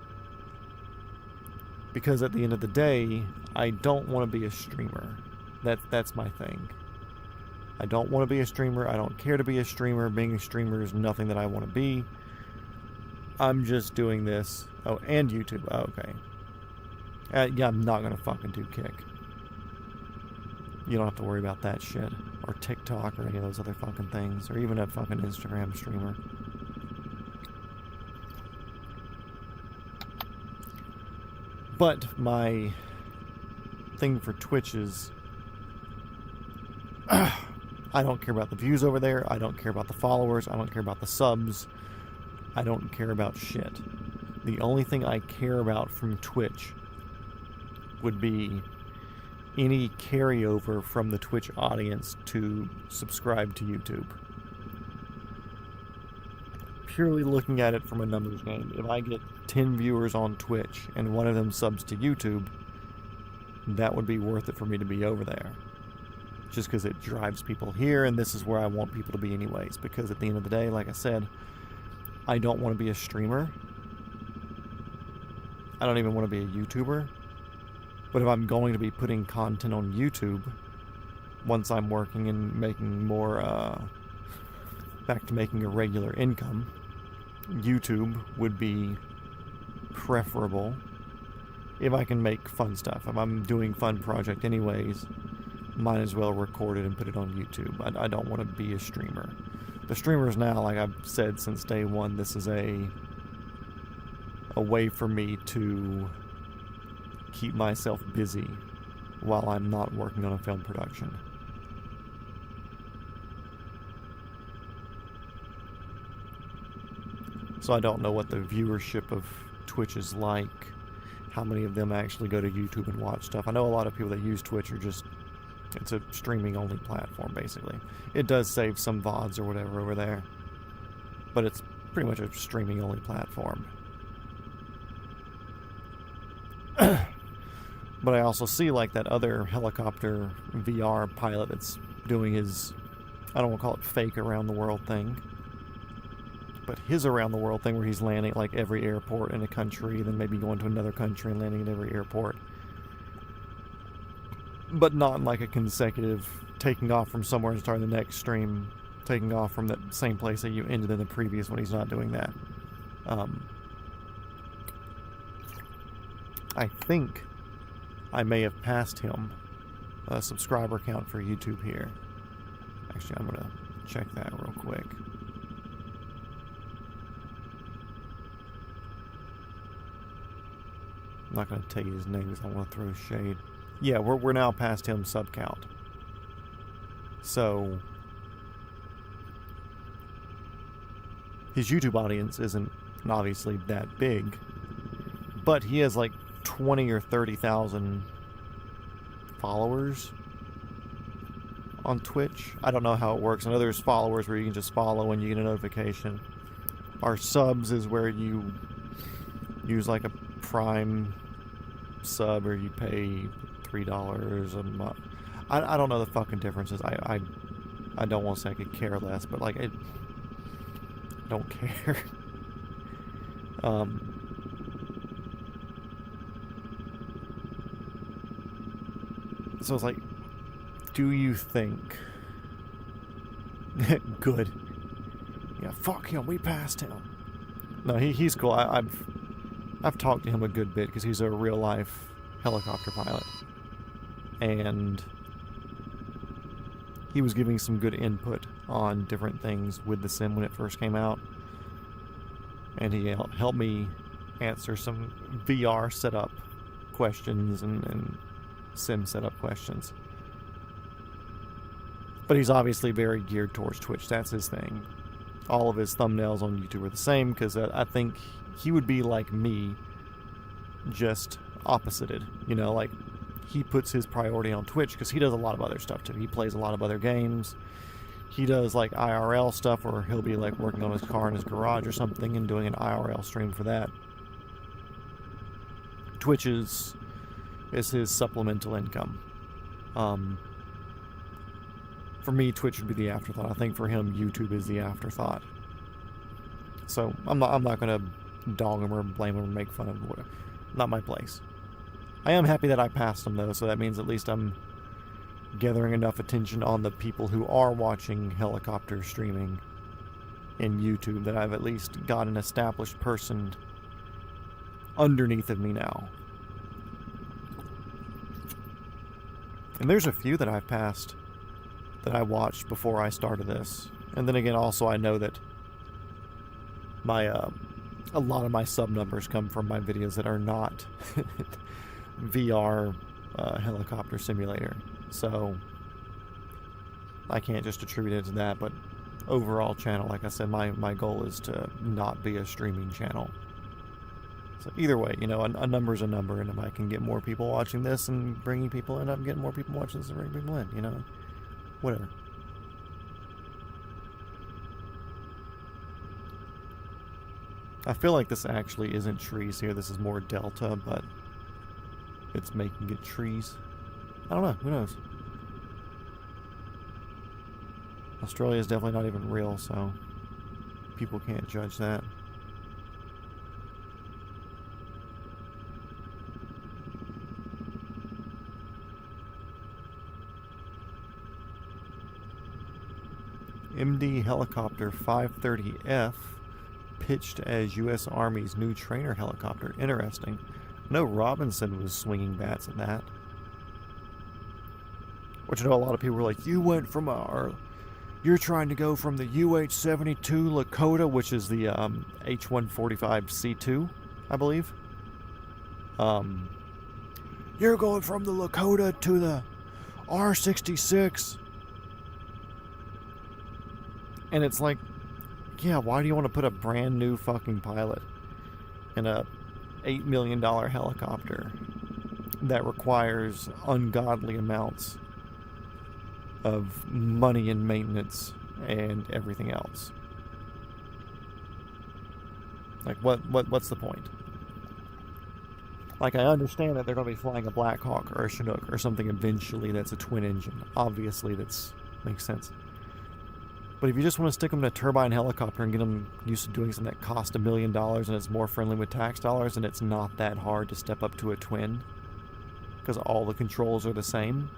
because at the end of the day, I don't want to be a streamer. That's my thing. I don't want to be a streamer. I don't care to be a streamer. Being a streamer is nothing that I want to be. I'm just doing this. Oh, and YouTube. Oh, okay. Yeah, I'm not going to fucking do Kick. You don't have to worry about that shit. Or TikTok or any of those other fucking things. Or even a fucking Instagram streamer. But my thing for Twitch is I don't care about the views over there. I don't care about the followers. I don't care about the subs. I don't care about shit. The only thing I care about from Twitch would be any carryover from the Twitch audience to subscribe to YouTube. Purely looking at it from a numbers game. If I get 10 viewers on Twitch and one of them subs to YouTube, that would be worth it for me to be over there. just because it drives people here, and this is where I want people to be anyways, because at the end of the day, like I said, I don't want to be a streamer. I don't even want to be a YouTuber. But if I'm going to be putting content on YouTube, once I'm working and making more, back to making a regular income, YouTube would be preferable if I can make fun stuff. If I'm doing fun project anyways, might as well record it and put it on YouTube. I don't want to be a streamer. The streamers now, like I've said since day one, this is a way for me to keep myself busy while I'm not working on a film production. So I don't know what the viewership of Twitch is like, how many of them actually go to YouTube and watch stuff. I know a lot of people that use Twitch are just, it's a streaming only platform basically. It does save some VODs or whatever over there, but it's pretty much a streaming only platform. But I also see like that other helicopter VR pilot that's doing his, I don't want to call it fake around the world thing, but his around the world thing where he's landing at like every airport in a country, then maybe going to another country and landing at every airport. But not in like a consecutive taking off from somewhere and starting the next stream, taking off from that same place that you ended in the previous one. He's not doing that. I think I may have passed him a subscriber count for YouTube here. Actually, I'm gonna check that real quick. I'm not gonna tell you his name because I want to throw shade. Yeah, we're now past him sub count. So his YouTube audience isn't obviously that big, but he has like 20 or 30,000 followers on Twitch. I don't know how it works. I know there's followers where you can just follow and you get a notification. Our subs is where you use like a Prime sub or you pay $3 a month. I don't know the fucking differences. I don't want to say I could care less, but like I don't care. So it's like, do you think good? Yeah, fuck him. We passed him. No, he's cool. I've talked to him a good bit because he's a real life helicopter pilot, and he was giving some good input on different things with the sim when it first came out, and he helped me answer some VR setup questions and sim setup questions. But he's obviously very geared towards Twitch. That's his thing. All of his thumbnails on YouTube are the same because I think he would be like me, just opposited. You know, like he puts his priority on Twitch because he does a lot of other stuff too. He plays a lot of other games. He does like IRL stuff where he'll be like working on his car in his garage or something and doing an IRL stream for that. Twitch is his supplemental income. For me, Twitch would be the afterthought. I think for him, YouTube is the afterthought. So I'm not gonna dog him or blame him or make fun of him. Whatever. Not my place. I am happy that I passed him though, so that means at least I'm gathering enough attention on the people who are watching helicopter streaming in YouTube that I've at least got an established person underneath of me now. And there's a few that I've passed that I watched before I started this. And then again, also I know that my a lot of my sub numbers come from my videos that are not VR helicopter simulator. So I can't just attribute it to that, but overall channel, like I said, my goal is to not be a streaming channel. So either way, you know, a number's a number, and if I can get more people watching this and bringing people in, I'm getting more people watching this and bringing people in, you know, whatever. I feel like this actually isn't trees here. This is more delta, but it's making it trees. I don't know. Who knows? Australia is definitely not even real, so people can't judge that. MD Helicopter 530F pitched as U.S. Army's new trainer helicopter. Interesting. I know Robinson was swinging bats at that. Which I know a lot of people were like, you went from you're trying to go from the UH-72 Lakota, which is the H-145C2, I believe. You're going from the Lakota to the R-66. And it's like, yeah, why do you want to put a brand new fucking pilot in a $8 million helicopter that requires ungodly amounts of money and maintenance and everything else? Like, what's the point? Like, I understand that they're going to be flying a Black Hawk or a Chinook or something eventually that's a twin engine. Obviously, that's makes sense. But if you just want to stick them in a turbine helicopter and get them used to doing something that costs $1 million and it's more friendly with tax dollars, and it's not that hard to step up to a twin because all the controls are the same.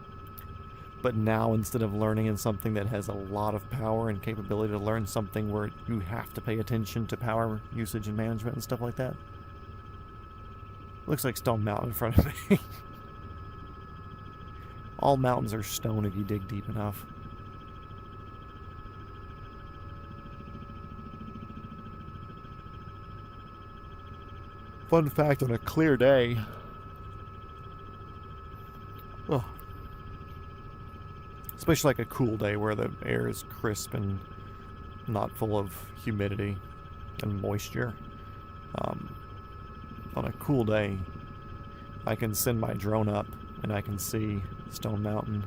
But now, instead of learning in something that has a lot of power and capability, to learn something where you have to pay attention to power usage and management and stuff like that. Looks like Stone Mountain in front of me. All mountains are stone if you dig deep enough. Fun fact, on a clear day, especially like a cool day where the air is crisp and not full of humidity and moisture, on a cool day, I can send my drone up and I can see Stone Mountain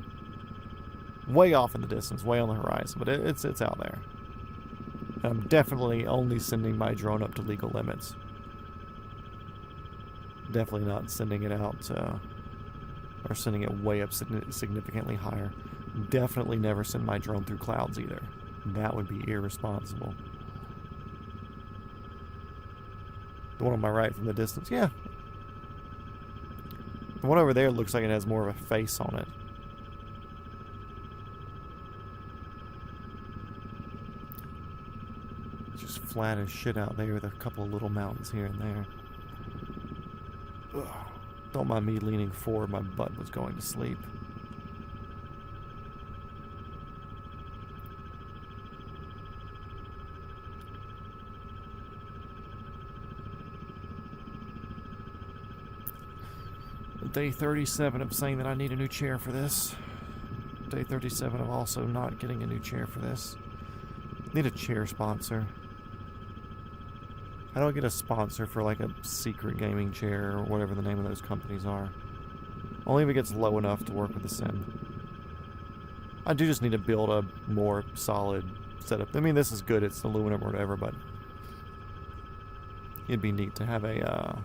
way off in the distance, way on the horizon, but it's out there. And I'm definitely only sending my drone up to legal limits. Definitely not sending it out or sending it way up significantly higher. Definitely never send my drone through clouds either. That would be irresponsible. The one on my right from the distance, yeah. The one over there looks like it has more of a face on it. It's just flat as shit out there with a couple of little mountains here and there. Ugh. Don't mind me leaning forward, my butt was going to sleep. Day 37 of saying that I need a new chair for this. Day 37 of also not getting a new chair for this. Need a chair sponsor. How do I get a sponsor for like a secret gaming chair or whatever the name of those companies are? Only if it gets low enough to work with the sim. I do just need to build a more solid setup. I mean, this is good, it's aluminum or whatever, but it'd be neat to have a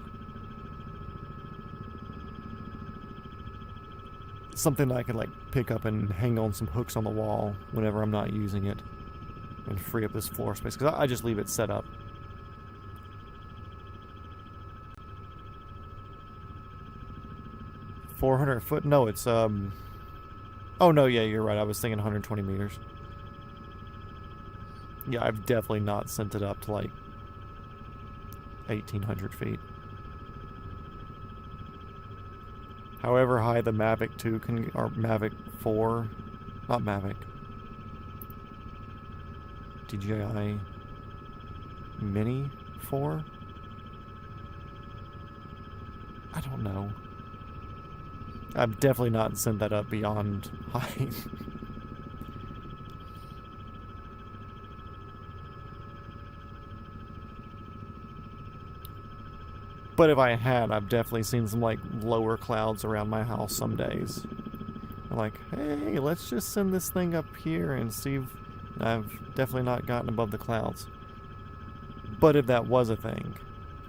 something that I could like pick up and hang on some hooks on the wall whenever I'm not using it and free up this floor space, because I just leave it set up. $400 no, it's oh no, yeah, you're right, I was thinking 120 meters. Yeah, I've definitely not sent it up to like 1,800 feet. However high the Mavic 2 can, or Mavic 4, not Mavic, DJI Mini 4? I don't know. I've definitely not sent that up beyond height. But if I had, I've definitely seen some like lower clouds around my house some days. I'm like, hey, let's just send this thing up here and see if I've definitely not gotten above the clouds. But if that was a thing,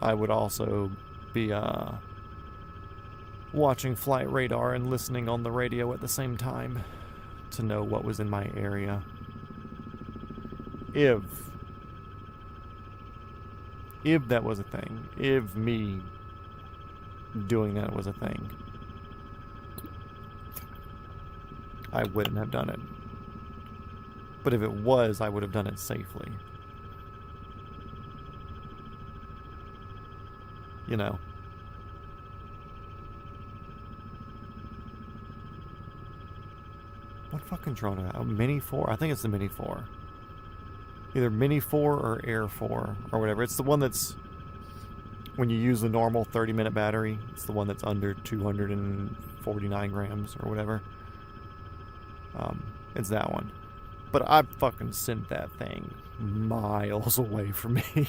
I would also be watching flight radar and listening on the radio at the same time to know what was in my area. if that was a thing, if me doing that was a thing, I wouldn't have done it. But if it was, I would have done it safely. You know. What fucking drone? A Mini 4? I think it's the Mini 4. Either Mini 4 or Air 4 or whatever. It's the one that's, when you use the normal 30-minute battery, it's the one that's under 249 grams or whatever. It's that one. But I fucking sent that thing miles away from me.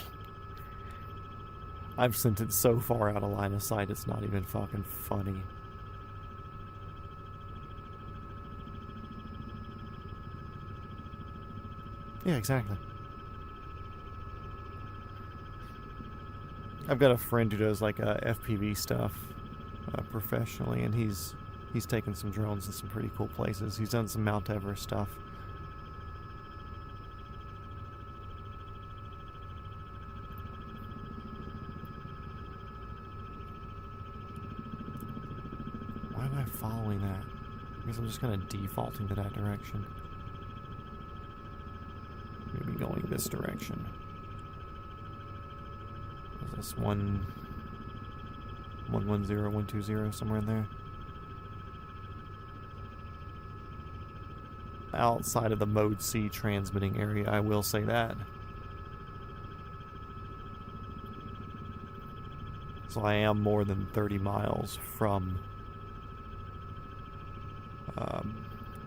I've sent it so far out of line of sight, it's not even fucking funny. Yeah, exactly. I've got a friend who does like FPV stuff professionally, and he's taken some drones in some pretty cool places. He's done some Mount Everest stuff. Why am I following that? I guess I'm just kind of defaulting to that direction. Maybe going this direction. Is this 110, 120, somewhere in there? Outside of the Mode C transmitting area, I will say that. So I am more than 30 miles from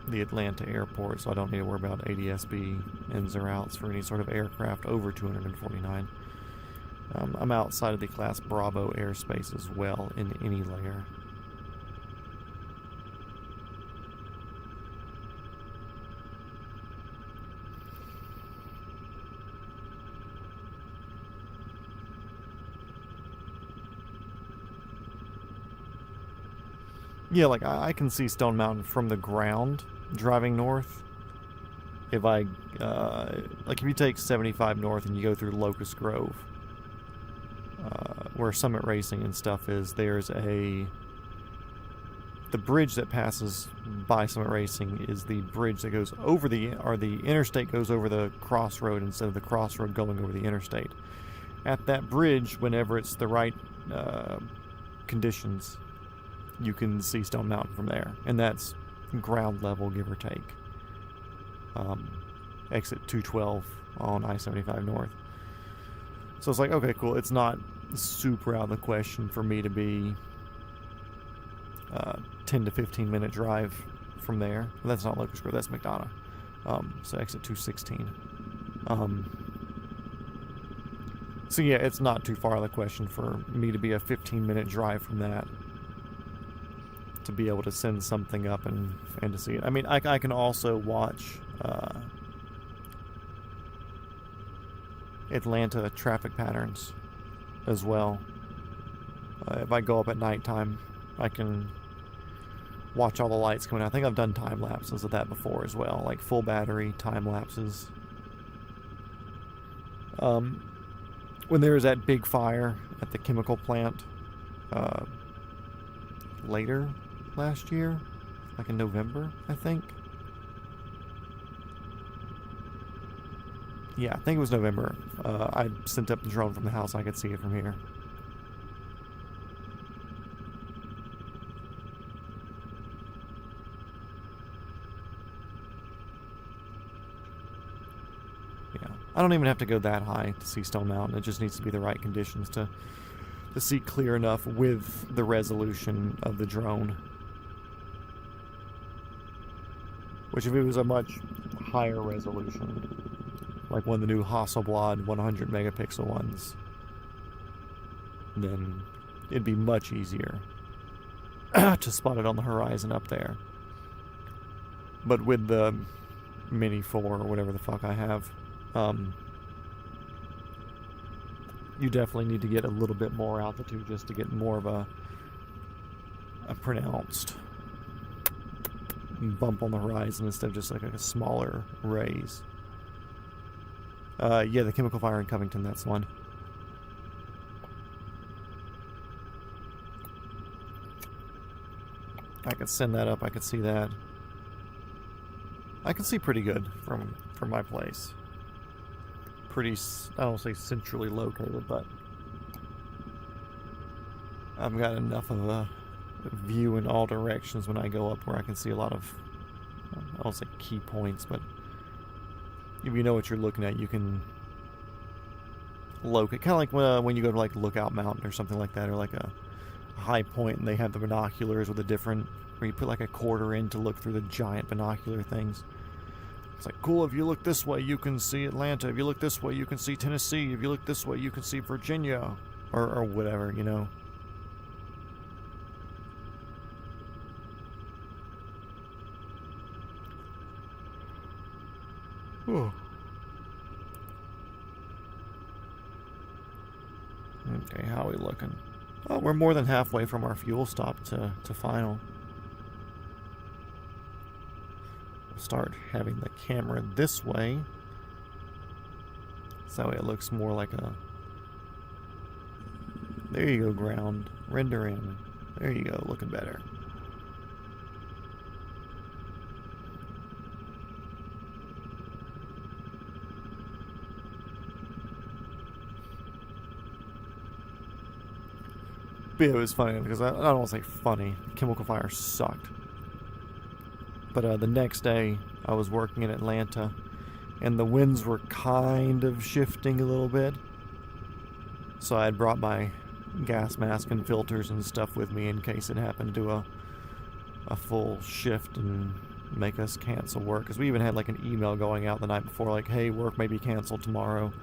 the Atlanta airport, so I don't need to worry about ADS-B ins or outs for any sort of aircraft over 249. I'm outside of the Class Bravo airspace as well in any layer. Yeah, like I can see Stone Mountain from the ground driving north. If I, like if you take 75 north and you go through Locust Grove, where Summit Racing and stuff is, there's the bridge that passes by Summit Racing is the bridge that goes over the interstate goes over the crossroad instead of the crossroad going over the interstate. At that bridge, whenever it's the right conditions, you can see Stone Mountain from there, and that's ground level, give or take. Exit 212 on I-75 North. So it's like, okay, cool. It's not super out of the question for me to be 10 to 15 minute drive from there. But that's not Locust Grove, that's McDonough. So exit 216. So yeah, it's not too far out of the question for me to be a 15-minute drive from that, to be able to send something up and to see it. I mean, I can also watch Atlanta traffic patterns as well. If I go up at nighttime, I can watch all the lights coming out. I think I've done time lapses of that before as well, like full battery time lapses. When there was that big fire at the chemical plant later last year, like in November, I think. Yeah, I think it was November. I sent up the drone from the house. I could see it from here. Yeah, I don't even have to go that high to see Stone Mountain. It just needs to be the right conditions to see clear enough with the resolution of the drone. Which, if it was a much higher resolution, like one of the new Hasselblad 100 megapixel ones, then it'd be much easier to spot it on the horizon up there. But with the Mini 4 or whatever the fuck I have, you definitely need to get a little bit more altitude just to get more of a pronounced bump on the horizon instead of just like a smaller raise. Yeah, the chemical fire in Covington, that's the one. I could send that up, I could see that. I can see pretty good from my place. Pretty, I don't say centrally located, but I've got enough of a view in all directions when I go up where I can see a lot of, I don't say key points, but if you know what you're looking at, you can locate. Kind of like when you go to like Lookout Mountain or something like that, or like a high point and they have the binoculars with a different, where you put like a quarter in to look through the giant binocular things. It's like, cool, if you look this way, you can see Atlanta. If you look this way, you can see Tennessee. If you look this way, you can see Virginia. Or whatever, you know. Whew. Okay, how are we looking? Oh, we're more than halfway from our fuel stop to final. Start having the camera this way, so it looks more like a, there you go, ground render in, there you go, looking better. But it was funny because I don't want to say funny, chemical fire sucked. But the next day, I was working in Atlanta, and the winds were kind of shifting a little bit. So I had brought my gas mask and filters and stuff with me in case it happened to do a full shift and make us cancel work. Because we even had like an email going out the night before, like, hey, work may be canceled tomorrow,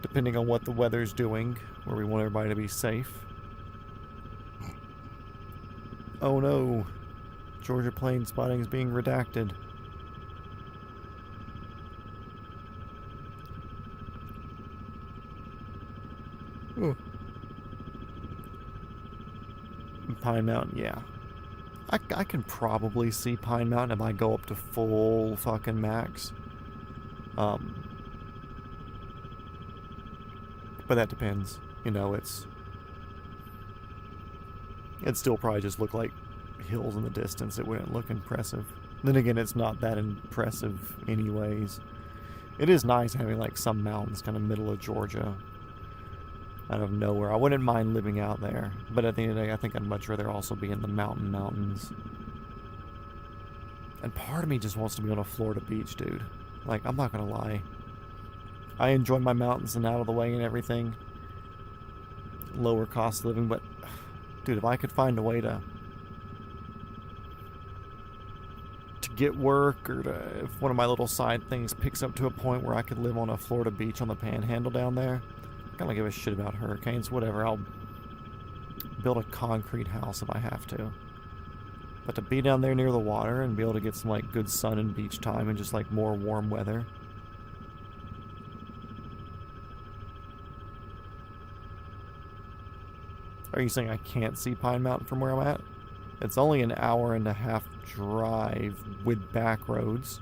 depending on what the weather's doing, where we want everybody to be safe. Oh no. Georgia plane spotting is being redacted. Ooh. Pine Mountain, yeah. I can probably see Pine Mountain if I go up to full fucking max. But that depends. You know, it'd still probably just look like hills in the distance. It wouldn't look impressive. Then again, it's not that impressive anyways. It is nice having like some mountains kind of middle of Georgia out of nowhere. I wouldn't mind living out there, but at the end of the day, I think I'd much rather also be in the mountains. And part of me just wants to be on a Florida beach, dude. Like, I'm not gonna lie, I enjoy my mountains and out of the way and everything, lower cost of living, but dude, if I could find a way to get work, or if one of my little side things picks up to a point where I could live on a Florida beach on the Panhandle down there, I don't give a shit about hurricanes, whatever. I'll build a concrete house if I have to. But to be down there near the water and be able to get some like good sun and beach time and just like more warm weather. Are you saying I can't see Pine Mountain from where I'm at? It's only an hour and a half drive with back roads,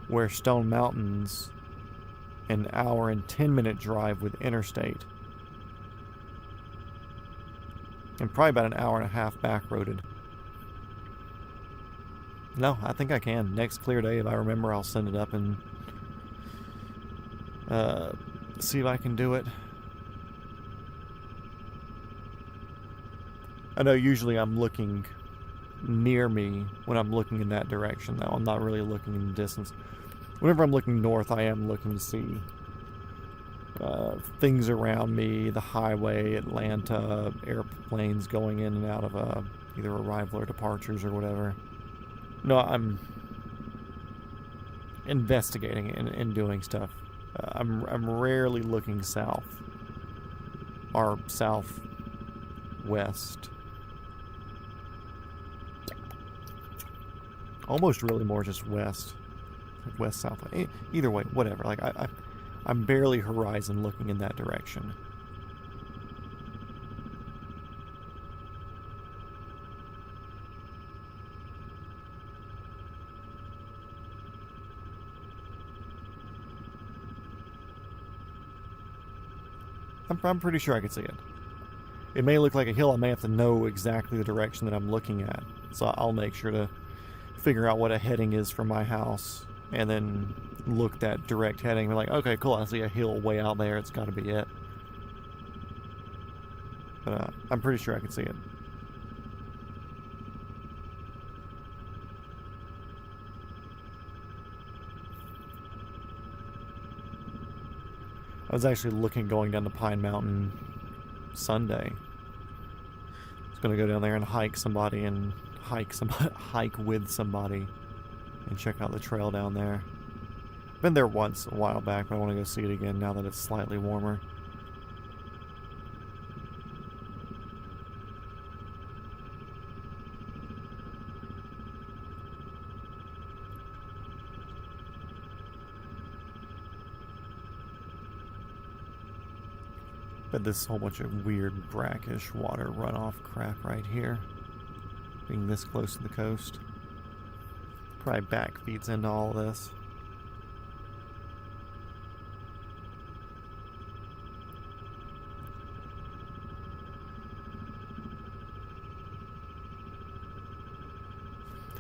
where Stone Mountain's an hour and 10-minute drive with interstate. And probably about an hour and a half back roaded. No, I think I can. Next clear day, if I remember, I'll send it up and see if I can do it. I know usually I'm looking near me when I'm looking in that direction, though. I'm not really looking in the distance. Whenever I'm looking north, I am looking to see things around me, the highway, Atlanta, airplanes going in and out of either arrival or departures or whatever. No, I'm investigating and doing stuff. I'm rarely looking south or southwest. Almost really more just west, south. Either way, whatever. Like I'm barely horizon looking in that direction. I'm pretty sure I could see it. It may look like a hill. I may have to know exactly the direction that I'm looking at. So I'll make sure to figure out what a heading is from my house and then look that direct heading and be like, okay, cool, I see a hill way out there. It's got to be it. But I'm pretty sure I can see it. I was actually looking going down the Pine Mountain Sunday. I was going to go down there and hike with somebody and check out the trail down there. Been there once a while back, but I want to go see it again now that it's slightly warmer. But this whole bunch of weird brackish water runoff crap right here. Being this close to the coast. Probably back feeds into all of this.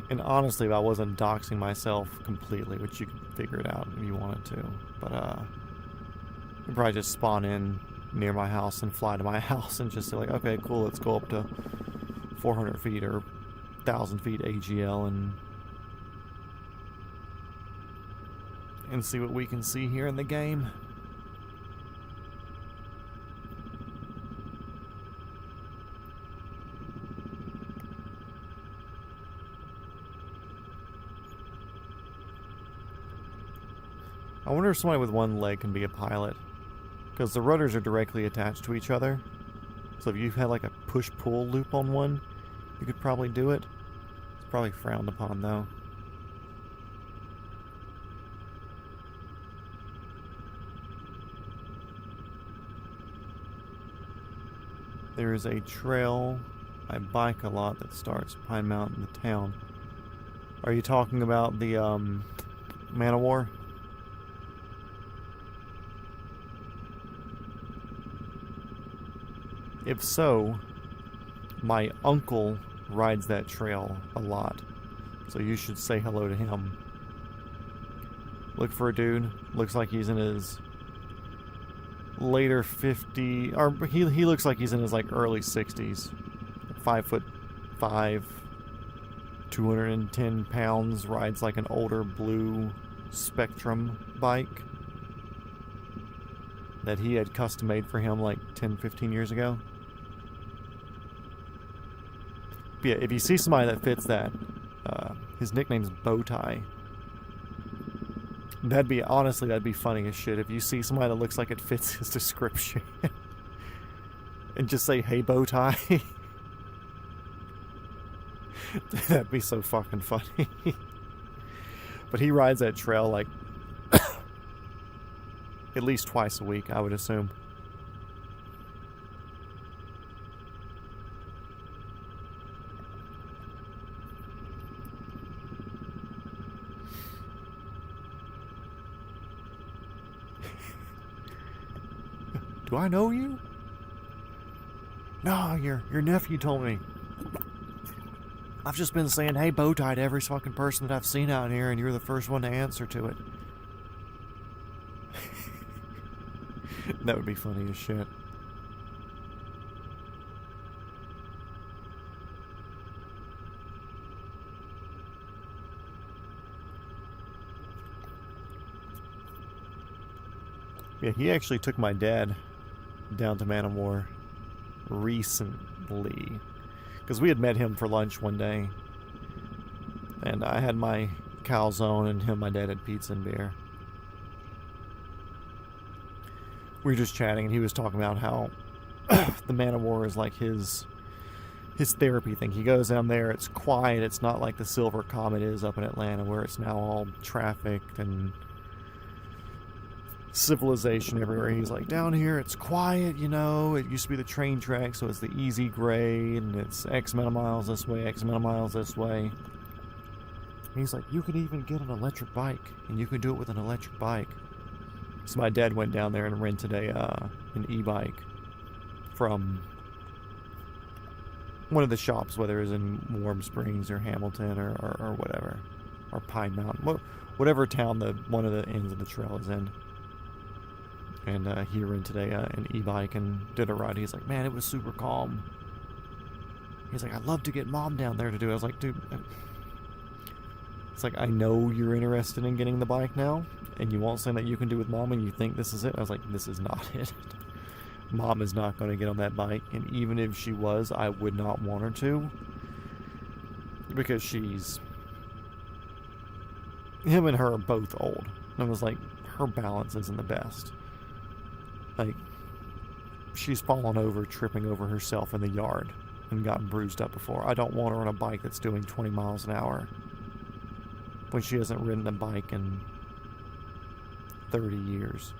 And honestly, if I wasn't doxing myself completely, which you could figure it out if you wanted to, but you'd probably just spawn in near my house and fly to my house and just say like, okay, cool, let's go up to 400 feet or 1,000 feet AGL and see what we can see here in the game. I wonder if somebody with one leg can be a pilot. Because the rudders are directly attached to each other. So if you had like a push-pull loop on one, you could probably do it. It's probably frowned upon though. There is a trail I bike a lot that starts Pine Mountain, the town. Are you talking about the Man of War? If so, my uncle rides that trail a lot, so you should say hello to him. Look for a dude, looks like he's in his later 50, or he looks like he's in his like early 60s. 5'5", 210 pounds, rides like an older blue Spectrum bike that he had custom made for him like 10-15 years ago. But yeah, if you see somebody that fits that, his nickname's Bowtie. Honestly, that'd be funny as shit if you see somebody that looks like it fits his description. And just say, hey, Bowtie. That'd be so fucking funny. But he rides that trail like at least twice a week, I would assume. Do I know you? No, your nephew told me. I've just been saying, hey, Bowtie to every fucking person that I've seen out here, and you're the first one to answer to it. That would be funny as shit. Yeah, he actually took my dad down to Man of War recently. Because we had met him for lunch one day. And I had my calzone and my dad had pizza and beer. We were just chatting and he was talking about how the Man of War is like his therapy thing. He goes down there, it's quiet, it's not like the Silver Comet is up in Atlanta where it's now all trafficked and civilization everywhere. He's like, down here it's quiet, you know, it used to be the train track, so it's the easy grade and it's X amount of miles this way, X amount of miles this way. He's like, you can even get an electric bike, and you can do it with an electric bike. So my dad went down there and rented an e-bike from one of the shops, whether it was in Warm Springs or Hamilton or whatever, or Pine Mountain, whatever town one of the ends of the trail is in. And he rented an e-bike and did a ride. He's like, man, it was super calm. He's like, I'd love to get Mom down there to do it. I was like, dude, it's like, I know you're interested in getting the bike now, and you want something that you can do with Mom, and you think this is it. I was like, this is not it. Mom is not going to get on that bike, and even if she was, I would not want her to, because him and her are both old. And I was like, her balance isn't the best. Like, she's fallen over, tripping over herself in the yard and gotten bruised up before. I don't want her on a bike that's doing 20 miles an hour when she hasn't ridden a bike in 30 years.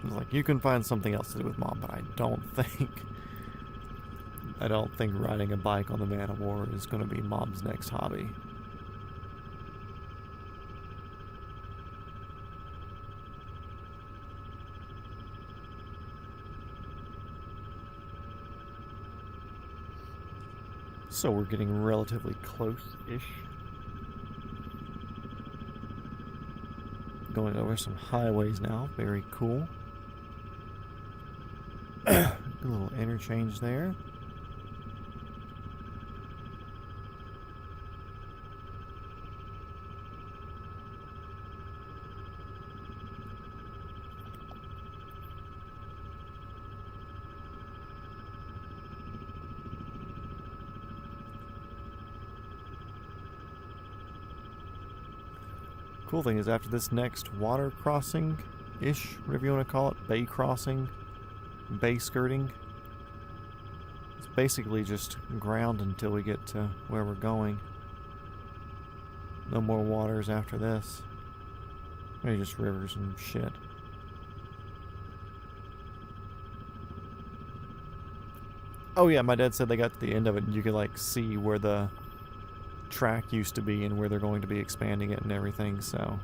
I was like, you can find something else to do with Mom, but I don't think riding a bike on the Man of War is going to be Mom's next hobby. So we're getting relatively close-ish. Going over some highways now. Very cool. A little interchange there. Cool thing is, after this next water crossing-ish, whatever you want to call it, bay crossing, bay skirting, it's basically just ground until we get to where we're going. No more waters after this. Maybe just rivers and shit. Oh yeah, my dad said they got to the end of it and you could like see where the track used to be and where they're going to be expanding it and everything, so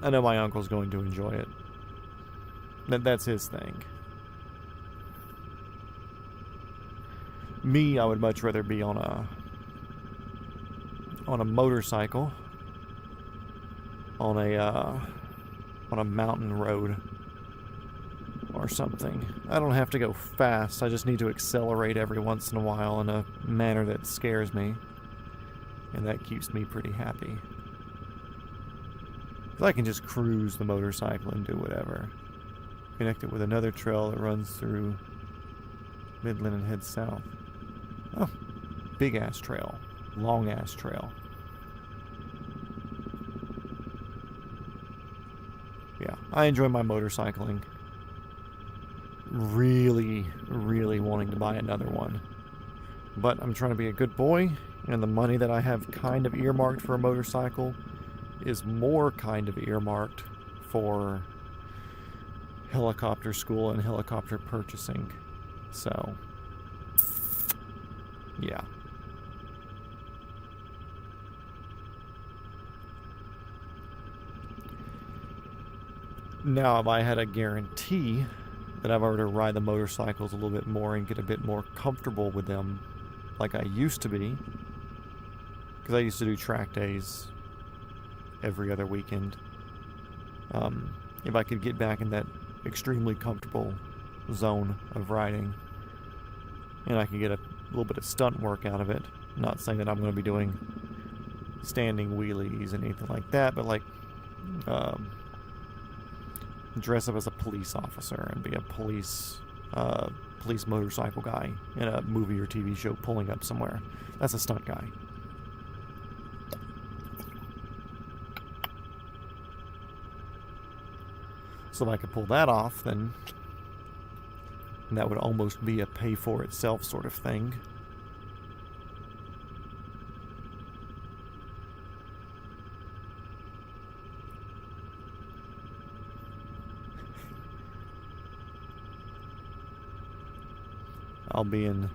I know my uncle's going to enjoy it. That's his thing. Me, I would much rather be on a motorcycle on a mountain road or something. I don't have to go fast. I just need to accelerate every once in a while in a manner that scares me, and that keeps me pretty happy. 'Cause I can just cruise the motorcycle and do whatever. Connect it with another trail that runs through Midland and heads south. Oh, big ass trail, long ass trail. Yeah, I enjoy my motorcycling. Really, really wanting to buy another one. But I'm trying to be a good boy, and the money that I have kind of earmarked for a motorcycle is more kind of earmarked for helicopter school and helicopter purchasing. So, yeah. Now, if I had a guarantee that I've already ride the motorcycles a little bit more and get a bit more comfortable with them like I used to be, because I used to do track days every other weekend. If I could get back in that extremely comfortable zone of riding and I could get a little bit of stunt work out of it, not saying that I'm going to be doing standing wheelies and anything like that, but like dress up as a police officer and be a police motorcycle guy in a movie or TV show pulling up somewhere. That's a stunt guy. So if I could pull that off, then that would almost be a pay for itself sort of thing. I'll be in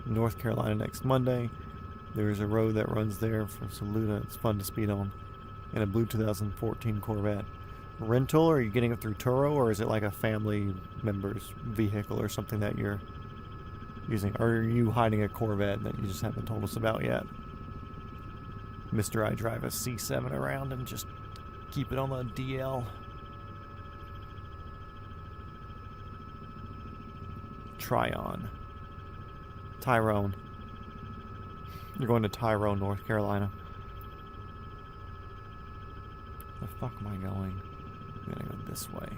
North Carolina next Monday. There's a road that runs there from Saluda. It's fun to speed on. And a blue 2014 Corvette. Rental, or are you getting it through Turo, or is it like a family member's vehicle or something that you're using? Or are you hiding a Corvette that you just haven't told us about yet? Mr. I drive a C7 around and just keep it on the DL. Tryon. Tyrone. You're going to Tyrone, North Carolina. Where the fuck am I going? I'm gonna go this way.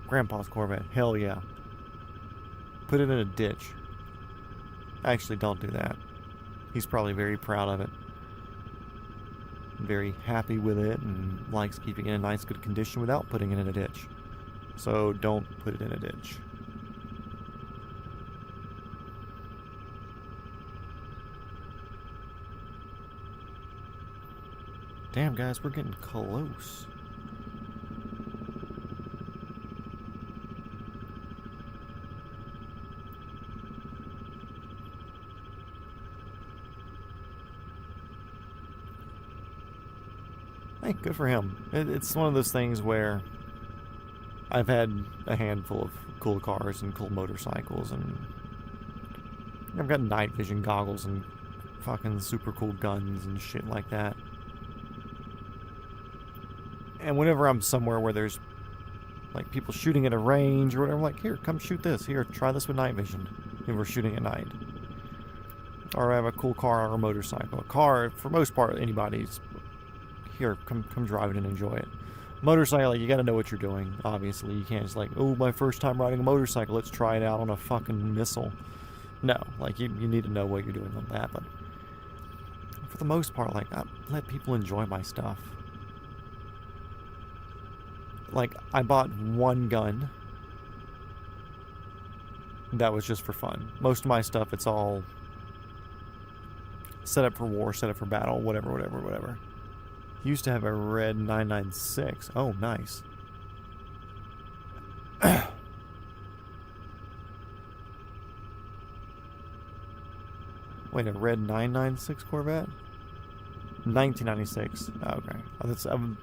Grandpa's Corvette. Hell yeah. Put it in a ditch. Actually, don't do that. He's probably very proud of it. Very happy with it and likes keeping it in nice, good condition without putting it in a ditch. So don't put it in a ditch. Damn, guys, we're getting close. Hey, good for him. It's one of those things where I've had a handful of cool cars and cool motorcycles, and I've got night vision goggles and fucking super cool guns and shit like that. And whenever I'm somewhere where there's like people shooting at a range or whatever, I'm like, here, come shoot this. Here, try this with night vision. If we're shooting at night. Or I have a cool car or a motorcycle. A car, for most part, anybody's here, come drive it and enjoy it. Motorcycle, you gotta know what you're doing, obviously. You can't just like, oh, my first time riding a motorcycle, let's try it out on a fucking missile. No, like, you need to know what you're doing on that, but for the most part, like, I let people enjoy my stuff. Like, I bought one gun that was just for fun. Most of my stuff, it's all set up for war, set up for battle, whatever. Used to have a red 996. Oh, nice. Wait, a red 996 Corvette? 1996. Oh, okay. That's the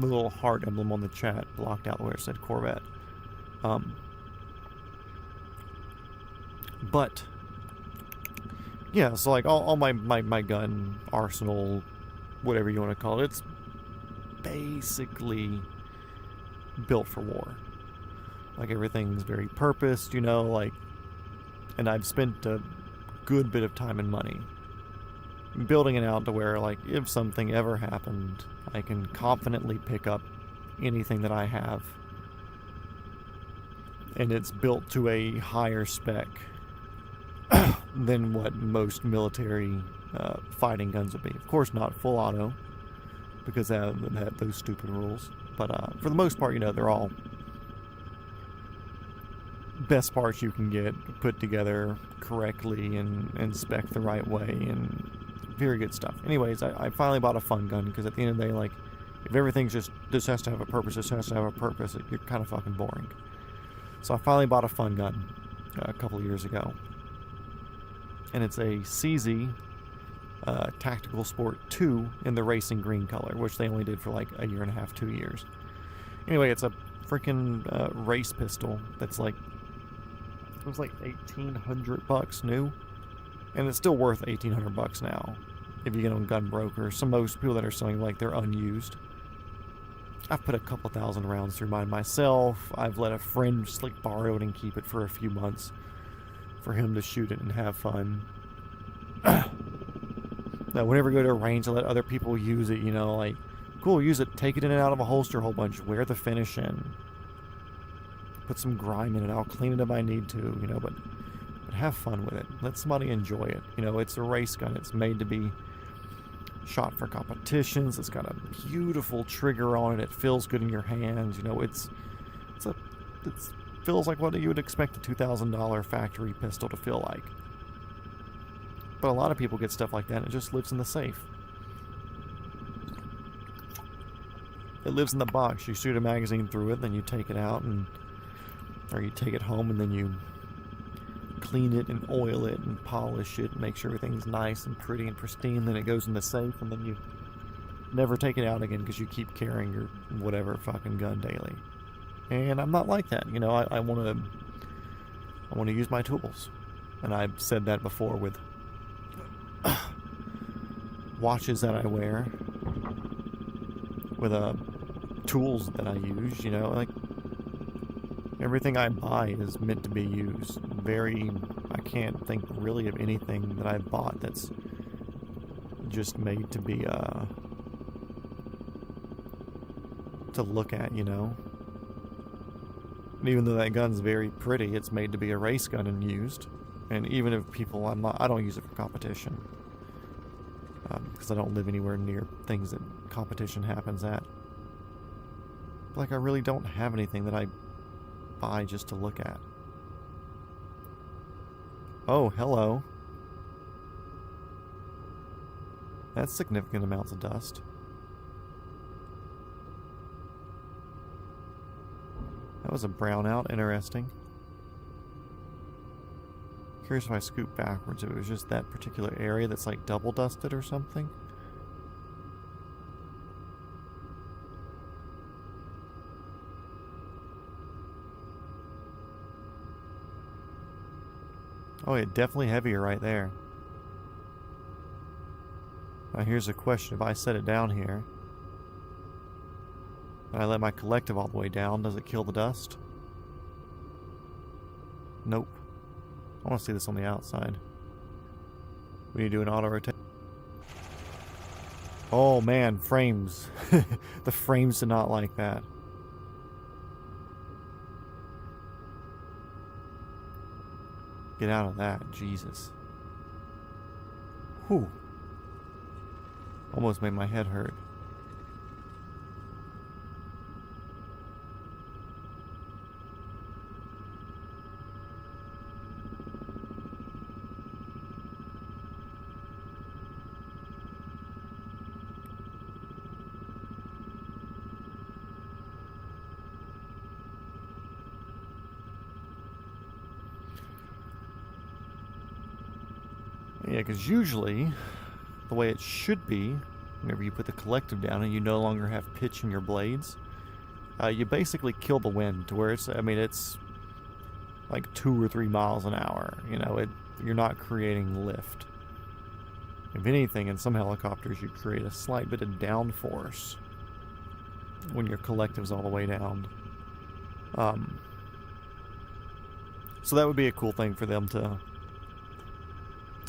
little heart emblem on the chat blocked out where it said Corvette. But yeah, so like all my gun arsenal, whatever you want to call it, it's basically built for war. Like, everything's very purposed, you know, like, and I've spent a good bit of time and money building it out to where, like, if something ever happened, I can confidently pick up anything that I have, and it's built to a higher spec than what most military fighting guns would be. Of course, not full auto, because they have those stupid rules. But for the most part, you know, they're all best parts you can get put together correctly and spec the right way, and very good stuff. Anyways, I finally bought a fun gun, because at the end of the day, like, if everything's just, this has to have a purpose, you're kind of fucking boring. So I finally bought a fun gun a couple of years ago. And it's a CZ Tactical Sport 2 in the racing green color, which they only did for like a year and a half, 2 years. Anyway, it's a freaking race pistol that's like, it was like $1,800 new, and it's still worth $1,800 now if you get on Gun Broker. So most people that are selling, like, they're unused. I've put a couple thousand rounds through mine myself. I've let a friend just like borrow it and keep it for a few months for him to shoot it and have fun. Now, whenever I go to a range, I let other people use it, you know, like, cool, use it, take it in and out of a holster a whole bunch, wear the finish in, put some grime in it, I'll clean it if I need to, you know, but have fun with it. Let somebody enjoy it. You know, it's a race gun. It's made to be shot for competitions. It's got a beautiful trigger on it. It feels good in your hands. You know, it feels like what you would expect a $2,000 factory pistol to feel like. But a lot of people get stuff like that and it just lives in the safe. It lives in the box. You shoot a magazine through it, then you take it out, or you take it home, and then you clean it and oil it and polish it and make sure everything's nice and pretty and pristine. Then it goes in the safe, and then you never take it out again because you keep carrying your whatever fucking gun daily. And I'm not like that. You know, I want to use my tools. And I've said that before with watches that I wear, with tools that I use, you know, like everything I buy is meant to be used. I can't think really of anything that I've bought that's just made to be to look at, you know. And even though that gun's very pretty, it's made to be a race gun and used. And even if people, I don't use it for competition, because I don't live anywhere near things that competition happens at. Like, I really don't have anything that I buy just to look at. Oh, hello. That's significant amounts of dust. That was a brownout. Interesting. Curious if I scoop backwards, if it was just that particular area that's like double dusted or something. Oh yeah, definitely heavier right there. Now here's a question. If I set it down here, and I let my collective all the way down, does it kill the dust? Nope. I want to see this on the outside. We need to do an auto rotate. Oh man, frames. The frames did not like that. Get out of that, Jesus. Whew. Almost made my head hurt. Yeah, because usually, the way it should be, whenever you put the collective down and you no longer have pitch in your blades, you basically kill the wind to where it's, I mean, it's like 2 or 3 miles an hour. You know, you're not creating lift. If anything, in some helicopters, you create a slight bit of downforce when your collective's all the way down. So that would be a cool thing for them to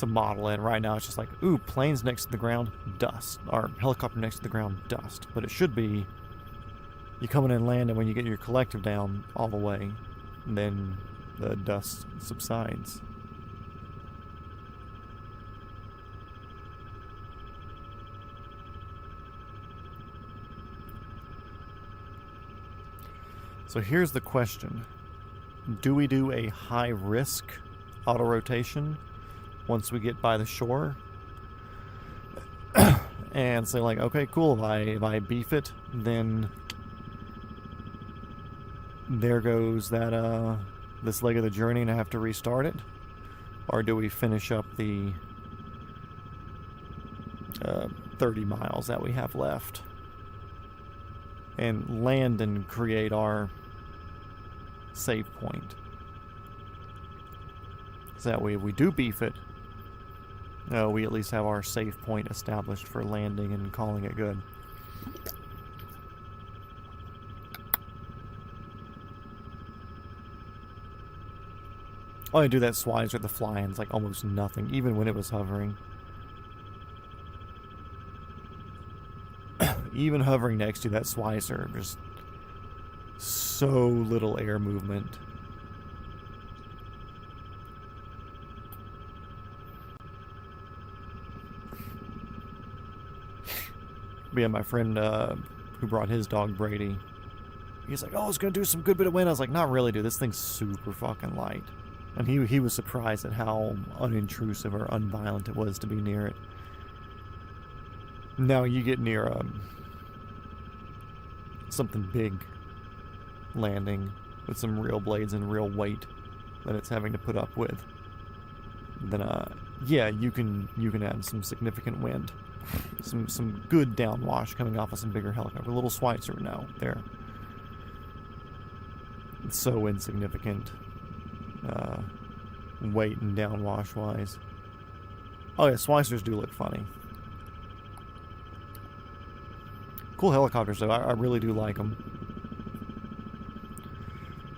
model in. Right now it's just like, ooh, planes next to the ground, dust. Or helicopter next to the ground, dust. But it should be, you come in and land, and when you get your collective down all the way, then the dust subsides. So here's the question. Do we do a high risk auto rotation once we get by the shore? And say like, okay, cool, if I beef it, then there goes that this leg of the journey and I have to restart it? Or do we finish up the 30 miles that we have left and land and create our save point? So that way if we do beef it, we at least have our save point established for landing and calling it good. All I do that swines or the fly-ins like almost nothing, even when it was hovering. Even hovering next to that swizer, there's so little air movement. But yeah, my friend who brought his dog Brady, he's like, oh, it's gonna do some good bit of wind. I was like, not really, dude. This thing's super fucking light. And he was surprised at how unintrusive or unviolent it was to be near it. Now you get near something big landing with some real blades and real weight that it's having to put up with, then yeah, you can add some significant wind, some good downwash coming off of some bigger helicopter. Little Schweitzer now, they're so insignificant weight and downwash wise. Oh yeah, Schweitzers do look funny. Cool helicopters though, I really do like them.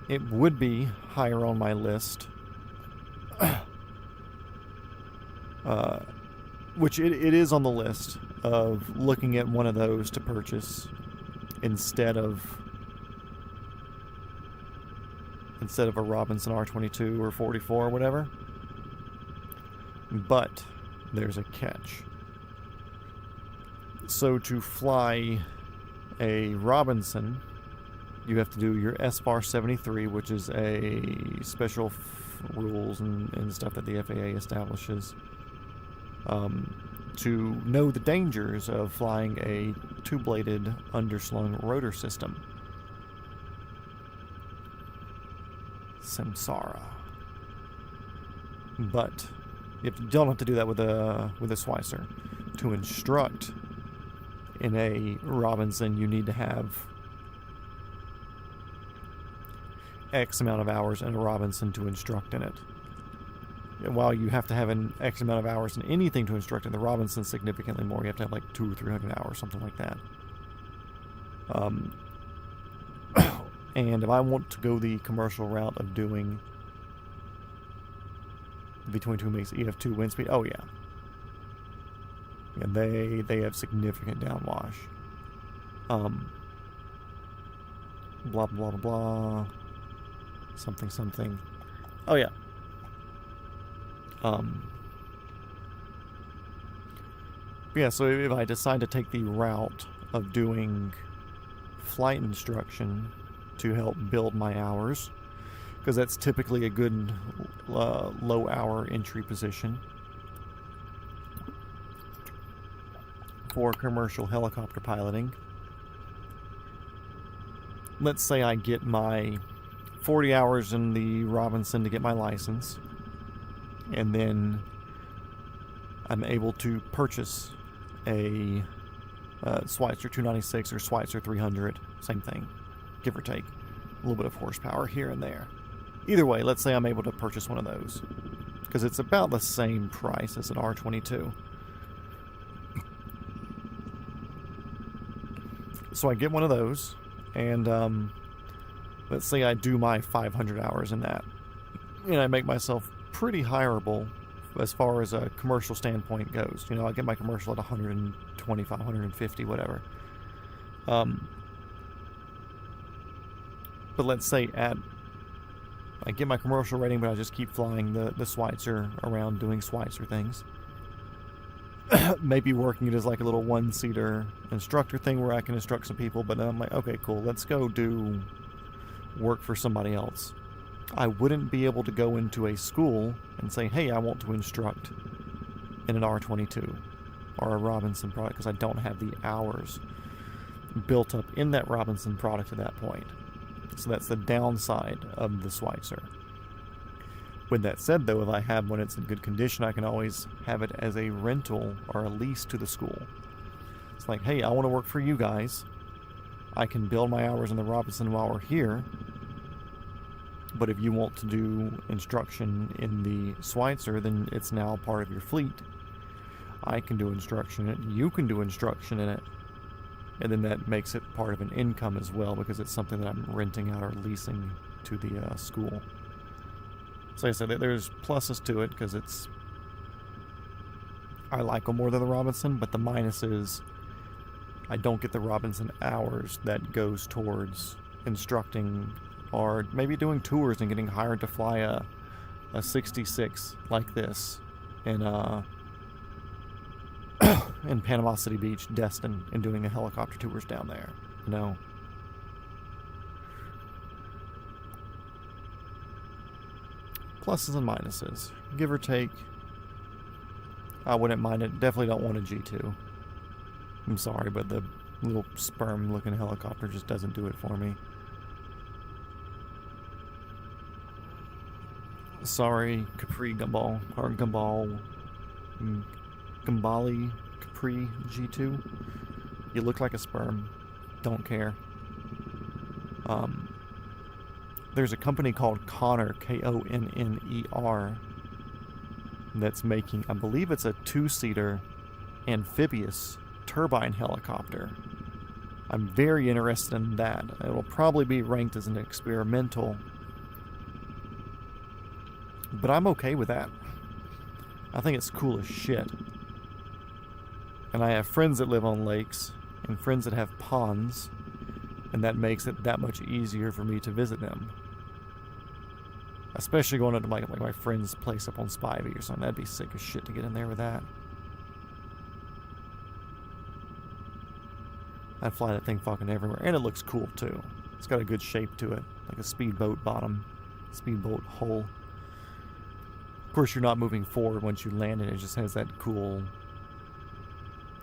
It would be higher on my list, which it is on the list of looking at one of those to purchase instead of a Robinson R22 or 44 or whatever. But there's a catch. So to fly a Robinson, you have to do your SFAR 73, which is a special rules and stuff that the FAA establishes to know the dangers of flying a two-bladed underslung rotor system. Samsara. But you don't have to do that with a Schweitzer. To instruct in a Robinson, you need to have X amount of hours in a Robinson to instruct in it. While you have to have an X amount of hours in anything to instruct in the Robinson, significantly more. You have to have like 200 or 300 hours, something like that. And if I want to go the commercial route of doing V-22 makes EF2 wind speed, oh yeah. And they have significant downwash. Blah, blah, blah, blah. Something, something. Oh yeah. Yeah, so if I decide to take the route of doing flight instruction to help build my hours, because that's typically a good low hour entry position for commercial helicopter piloting. Let's say I get my 40 hours in the Robinson to get my license, and then I'm able to purchase a Schweitzer 296 or Schweitzer 300, same thing, give or take. A little bit of horsepower here and there. Either way, let's say I'm able to purchase one of those, because it's about the same price as an R22. So I get one of those, and let's say I do my 500 hours in that, and I make myself pretty hireable as far as a commercial standpoint goes. You know, I get my commercial at 125, 150, whatever. But let's say I get my commercial rating, but I just keep flying the Schweitzer around doing Schweitzer things. Maybe working it as like a little one-seater instructor thing where I can instruct some people, but then I'm like, okay, cool, let's go do work for somebody else. I wouldn't be able to go into a school and say, hey, I want to instruct in an R22 or a Robinson product, because I don't have the hours built up in that Robinson product at that point. So that's the downside of the Schweitzer. With that said, though, if I have one that's in good condition, I can always have it as a rental or a lease to the school. It's like, hey, I want to work for you guys. I can build my hours in the Robinson while we're here. But if you want to do instruction in the Schweitzer, then it's now part of your fleet. I can do instruction in it. You can do instruction in it. And then that makes it part of an income as well, because it's something that I'm renting out or leasing to the school. So like I said, there's pluses to it, because I like them more than the Robinson, but the minus is I don't get the Robinson hours that goes towards instructing or maybe doing tours and getting hired to fly a 66 like this in Panama City Beach, Destin, and doing the helicopter tours down there, you know. Pluses and minuses, give or take. I wouldn't mind it. Definitely don't want a G2. I'm sorry, but the Little sperm-looking helicopter just doesn't do it for me. Sorry, Capri Gumball, or Gumball, Gumbali Capri G2. You look like a sperm. Don't care. There's a company called Conner, Konner, that's making, I believe it's a 2-seater amphibious turbine helicopter. I'm very interested in that. It will probably be ranked as an experimental, but I'm okay with that. I think it's cool as shit. And I have friends that live on lakes and friends that have ponds, and that makes it that much easier for me to visit them. Especially going up to like my friend's place up on Spivey or something. That'd be sick as shit to get in there with that. I'd fly that thing fucking everywhere. And it looks cool too. It's got a good shape to it. Like a speedboat bottom. Speedboat hull. Of course you're not moving forward once you land it. It just has that cool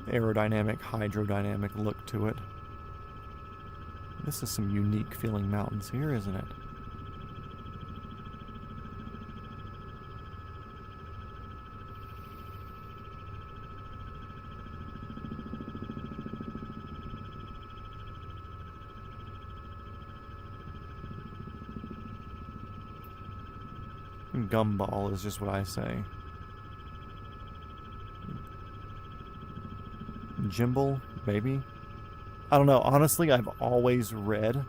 aerodynamic, hydrodynamic look to it. This is some unique feeling mountains here, isn't it? Gumball is just what I say. Jimble, maybe? I don't know. Honestly, I've always read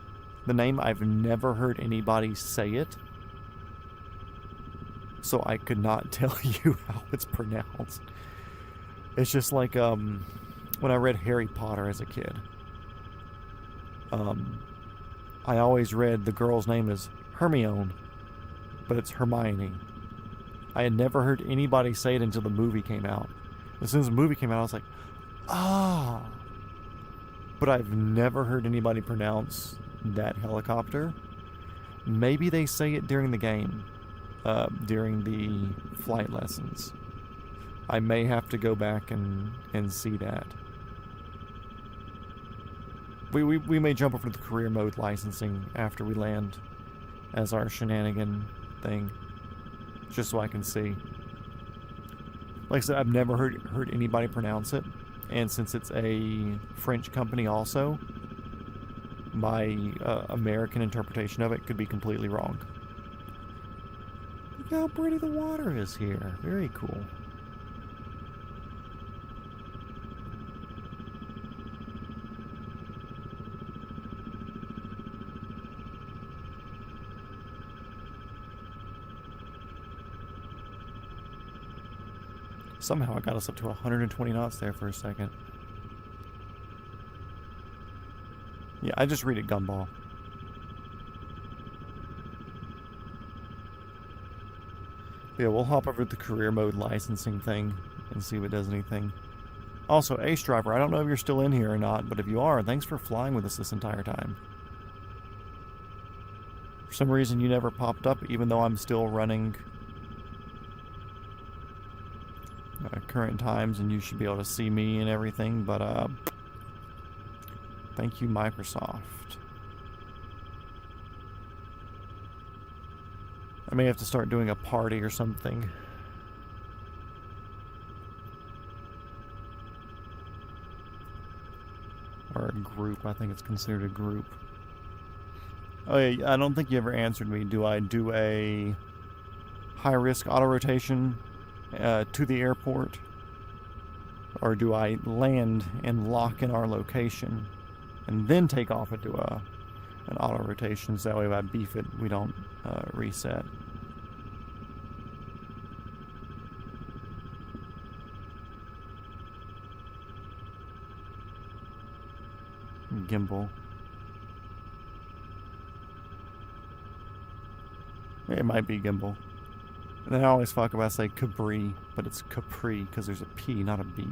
the name. I've never heard anybody say it. So I could not tell you how it's pronounced. It's just like when I read Harry Potter as a kid. I always read the girl's name as Hermione, but it's Hermione. I had never heard anybody say it until the movie came out. As soon as the movie came out, I was like, ah. But I've never heard anybody pronounce that helicopter. Maybe they say it during the game, during the flight lessons. I may have to go back and see that. We may jump over to the career mode licensing after we land as our shenanigan thing, just so I can see. Like I said, I've never heard anybody pronounce it, and since it's a French company also, my American interpretation of it could be completely wrong. Look how pretty the water is here. Very cool. Somehow I got us up to 120 knots there for a second. Yeah, I just read it Gumball. Yeah, we'll hop over to the career mode licensing thing and see if it does anything. Also, Ace Driver, I don't know if you're still in here or not, but if you are, thanks for flying with us this entire time. For some reason, you never popped up, even though I'm still running current times, and you should be able to see me and everything, but thank you, Microsoft. I may have to start doing a party or something. Or a group. I think it's considered a group. Oh yeah, I don't think you ever answered me. Do I do a high-risk auto-rotation to the airport? Or do I land and lock in our location and then take off and do an auto-rotation, so that way if I beef it, we don't reset? Gimbal. It might be gimbal. And then I always fuck about say Capri, but it's Capri because there's a P, not a B.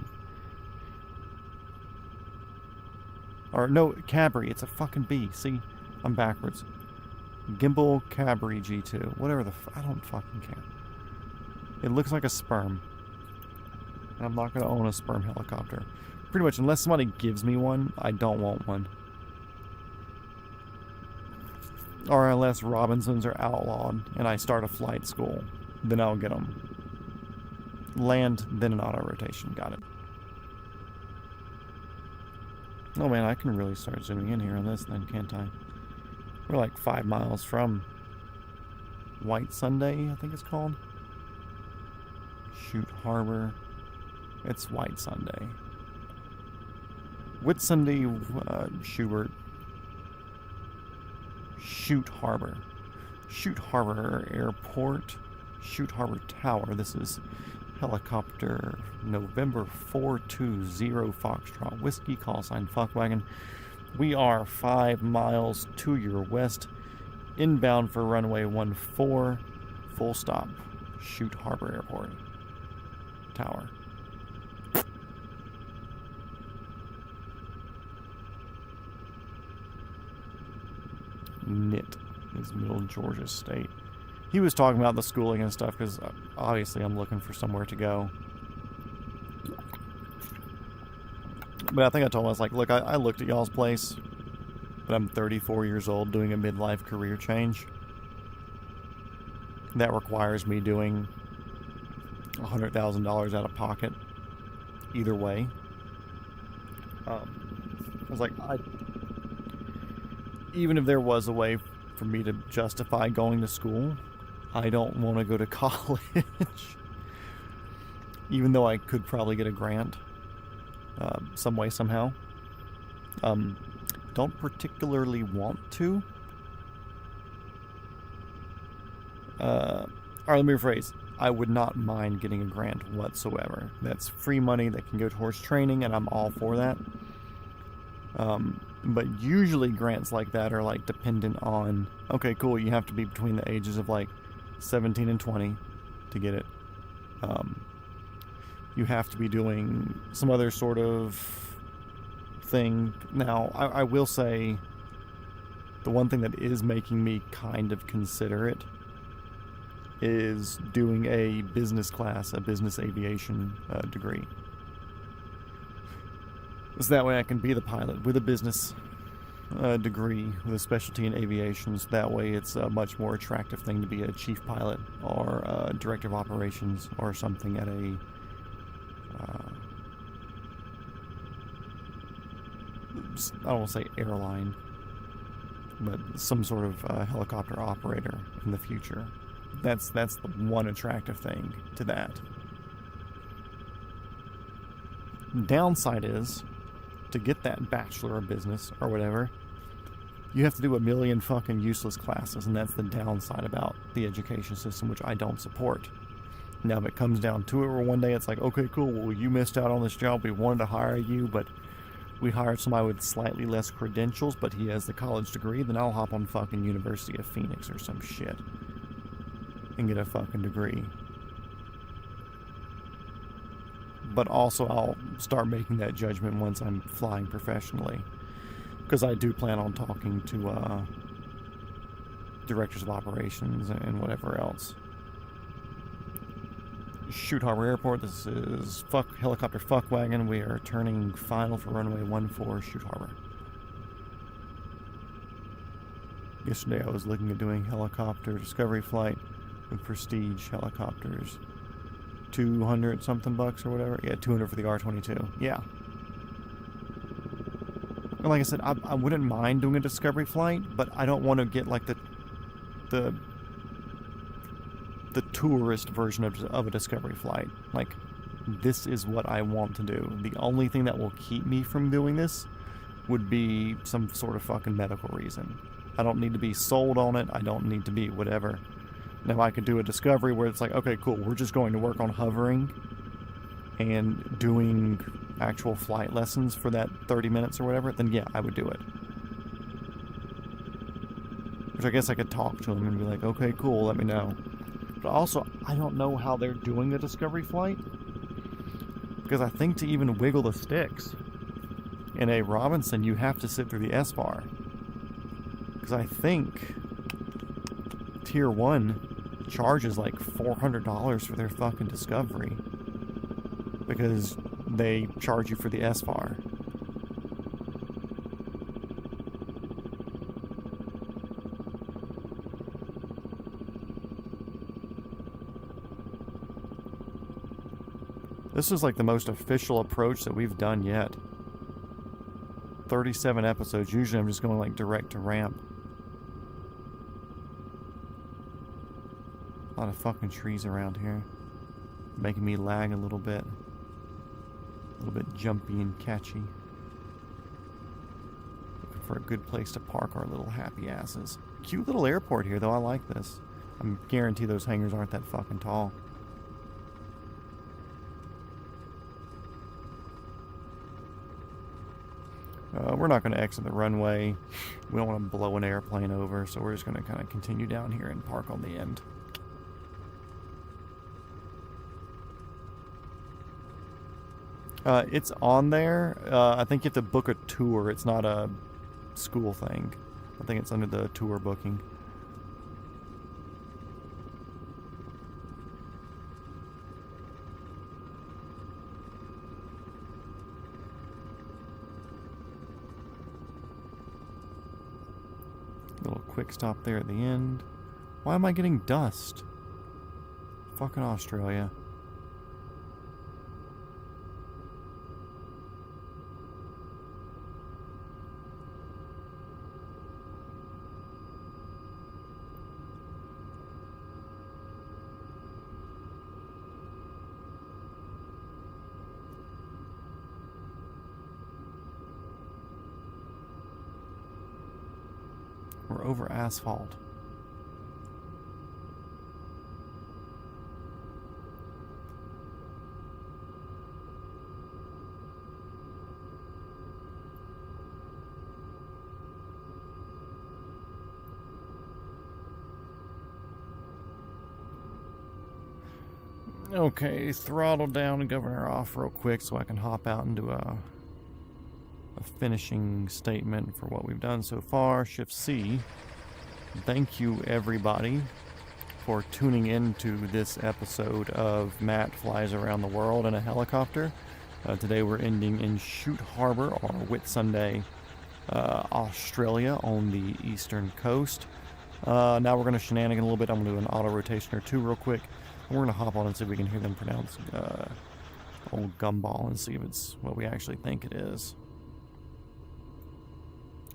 Or no, Cabri, it's a fucking B. See, I'm backwards. Gimbal Cabri G2, whatever the I don't fucking care. It looks like a sperm, and I'm not gonna own a sperm helicopter. Pretty much, unless somebody gives me one, I don't want one. Or unless Robinsons are outlawed and I start a flight school, then I'll get them. Land, then an auto rotation. Got it. Oh man, I can really start zooming in here on this then, can't I? We're like 5 miles from Whitsunday, I think it's called. Shoot Harbor. It's Whitsunday. Whitsunday, Schubert. Shoot Harbor. Shoot Harbor Airport. Shoot Harbor Tower. This is helicopter November 420 Foxtrot Whiskey, call sign Fuckwagon. We are 5 miles to your west, inbound for runway 14, full stop. Shoot Harbor Airport Tower. NIT is Middle Georgia State. He was talking about the schooling and stuff because obviously I'm looking for somewhere to go. But I think I told him, I was like, look, I looked at y'all's place, but I'm 34 years old doing a midlife career change. That requires me doing $100,000 out of pocket either way. I was like, even if there was a way for me to justify going to school, I don't want to go to college. Even though I could probably get a grant some way, somehow. Don't particularly want to. Or let me rephrase. I would not mind getting a grant whatsoever. That's free money that can go towards training, and I'm all for that. But usually grants like that are like dependent on, okay, cool, you have to be between the ages of like 17 and 20 to get it. You have to be doing some other sort of thing. Now, I will say the one thing that is making me kind of consider it is doing a business class, a business aviation degree. So that way I can be the pilot with a business degree with a specialty in aviation. So that way it's a much more attractive thing to be a chief pilot or a director of operations or something at a I don't want to say airline, but some sort of helicopter operator in the future. That's the one attractive thing to that. Downside is, to get that Bachelor of Business or whatever, you have to do a million fucking useless classes, and that's the downside about the education system, which I don't support. Now, if it comes down to it, where one day it's like, okay, cool, well, you missed out on this job, we wanted to hire you, but we hired somebody with slightly less credentials, but he has the college degree, then I'll hop on fucking University of Phoenix or some shit and get a fucking degree. But also I'll start making that judgment once I'm flying professionally, because I do plan on talking to directors of operations and whatever else. Shoot Harbor Airport, this is helicopter Fuckwagon. We are turning final for runway 14, Shoot Harbor. Yesterday I was looking at doing helicopter discovery flight with Prestige helicopters. 200 something bucks or whatever. Yeah, 200 for the R-22. Yeah. And like I said, I wouldn't mind doing a discovery flight, but I don't want to get like the tourist version of a discovery flight. Like, this is what I want to do. The only thing that will keep me from doing this would be some sort of fucking medical reason. I don't need to be sold on it. I don't need to be whatever. Now, I could do a discovery where it's like, okay, cool, we're just going to work on hovering and doing actual flight lessons for that 30 minutes or whatever, then yeah, I would do it. Which I guess I could talk to them and be like, okay, cool, let me know. But also, I don't know how they're doing a discovery flight, because I think to even wiggle the sticks in a Robinson, you have to sit through the S-bar. Because I think Tier 1 charges like $400 for their fucking discovery, because they charge you for the SFAR. This is like the most official approach that we've done yet. 37 episodes. Usually I'm just going like direct to ramp. A lot of fucking trees around here. Making me lag a little bit. A little bit jumpy and catchy. Looking for a good place to park our little happy asses. Cute little airport here though, I like this. I guarantee those hangars aren't that fucking tall. We're not going to exit the runway. We don't want to blow an airplane over, so we're just going to kind of continue down here and park on the end. It's on there. I think you have to book a tour. It's not a school thing. I think it's under the tour booking. Little quick stop there at the end. Why am I getting dust? Fucking Australia. We're over asphalt. Okay, throttle down and governor off real quick so I can hop out and do a finishing statement for what we've done so far. Shift C. Thank you everybody for tuning in to this episode of Matt Flies Around the World in a Helicopter. Today we're ending in Chute Harbor or Whitsunday, Australia on the eastern coast. Now we're going to shenanigan a little bit. I'm going to do an auto rotation or two real quick. And we're going to hop on and see if we can hear them pronounce old gumball and see if it's what we actually think it is.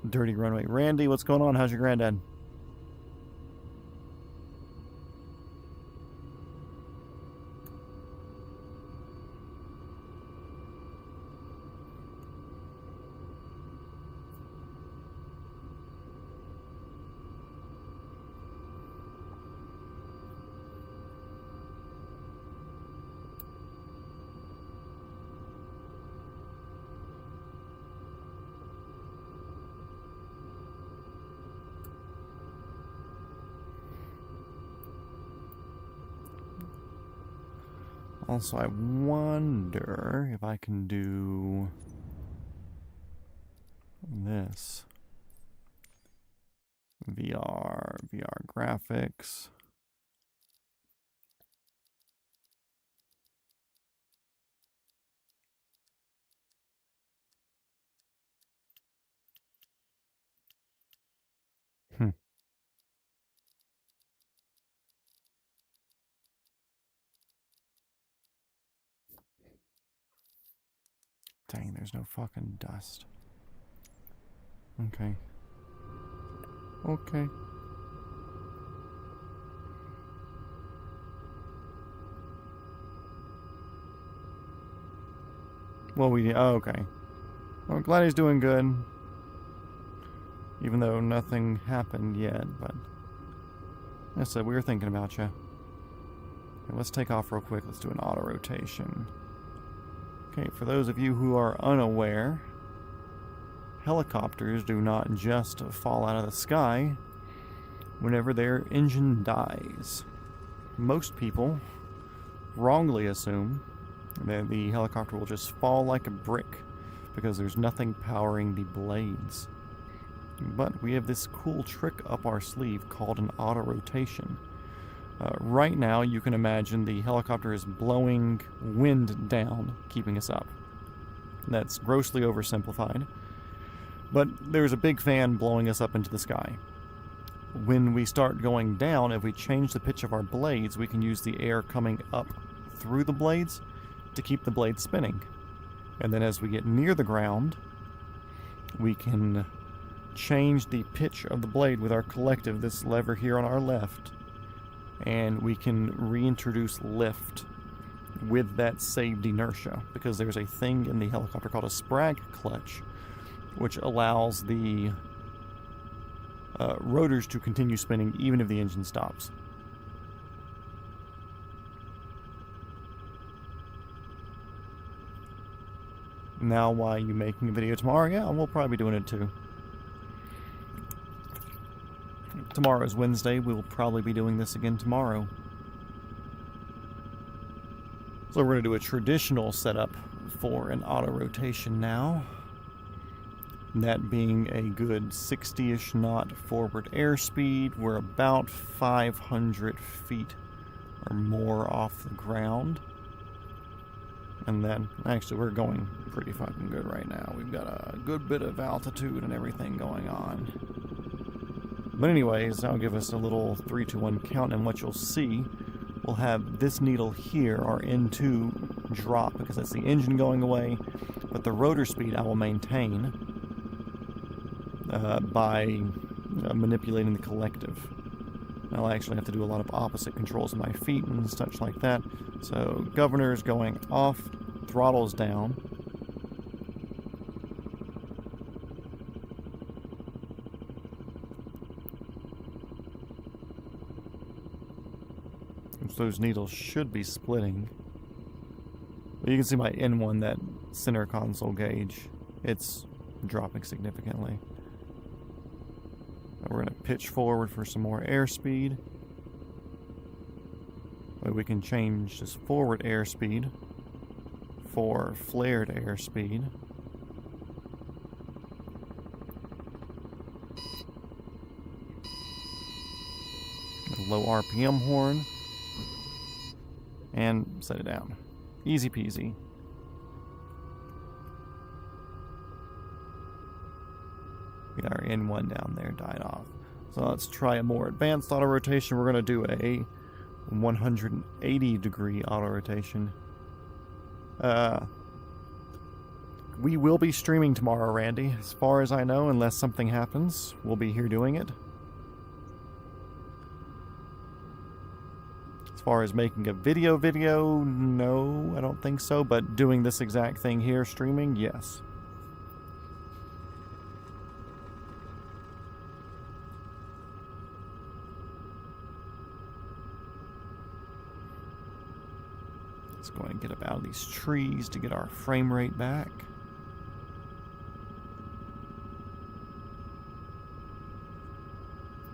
Dirty runway. Randy, what's going on? How's your granddad? Also, I wonder if I can do this. VR graphics. Dang, there's no fucking dust. Okay. Okay. Well, okay. Well, I'm glad he's doing good. Even though nothing happened yet, but... Like I said, we were thinking about you. Okay, let's take off real quick. Let's do an auto rotation. Okay, for those of you who are unaware, helicopters do not just fall out of the sky whenever their engine dies. Most people wrongly assume that the helicopter will just fall like a brick because there's nothing powering the blades. But we have this cool trick up our sleeve called an auto rotation. Right now, you can imagine the helicopter is blowing wind down, keeping us up. That's grossly oversimplified. But there's a big fan blowing us up into the sky. When we start going down, if we change the pitch of our blades, we can use the air coming up through the blades to keep the blades spinning. And then as we get near the ground, we can change the pitch of the blade with our collective, this lever here on our left, and we can reintroduce lift with that saved inertia, because there's a thing in the helicopter called a sprag clutch, which allows the rotors to continue spinning even if the engine stops. Now, why are you making a video tomorrow? Yeah, we'll probably be doing it too. Tomorrow is Wednesday. We'll probably be doing this again tomorrow. So we're going to do a traditional setup for an auto rotation now. That being a good 60-ish knot forward airspeed. We're about 500 feet or more off the ground. And then, actually, we're going pretty fucking good right now. We've got a good bit of altitude and everything going on. But anyways, I'll give us a little 3, 2, 1 count, and what you'll see, we'll have this needle here, our N2, drop, because that's the engine going away, but the rotor speed I will maintain by manipulating the collective. I'll actually have to do a lot of opposite controls of my feet and such like that. So, governor's going off, throttle's down. Those needles should be splitting. But you can see my N1, that center console gauge, it's dropping significantly. We're going to pitch forward for some more airspeed. We can change this forward airspeed for flared airspeed. A low RPM horn. And set it down. Easy peasy. We got our N1 down there, died off. So let's try a more advanced auto rotation. We're going to do a 180 degree auto rotation. We will be streaming tomorrow, Randy. As far as I know, unless something happens, we'll be here doing it. As far as making a video, no, I don't think so. But doing this exact thing here, streaming, yes. Let's go ahead and get up out of these trees to get our frame rate back.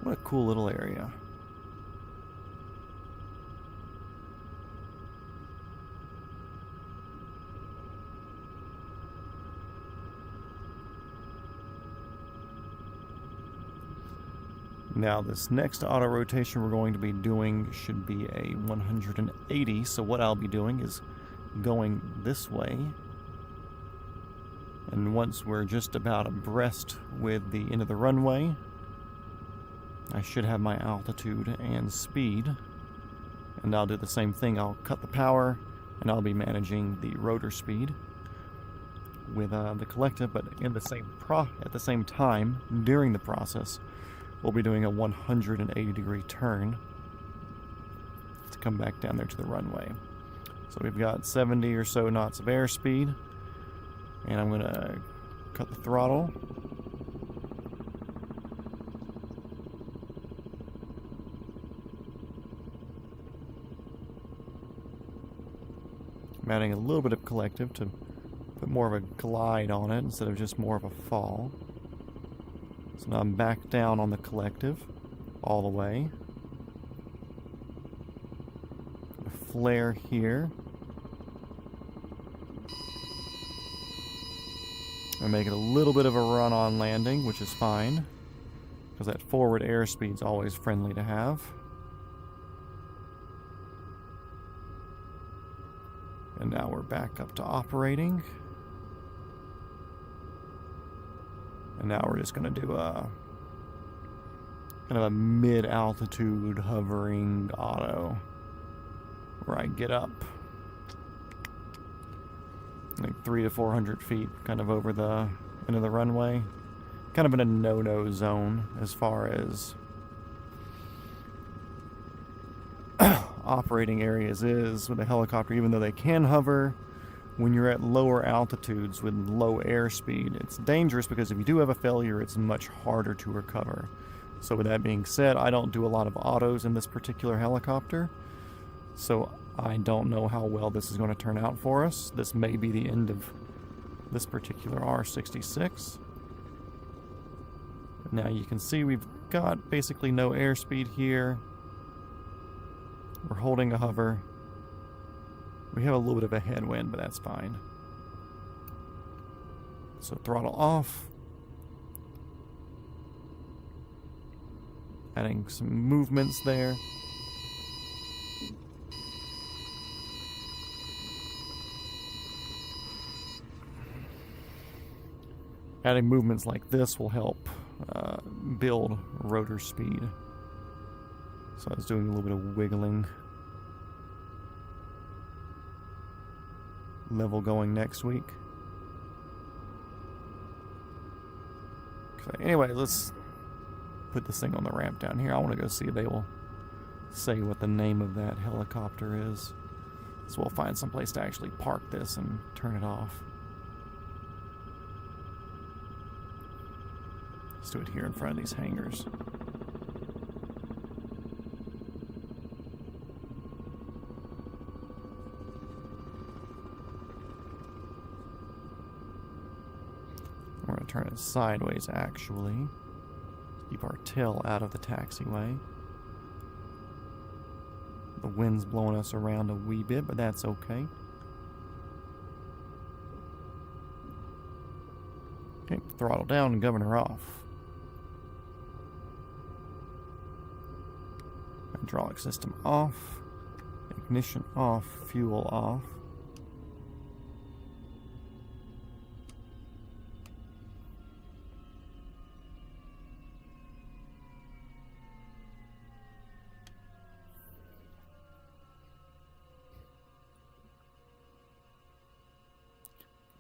What a cool little area. Now this next auto rotation we're going to be doing should be a 180, so what I'll be doing is going this way, and once we're just about abreast with the end of the runway, I should have my altitude and speed, and I'll do the same thing. I'll cut the power, and I'll be managing the rotor speed with the collective, but at the same time, during the process, we'll be doing a 180 degree turn to come back down there to the runway. So we've got 70 or so knots of airspeed, and I'm going to cut the throttle. I'm adding a little bit of collective to put more of a glide on it instead of just more of a fall. So now I'm back down on the collective all the way. A flare here. I make it a little bit of a run on landing, which is fine, because that forward airspeed is always friendly to have. And now we're back up to operating. And now we're just going to do a kind of a mid-altitude hovering auto where I get up like 300 to 400 feet kind of over the end of the runway. Kind of in a no-no zone as far as operating areas is with a helicopter, even though they can hover. When you're at lower altitudes with low airspeed, it's dangerous because if you do have a failure, it's much harder to recover. So with that being said, I don't do a lot of autos in this particular helicopter, so I don't know how well this is going to turn out for us. This may be the end of this particular R66. Now you can see we've got basically no airspeed here. We're holding a hover. We have a little bit of a headwind, but that's fine. So throttle off. Adding some movements there. Adding movements like this will help build rotor speed. So I was doing a little bit of wiggling. Level going next week. Okay, anyway, let's put this thing on the ramp down here. I want to go see if they will say what the name of that helicopter is. So we'll find some place to actually park this and turn it off. Let's do it here in front of these hangars. We're going to turn it sideways, actually. Keep our tail out of the taxiway. The wind's blowing us around a wee bit, but that's okay. Okay, throttle down and governor off. Hydraulic system off. Ignition off. Fuel off.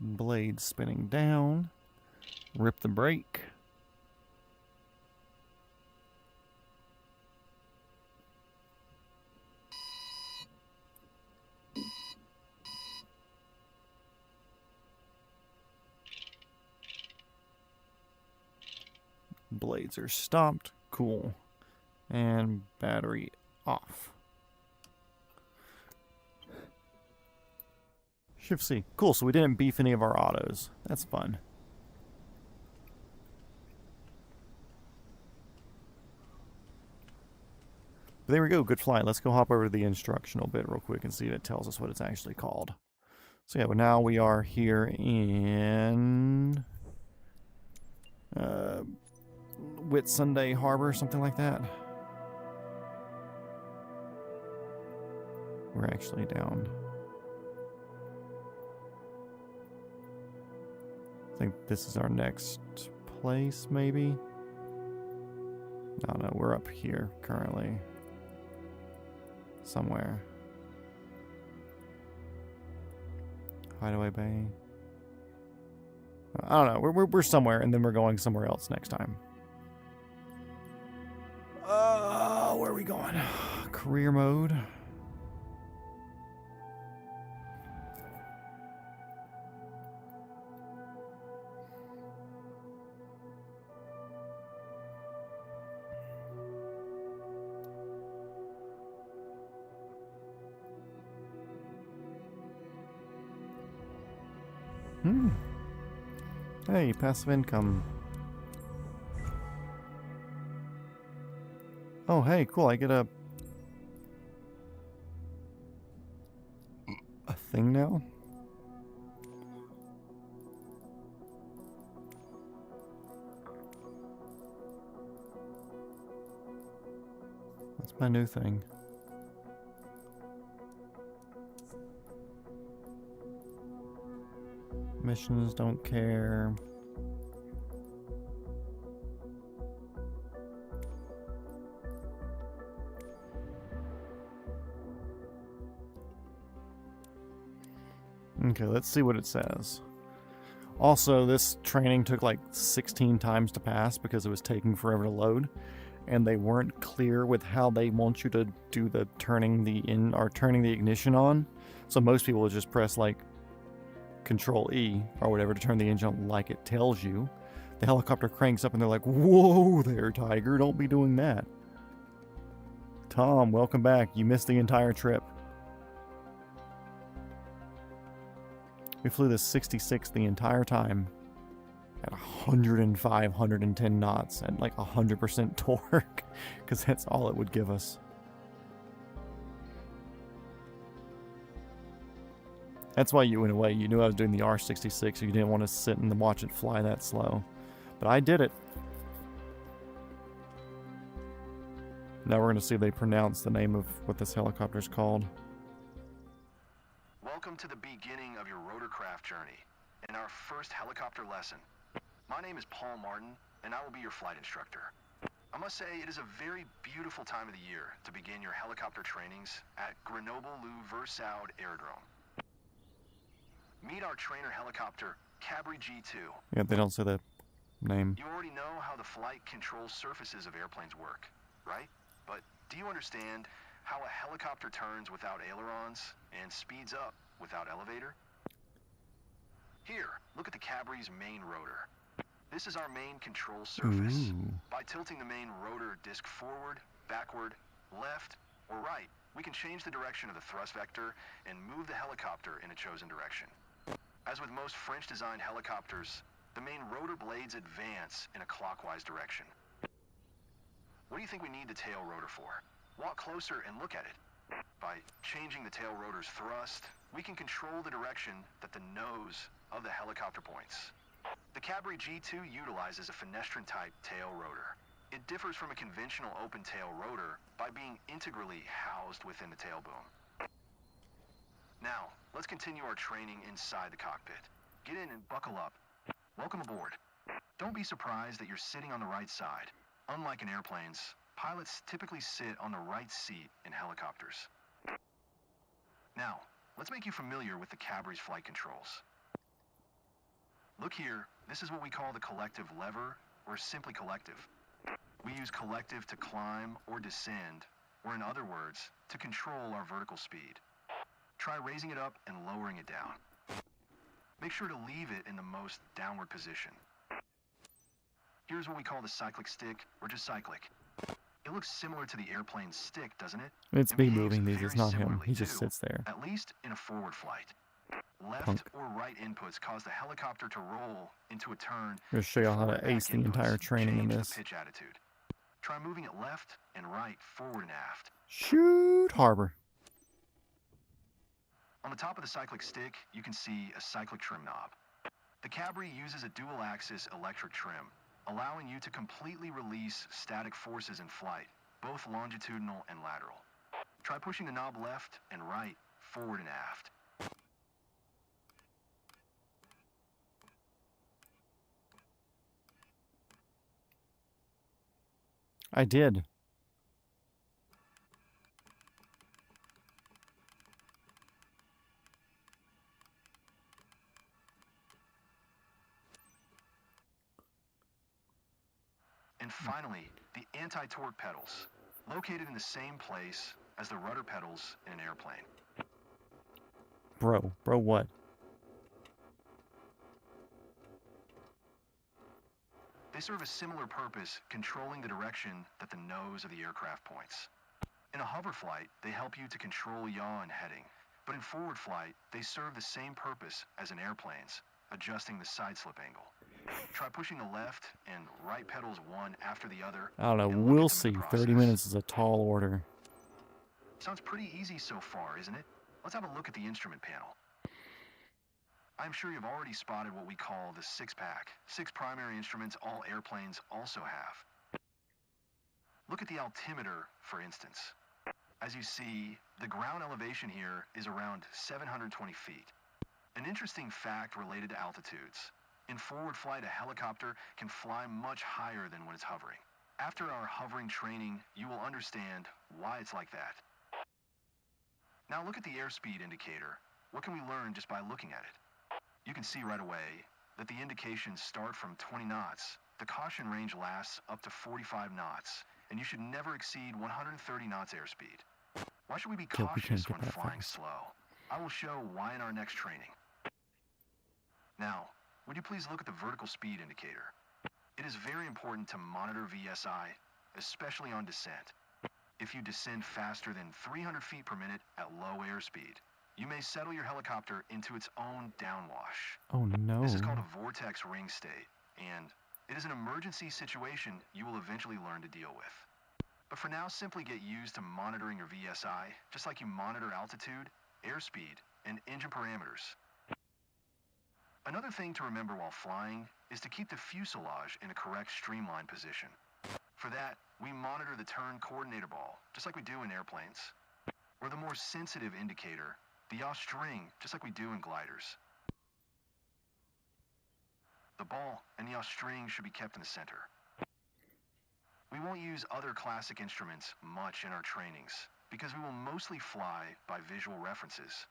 Blade spinning down. Rip the brake. Blades are stopped. Cool. And battery off. Shift C. Cool, so we didn't beef any of our autos. That's fun. But there we go, good flight. Let's go hop over to the instructional bit real quick and see if it tells us what it's actually called. So yeah, but now we are here in Whitsunday Harbor, something like that. We're actually down. I think this is our next place, maybe? No, we're up here currently. Somewhere. Hideaway Bay. I don't know. We're somewhere, and then we're going somewhere else next time. Where are we going? Career mode. Hey, passive income. Oh, hey, cool. I get a thing now? That's my new thing. Missions don't care. Okay, let's see what it says. Also, this training took like 16 times to pass because it was taking forever to load, and they weren't clear with how they want you to do the turning the ignition on. So most people would just press like Control E or whatever to turn the engine on like it tells you. The helicopter cranks up and they're like, "Whoa there, Tiger, don't be doing that." Tom, welcome back. You missed the entire trip. We flew this 66 the entire time at 105, 110 knots at like 100% torque because that's all it would give us. That's why you went away. You knew I was doing the R66, so you didn't want to sit and watch it fly that slow. But I did it. Now we're going to see if they pronounce the name of what this helicopter's called. Welcome to the beginning of your rotorcraft journey and our first helicopter lesson. My name is Paul Martin, and I will be your flight instructor. I must say it is a very beautiful time of the year to begin your helicopter trainings at Grenoble-Lou-Versailles Aerodrome. Meet our trainer helicopter, Cabri G2. Yeah, they don't say the name. You already know how the flight control surfaces of airplanes work, right? But do you understand how a helicopter turns without ailerons and speeds up without elevator? Here, look at the Cabri's main rotor. This is our main control surface. By tilting the main rotor disc forward, backward, left, or right, we can change the direction of the thrust vector and move the helicopter in a chosen direction. As with most French-designed helicopters, the main rotor blades advance in a clockwise direction. What do you think we need the tail rotor for? Walk closer and look at it. By changing the tail rotor's thrust, we can control the direction that the nose of the helicopter points. The Cabri G2 utilizes a fenestrine-type tail rotor. It differs from a conventional open-tail rotor by being integrally housed within the tail boom. Now, let's continue our training inside the cockpit. Get in and buckle up. Welcome aboard. Don't be surprised that you're sitting on the right side. Unlike in airplanes, pilots typically sit on the right seat in helicopters. Now, let's make you familiar with the Cabri's flight controls. Look here, this is what we call the collective lever, or simply collective. We use collective to climb or descend, or in other words, to control our vertical speed. Try raising it up and lowering it down. Make sure to leave it in the most downward position. Here's what we call the cyclic stick, or just cyclic. It looks similar to the airplane's stick, doesn't it? It's me moving these, it's not him. He just sits there. At least in a forward flight. Left Punk. or right inputs cause the helicopter to roll into a turn. I'm going to show you how to ace the entire training in this. Pitch attitude. Try moving it left and right, forward and aft. Shoot, harbor. On the top of the cyclic stick, you can see a cyclic trim knob. The Cabri uses a dual-axis electric trim, allowing you to completely release static forces in flight, both longitudinal and lateral. Try pushing the knob left and right, forward and aft. I did. And finally, the anti-torque pedals, located in the same place as the rudder pedals in an airplane. Bro what? They serve a similar purpose, controlling the direction that the nose of the aircraft points. In a hover flight, they help you to control yaw and heading, but in forward flight, they serve the same purpose as in airplanes, adjusting the side slip angle. Try pushing the left and right pedals one after the other. I don't know, we'll see. 30 minutes is a tall order. Sounds pretty easy so far, isn't it? Let's have a look at the instrument panel. I'm sure you've already spotted what we call the six-pack. 6 primary instruments all airplanes also have. Look at the altimeter, for instance. As you see, the ground elevation here is around 720 feet. An interesting fact related to altitudes. In forward flight, a helicopter can fly much higher than when it's hovering. After our hovering training, you will understand why it's like that. Now look at the airspeed indicator. What can we learn just by looking at it? You can see right away that the indications start from 20 knots. The caution range lasts up to 45 knots, and you should never exceed 130 knots airspeed. Why should we be Yeah, we can't cautious get when that flying fast. slow? I will show why in our next training. Now, would you please look at the vertical speed indicator? It is very important to monitor VSI, especially on descent. If you descend faster than 300 feet per minute at low airspeed, you may settle your helicopter into its own downwash. Oh no. This is called a vortex ring state, and it is an emergency situation you will eventually learn to deal with. But for now, simply get used to monitoring your VSI, just like you monitor altitude, airspeed, and engine parameters. Another thing to remember while flying is to keep the fuselage in a correct streamline position. For that, we monitor the turn coordinator ball, just like we do in airplanes. Or the more sensitive indicator, the yaw string, just like we do in gliders. The ball and the yaw string should be kept in the center. We won't use other classic instruments much in our trainings, because we will mostly fly by visual references.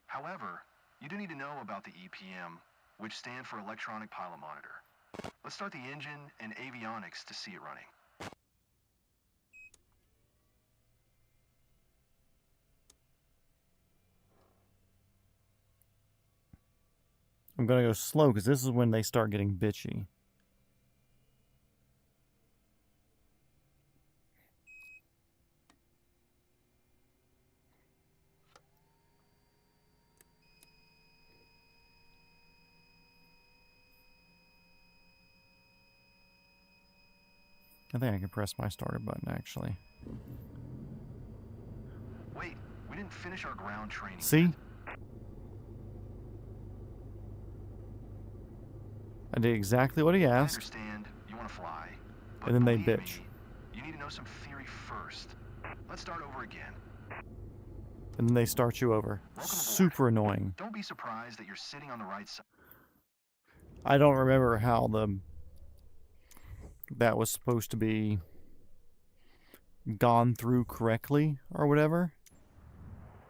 However, you do need to know about the EPM, which stand for Electronic Pilot Monitor. Let's start the engine and avionics to see it running. I'm gonna go slow because this is when they start getting bitchy. I think I can press my starter button actually. Wait, we didn't finish our ground training. See? yet. I did exactly what he I asked. understand you want to fly, but And then they believe bitch. me, you need to know some theory first. Let's start over again. And then they start you over. Welcome aboard. Super annoying. Don't be surprised that you're sitting on the right side. I don't remember how that was supposed to be gone through correctly or whatever.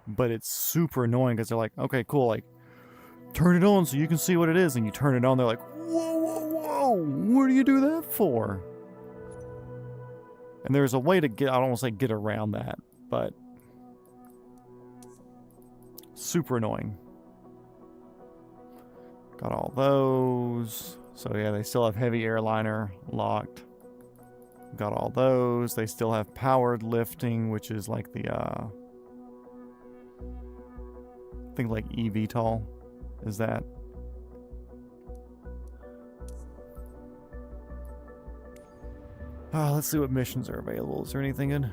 But it's super annoying because they're like, okay, cool, like, turn it on so you can see what it is. And you turn it on, they're like, whoa, whoa, whoa, what do you do that for? And there's a way to get, I don't want to say get around that, but super annoying. Got all those. So yeah, they still have heavy airliner locked. Got all those. They still have powered lifting, which is like the, I think like eVTOL is that. Let's see what missions are available. Is there anything good?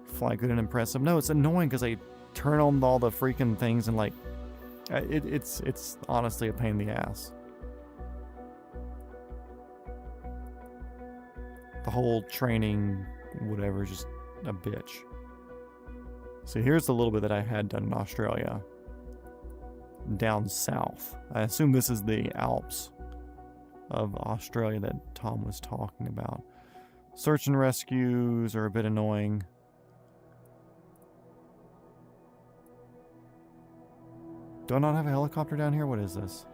Fly good and impressive. No, it's annoying because they turn on all the freaking things and like, it's honestly a pain in the ass. The whole training, whatever, is just a bitch. So here's a little bit that I had done in Australia. Down south. I assume this is the Alps of Australia that Tom was talking about. Search and rescues are a bit annoying. Do I not have a helicopter down here? What is this?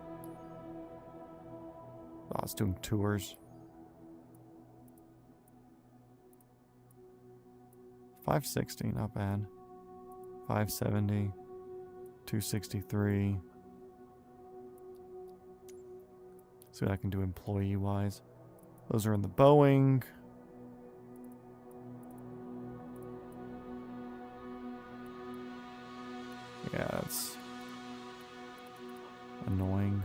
Oh, it's doing tours. 560, not bad. 570. 263. See what I can do employee-wise. Those are in the Boeing. Yeah, that's annoying.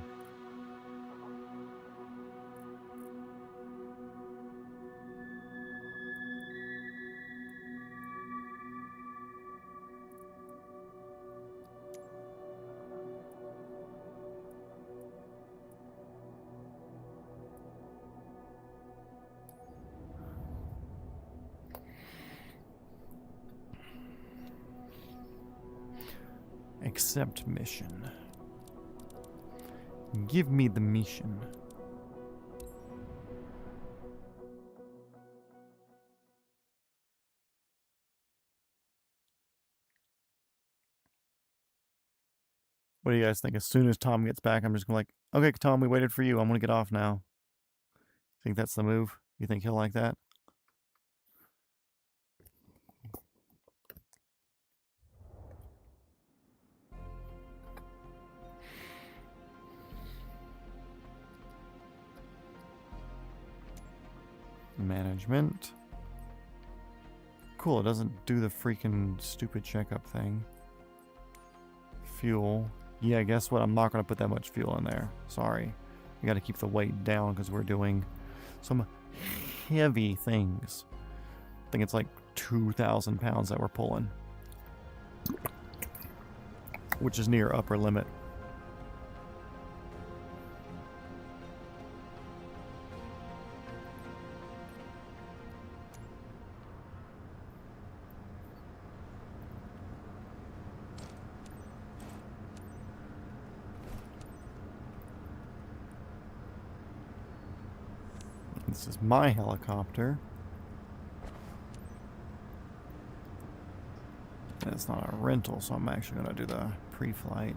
Accept mission. Give me the mission. What do you guys think? As soon as Tom gets back, I'm just gonna like, okay, Tom, we waited for you. I'm gonna get off now. Think that's the move? You think he'll like that? Management. Cool, it doesn't do the freaking stupid checkup thing. Fuel. Yeah, guess what? I'm not going to put that much fuel in there. Sorry. We got to keep the weight down because we're doing some heavy things. I think it's like 2,000 pounds that we're pulling, which is near upper limit. This is my helicopter. And it's not a rental, so I'm actually going to do the pre-flight.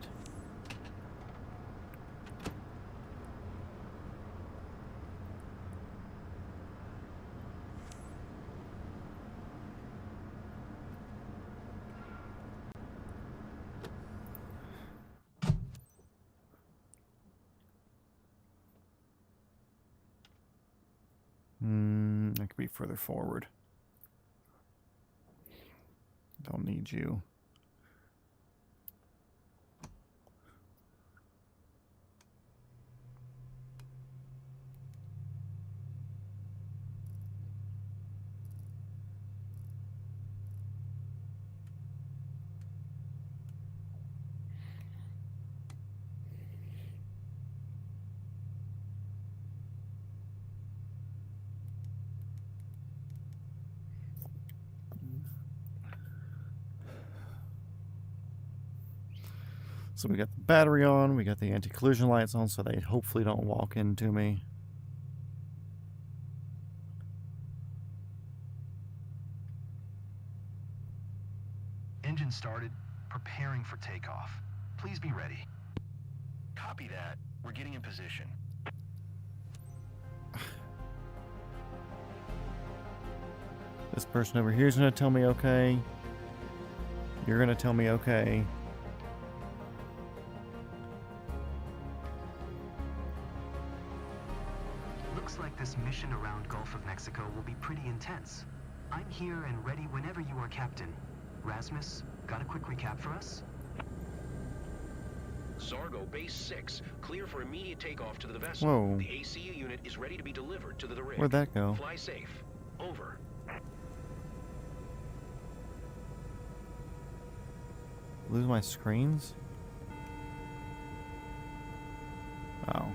I could be further forward. Don't need you. So we got the battery on, we got the anti-collision lights on so they hopefully don't walk into me. Engine started, preparing for takeoff. Please be ready. Copy that. We're getting in position. This person over here is going to tell me okay. You're going to tell me okay. Looks like this mission around Gulf of Mexico will be pretty intense. I'm here and ready whenever you are, Captain. Rasmus, got a quick recap for us? Zargo, Base 6, clear for immediate takeoff to the vessel. Whoa. The ACU unit is ready to be delivered to the rig. Where'd that go? Fly safe. Over. Lose my screens? Oh.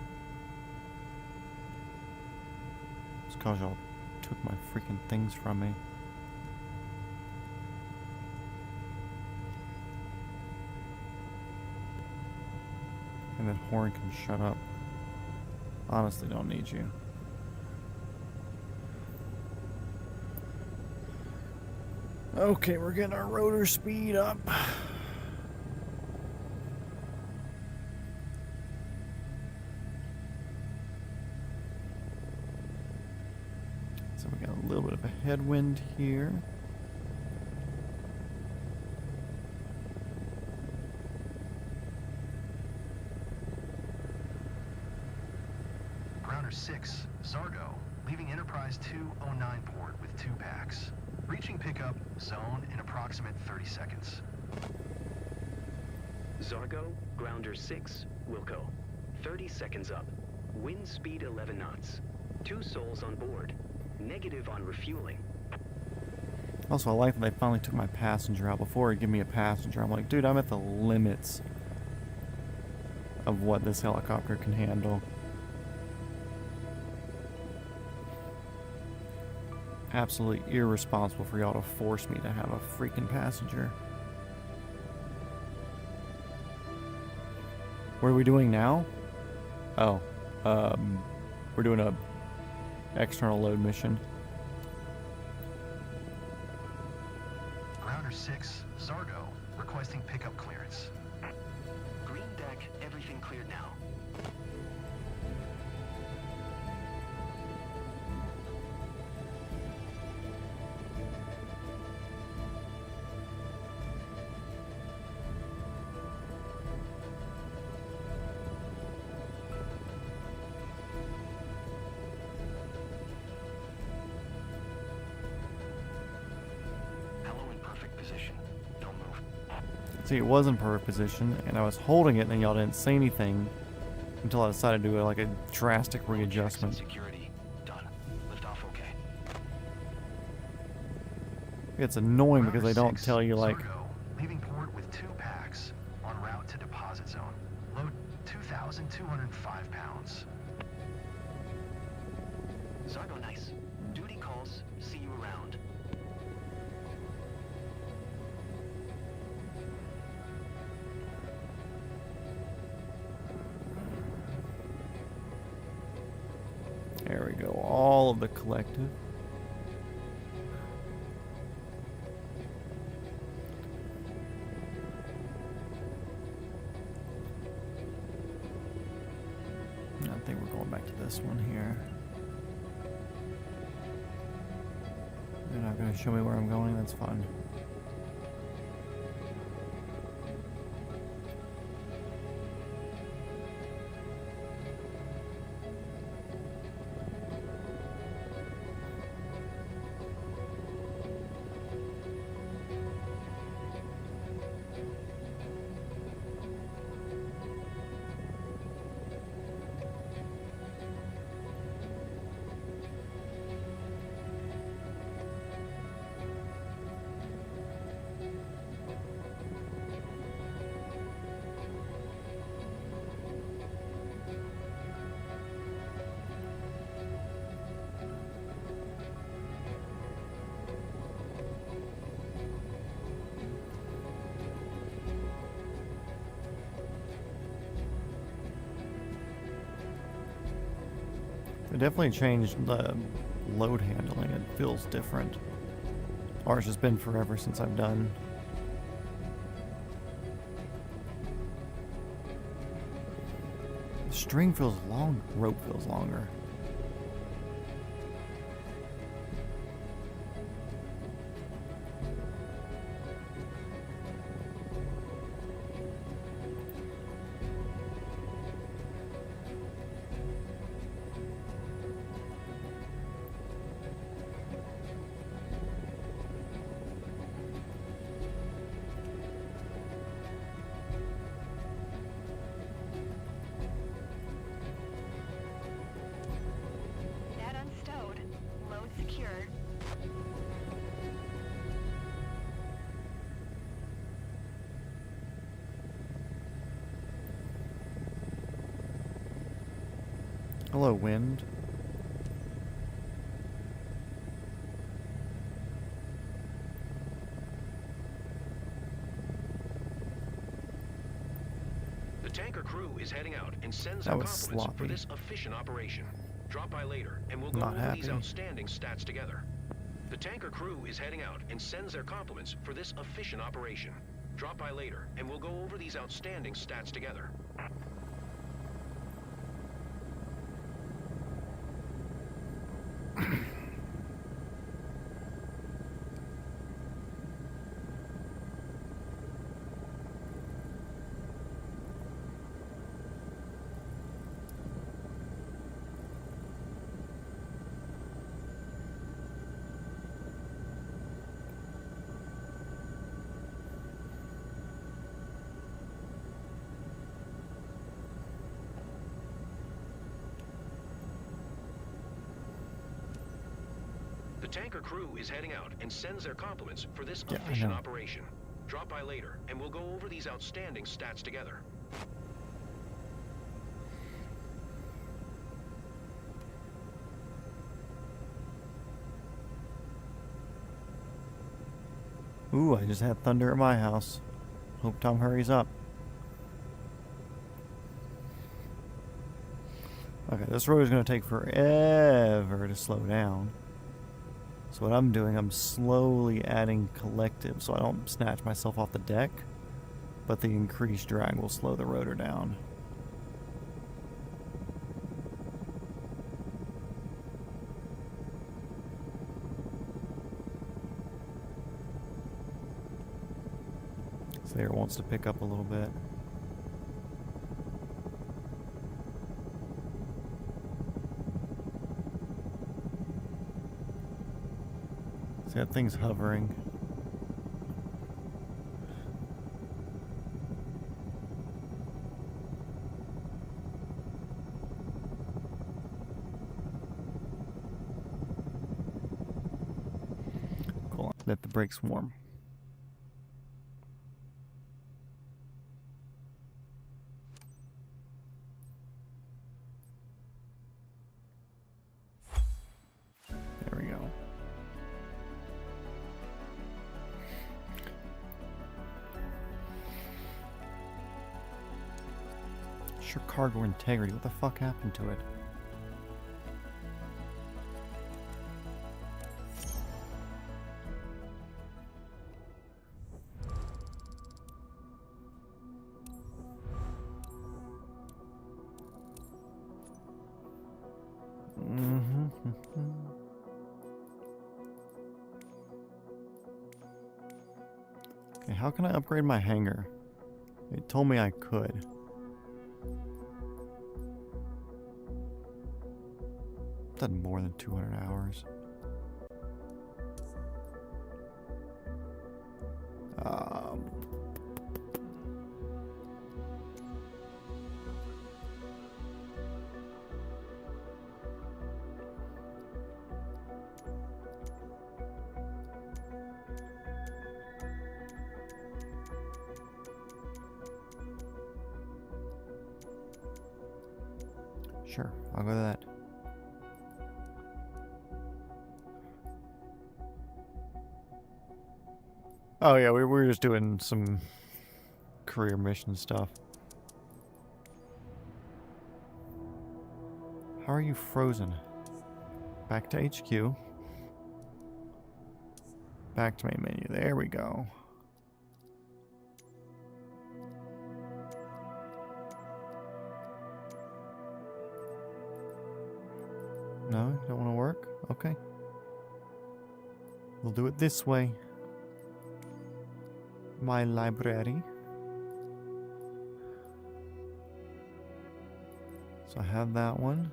It's because y'all took my freaking things from me. And that horn can shut up. Honestly, don't need you. Okay, we're getting our rotor speed up. So we got a little bit of a headwind here. Grounder 6, Zargo, leaving Enterprise 209 port with 2 packs. Reaching pickup zone in approximate 30 seconds. Zargo, Grounder 6, Wilco. 30 seconds up. Wind speed 11 knots. 2 souls on board. Negative on refueling. Also, I like that they finally took my passenger out. Before he'd give me a passenger, I'm like, dude, I'm at the limits of what this helicopter can handle. Absolutely irresponsible for y'all to force me to have a freaking passenger. What are we doing now? Oh, we're doing a external load mission. Grounder 6, Zargo, requesting pickup clearance. Green deck, everything cleared now. Hello in perfect position. Don't move. See, it was in perfect position, and I was holding it, and y'all didn't say anything until I decided to do like a drastic readjustment. Security. Done. Lift off okay. It's annoying because they Grounder don't 6, tell you like, Zargo, leaving port with 2 packs, en route to deposit zone. Load 2,205 pounds. Zargo, nice. Duty calls. See you around. there we go, all of the collective. I think we're going back to this one here. You're not going to show me where I'm going? That's fine. They definitely changed the load handling. It feels different. Or it's just been forever since I've done. The string feels long, rope feels longer. Net unstowed. Load secured. Hello, wind. The tanker crew is heading out and sends That their was compliments for sloppy. this efficient operation. Drop by later, and we'll go Not over these happy. outstanding stats together. The tanker crew is heading out and sends their compliments for this efficient operation. Drop by later, and we'll go over these outstanding stats together. The tanker crew is heading out and sends their compliments for this Yeah, I efficient know. operation. Drop by later, and we'll go over these outstanding stats together. Ooh, I just had thunder at my house. Hope Tom hurries up. Okay, this road is going to take forever to slow down. So what I'm doing, I'm slowly adding collective so I don't snatch myself off the deck, but the increased drag will slow the rotor down. So there, it wants to pick up a little bit. See, that thing's hovering. Cool. Let the brakes warm. There we go. Sure, cargo integrity. What the fuck happened to it? Okay, how can I upgrade my hangar? It told me I could. Done more than 200 hours. Sure, I'll go to that. Oh yeah, we were just doing some career mission stuff. How are you frozen? Back to HQ. Back to main menu. There we go. No, don't want to work? Okay. We'll do it this way. My library. So I have that one.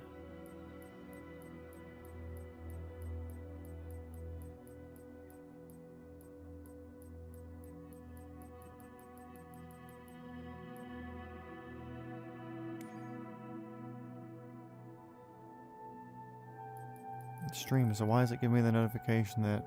Stream, so why is it giving me the notification that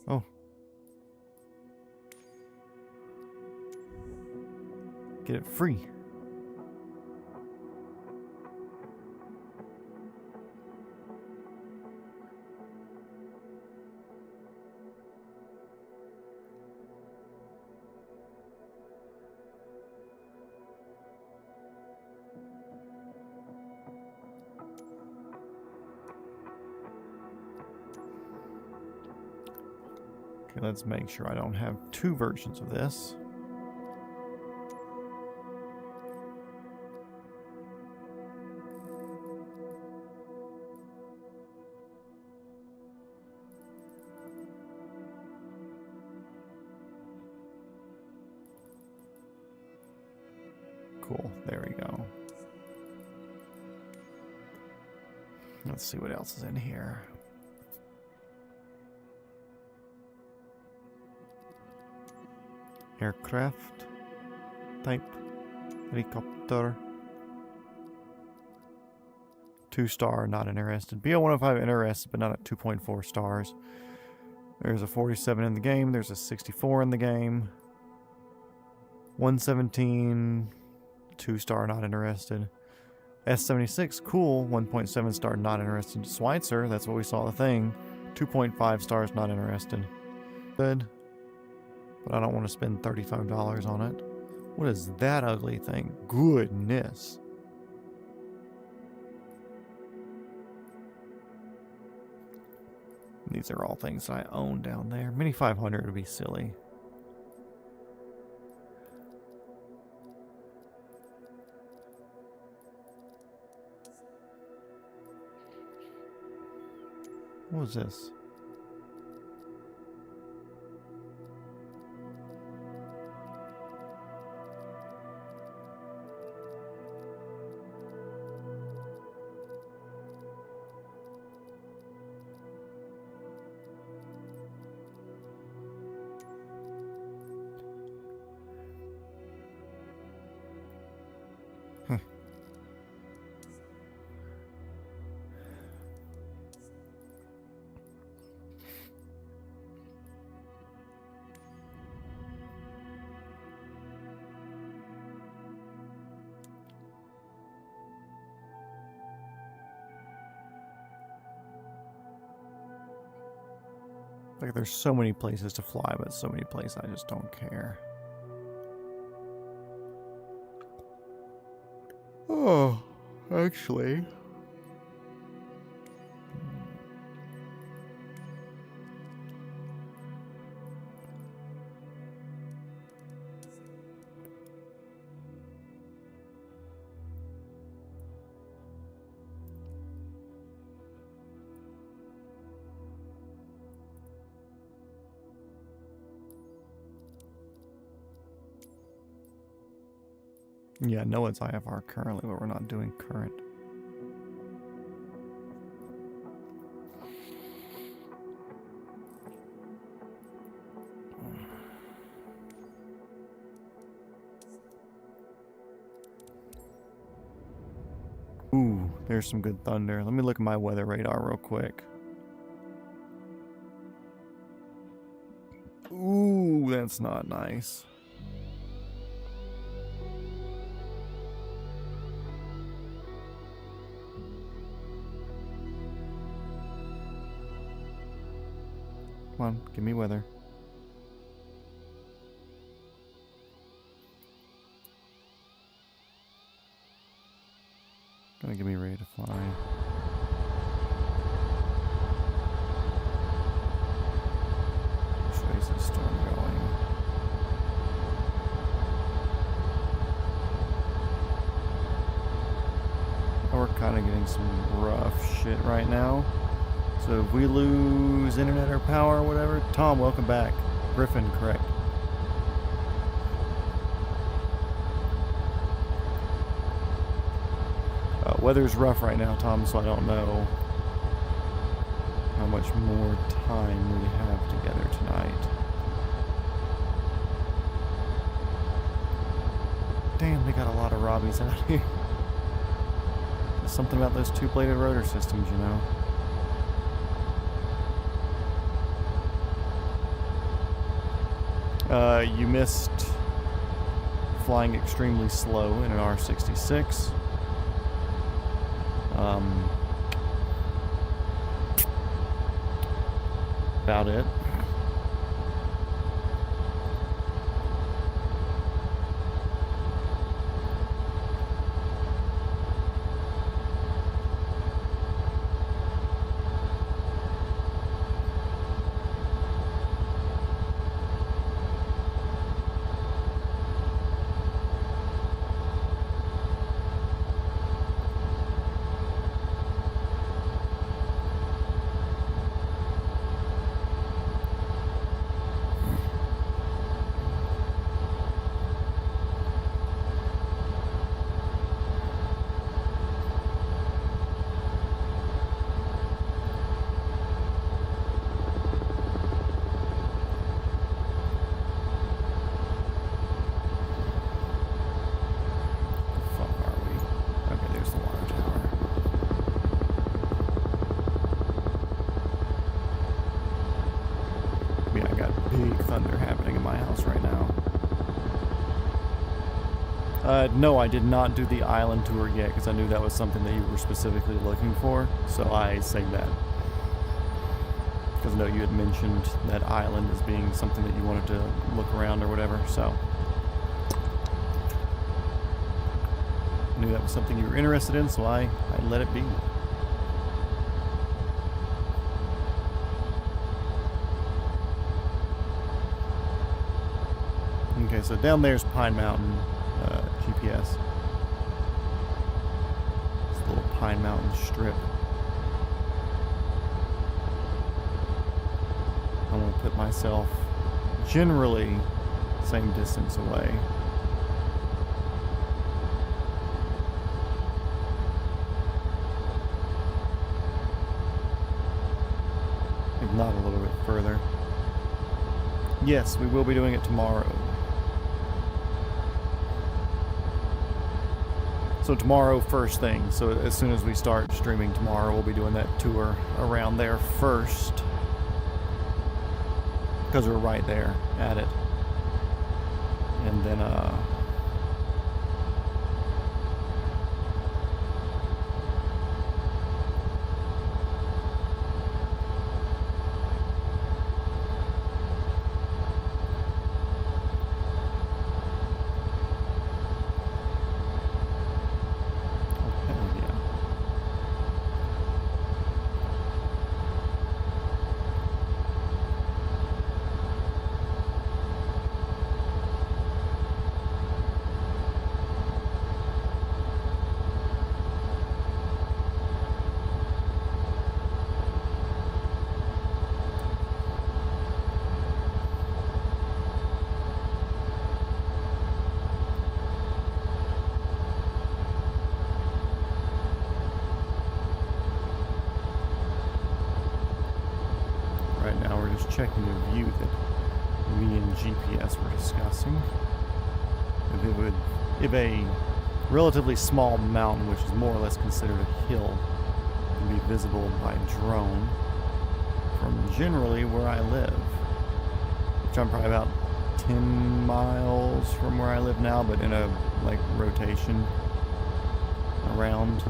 oh. Get it free. Okay, let's make sure I don't have two versions of this. Cool, there we go. Let's see what else is in here. aircraft type helicopter. 2-star, not interested. BO-105 interested, but not at 2.4 stars. There's a 47 in the game. There's a 64 in the game. 117, 2-star, not interested. S-76, cool, 1.7 star, not interested. Schweitzer, that's what we saw the thing. 2.5 stars, not interested. Good. But I don't want to spend $35 on it. What is that ugly thing? Goodness. These are all things that I own down there. Mini 500 would be silly. What was this? Like, there's so many places to fly, but so many places I just don't care. Oh, actually. Yeah, no one's IFR currently, but we're not doing current. Ooh, there's some good thunder. Let me look at my weather radar real quick. Ooh, that's not nice. Come on, give me weather. Gonna get me ready to fly. Which way is this storm going? We're kind of getting some rough shit right now. So if we lose internet or power or whatever, Tom, welcome back. Griffin, correct. Weather's rough right now, Tom, so I don't know how much more time we have together tonight. Damn, they got a lot of Robbies out here. There's something about those two-bladed rotor systems, you know. You missed flying extremely slow in an R66. About it. No, I did not do the island tour yet because I knew that was something that you were specifically looking for, so I saved that. Because I know you had mentioned that island as being something that you wanted to look around or whatever, so. I knew that was something you were interested in, so I let it be. Okay, so down there's Pine Mountain GPS. This little Pine Mountain strip. I want to put myself generally same distance away. If not a little bit further. Yes, we will be doing it tomorrow. So tomorrow, first thing. So as soon as we start streaming tomorrow, we'll be doing that tour around there first. Because we're right there at it. And then, checking the view that me and GPS were discussing. If a relatively small mountain, which is more or less considered a hill, can be visible by drone from generally where I live, which I'm probably about 10 miles from where I live now, but in a like rotation around,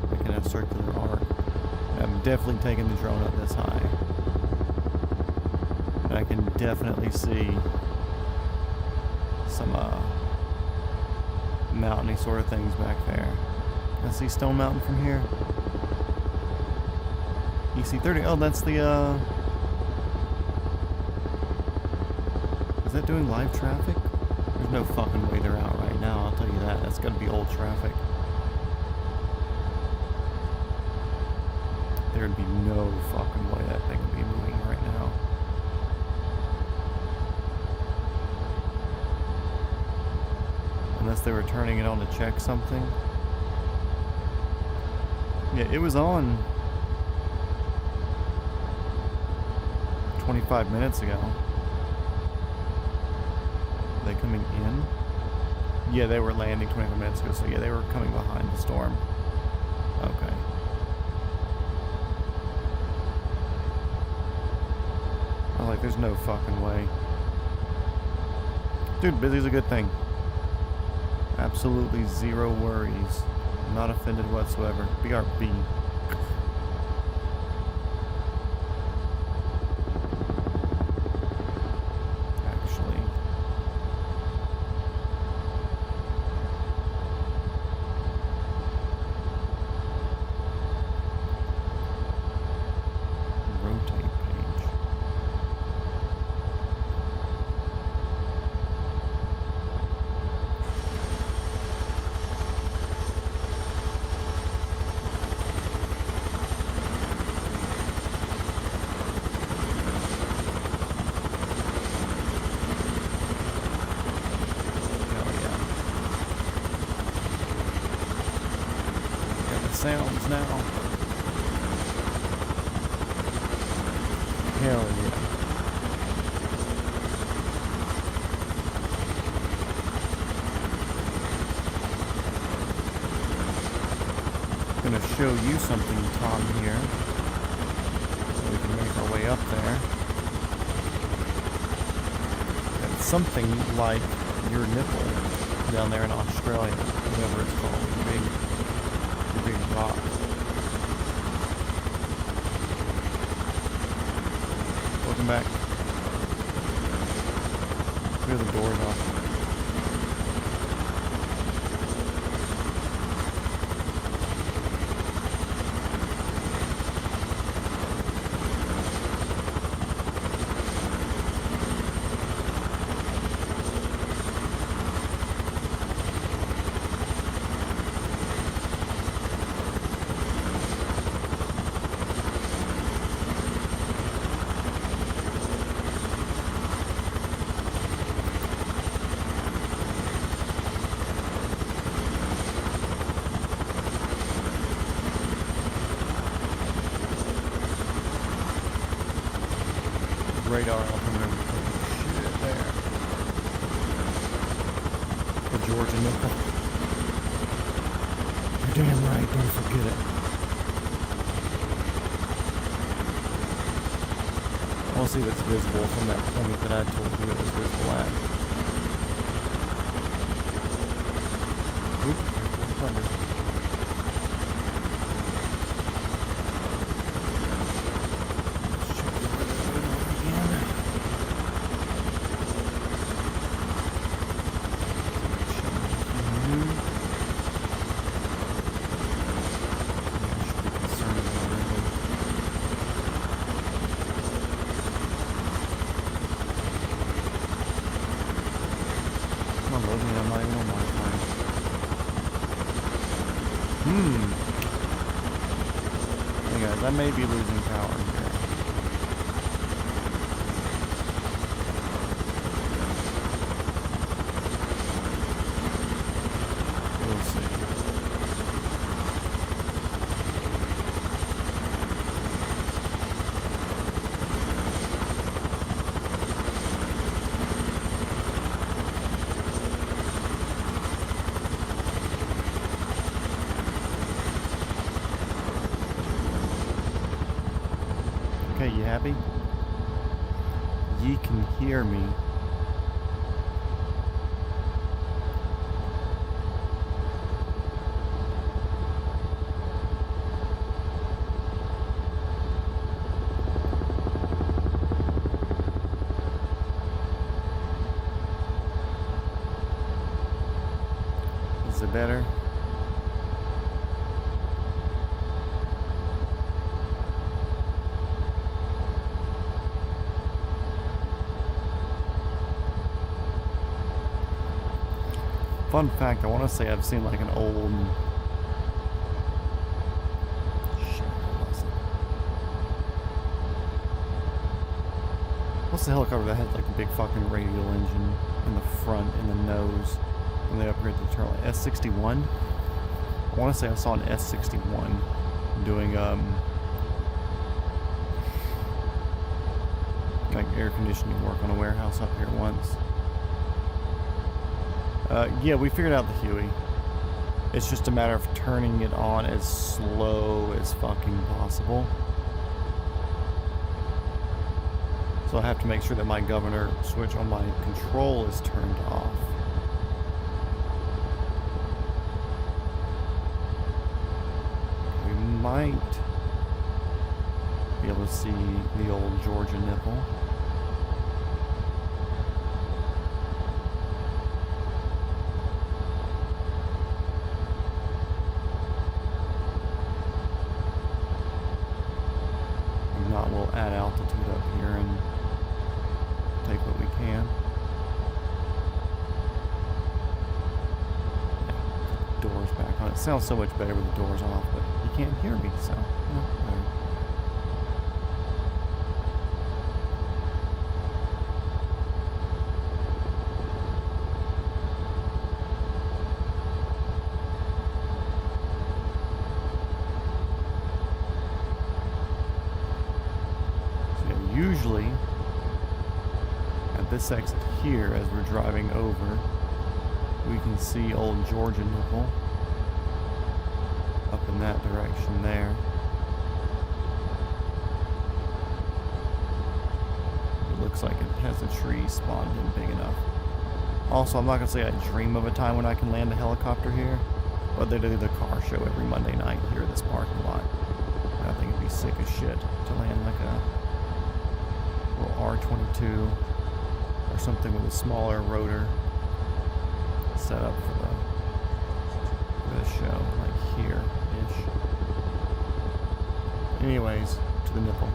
like in a circular arc. I'm definitely taking the drone up this high. And I can definitely see some mountainy sort of things back there. Can I see Stone Mountain from here? EC30. Oh, that's the is that doing live traffic? There's no fucking way they're out right now, I'll tell you that. That's gonna be old traffic. There'd be no fucking way that thing would be moving right now. Unless they were turning it on to check something. Yeah, it was on 25 minutes ago. Are they coming in? Yeah, they were landing 25 minutes ago, so yeah, they were coming behind the storm. Okay. I'm like, there's no fucking way. Dude, busy's a good thing. Absolutely zero worries. Not offended whatsoever. BRB. Actually. Rotate page. Sounds now. Hell yeah. I'm gonna show you something, Tom, here. So we can make our way up there. Got something like your nipple down there in Australia, whatever it's called, your big rock. Welcome back. Clear the doors off. Radar up and everything. Shit there. The Georgia nickel. You're damn right, don't forget it. I want to see if it's visible from that point that I told you it was visible at. Oop, thunder. Hey guys, I may be losing power here. We'll see. Okay, you happy? Ye can hear me. Is it better? Fun fact, I want to say I've seen like an old... Shit, what was it? What's the helicopter that had like a big fucking radial engine in the front, in the nose, when they upgraded the turtle? S61? I want to say I saw an S61 doing like air conditioning work on a warehouse up here once. Yeah, we figured out the Huey. It's just a matter of turning it on as slow as fucking possible. So I have to make sure that my governor switch on my control is turned off. We might be able to see the old Georgia nipple. We'll add altitude up here and take what we can. Yeah, doors back on. It sounds so much better with the doors off, but you can't hear me, so whatever. Usually, at this exit here, as we're driving over, we can see old Georgia nipple up in that direction there. We look looks like it has a tree spawned in big enough. Also, I'm not going to say I dream of a time when I can land a helicopter here, but they do the car show every Monday night here at this parking lot. And I think it'd be sick as shit to land like a little R22 or something with a smaller rotor set up for the show, like here-ish. Anyways, to the nipple.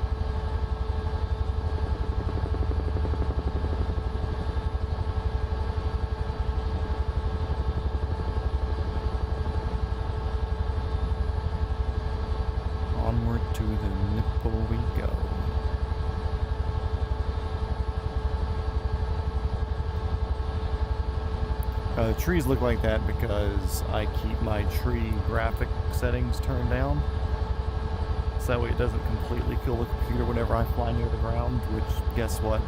Onward to the nipple we go. The trees look like that because I keep my tree graphic settings turned down. So that way it doesn't completely kill the computer whenever I fly near the ground, which, guess what?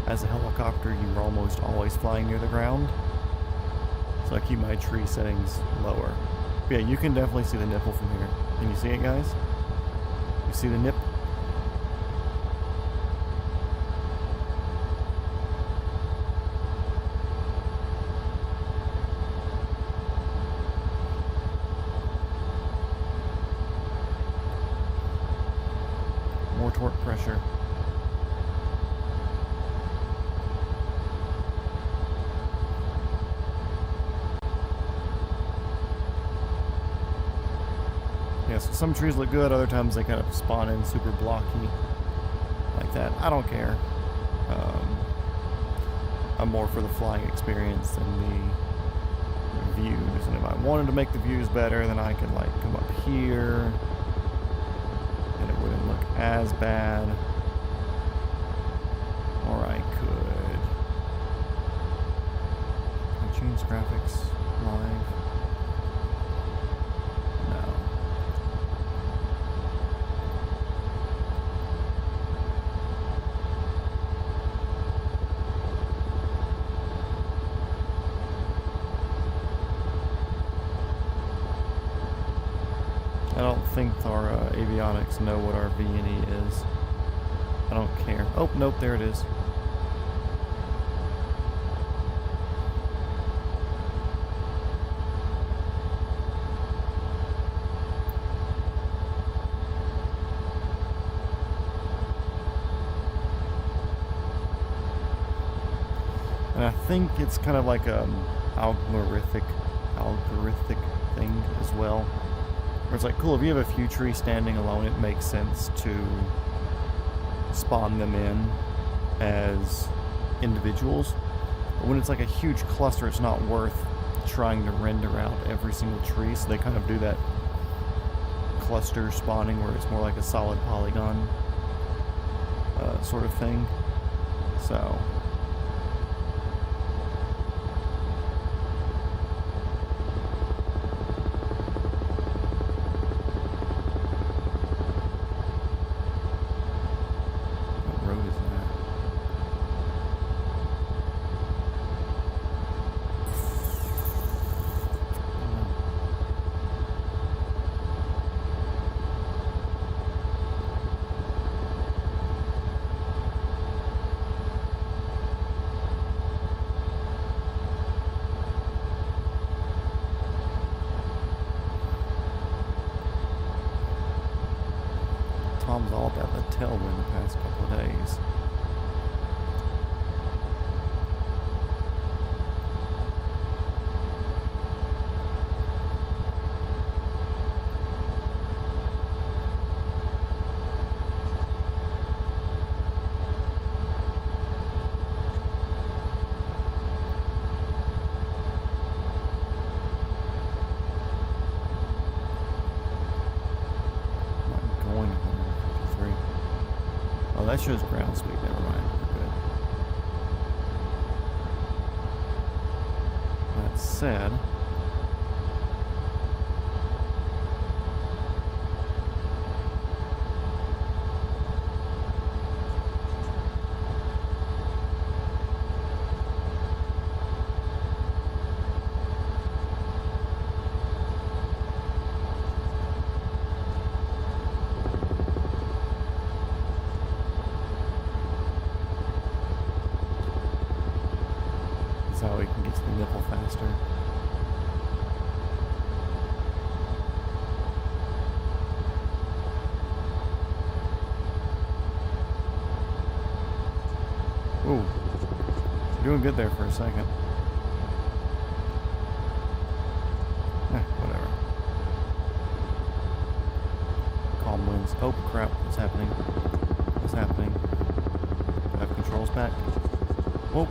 As a helicopter, you're almost always flying near the ground. So I keep my tree settings lower. But yeah, you can definitely see the nipple from here. Can you see it, guys? You see the nip? More torque pressure. Yeah, so some trees look good, other times they kind of spawn in super blocky like that. I don't care. I'm more for the flying experience than the views. And if I wanted to make the views better, then I could like come up here and it wouldn't look as bad. Or I could change graphics live. No. I don't think our avionics know what our V&E is. I don't care. Oh, nope, there it is. And I think it's kind of like a algorithmic thing as well. Where it's like, cool, if you have a few trees standing alone, it makes sense to spawn them in as individuals. But when it's like a huge cluster, it's not worth trying to render out every single tree. So they kind of do that cluster spawning where it's more like a solid polygon sort of thing. So Tom's all about the tailwind the past couple of days. Oh, that shows ground speed. Never mind. We're good. That said, doing good there for a second. Whatever. Calm winds. Oh crap, what's happening? What's happening? Do I have controls back? Whoa.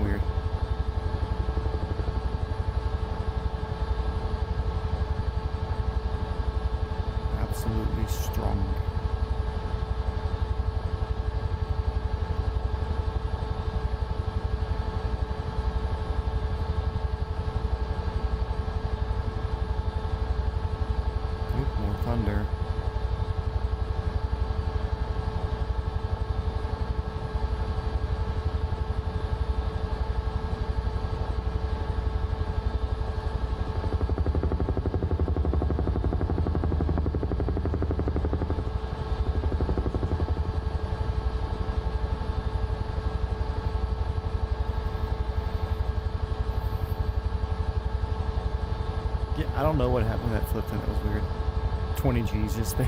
Weird. Absolutely strong. Oop, more thunder. Yeah, I don't know what happened with that flip thing. That was weird. 20 G's just then.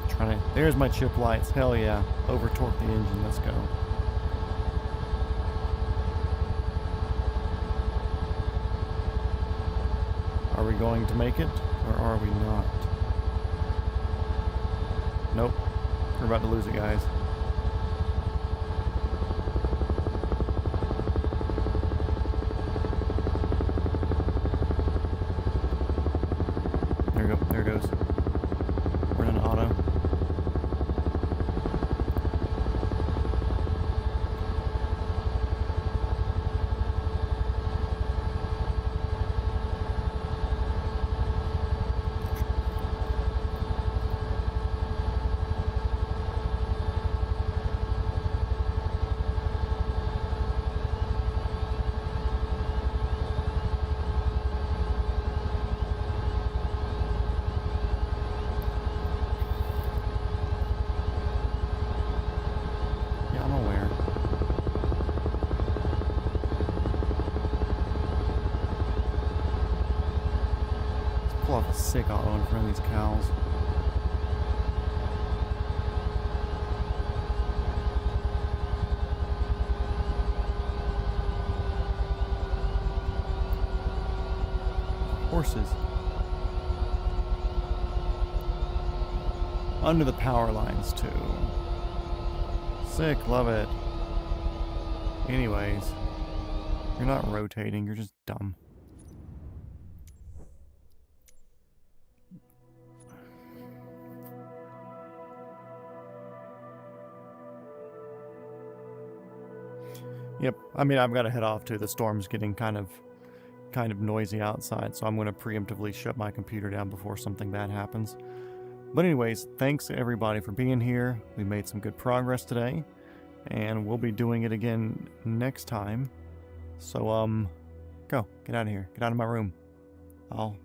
Trying to. There's my chip lights. Hell yeah. Over torque the engine. Let's go. Are we going to make it, or are we not? Nope. We're about to lose it, guys. There we go. There it goes. We're in an auto. Pull off a sick auto in front of these cows. Horses. Under the power lines too. Sick, love it. Anyways, you're not rotating, you're just dumb. Yep, I mean, I've got to head off too. The storm's getting kind of noisy outside, so I'm going to preemptively shut my computer down before something bad happens. But anyways, thanks everybody for being here. We made some good progress today, and we'll be doing it again next time. So, get out of here. Get out of my room. I'll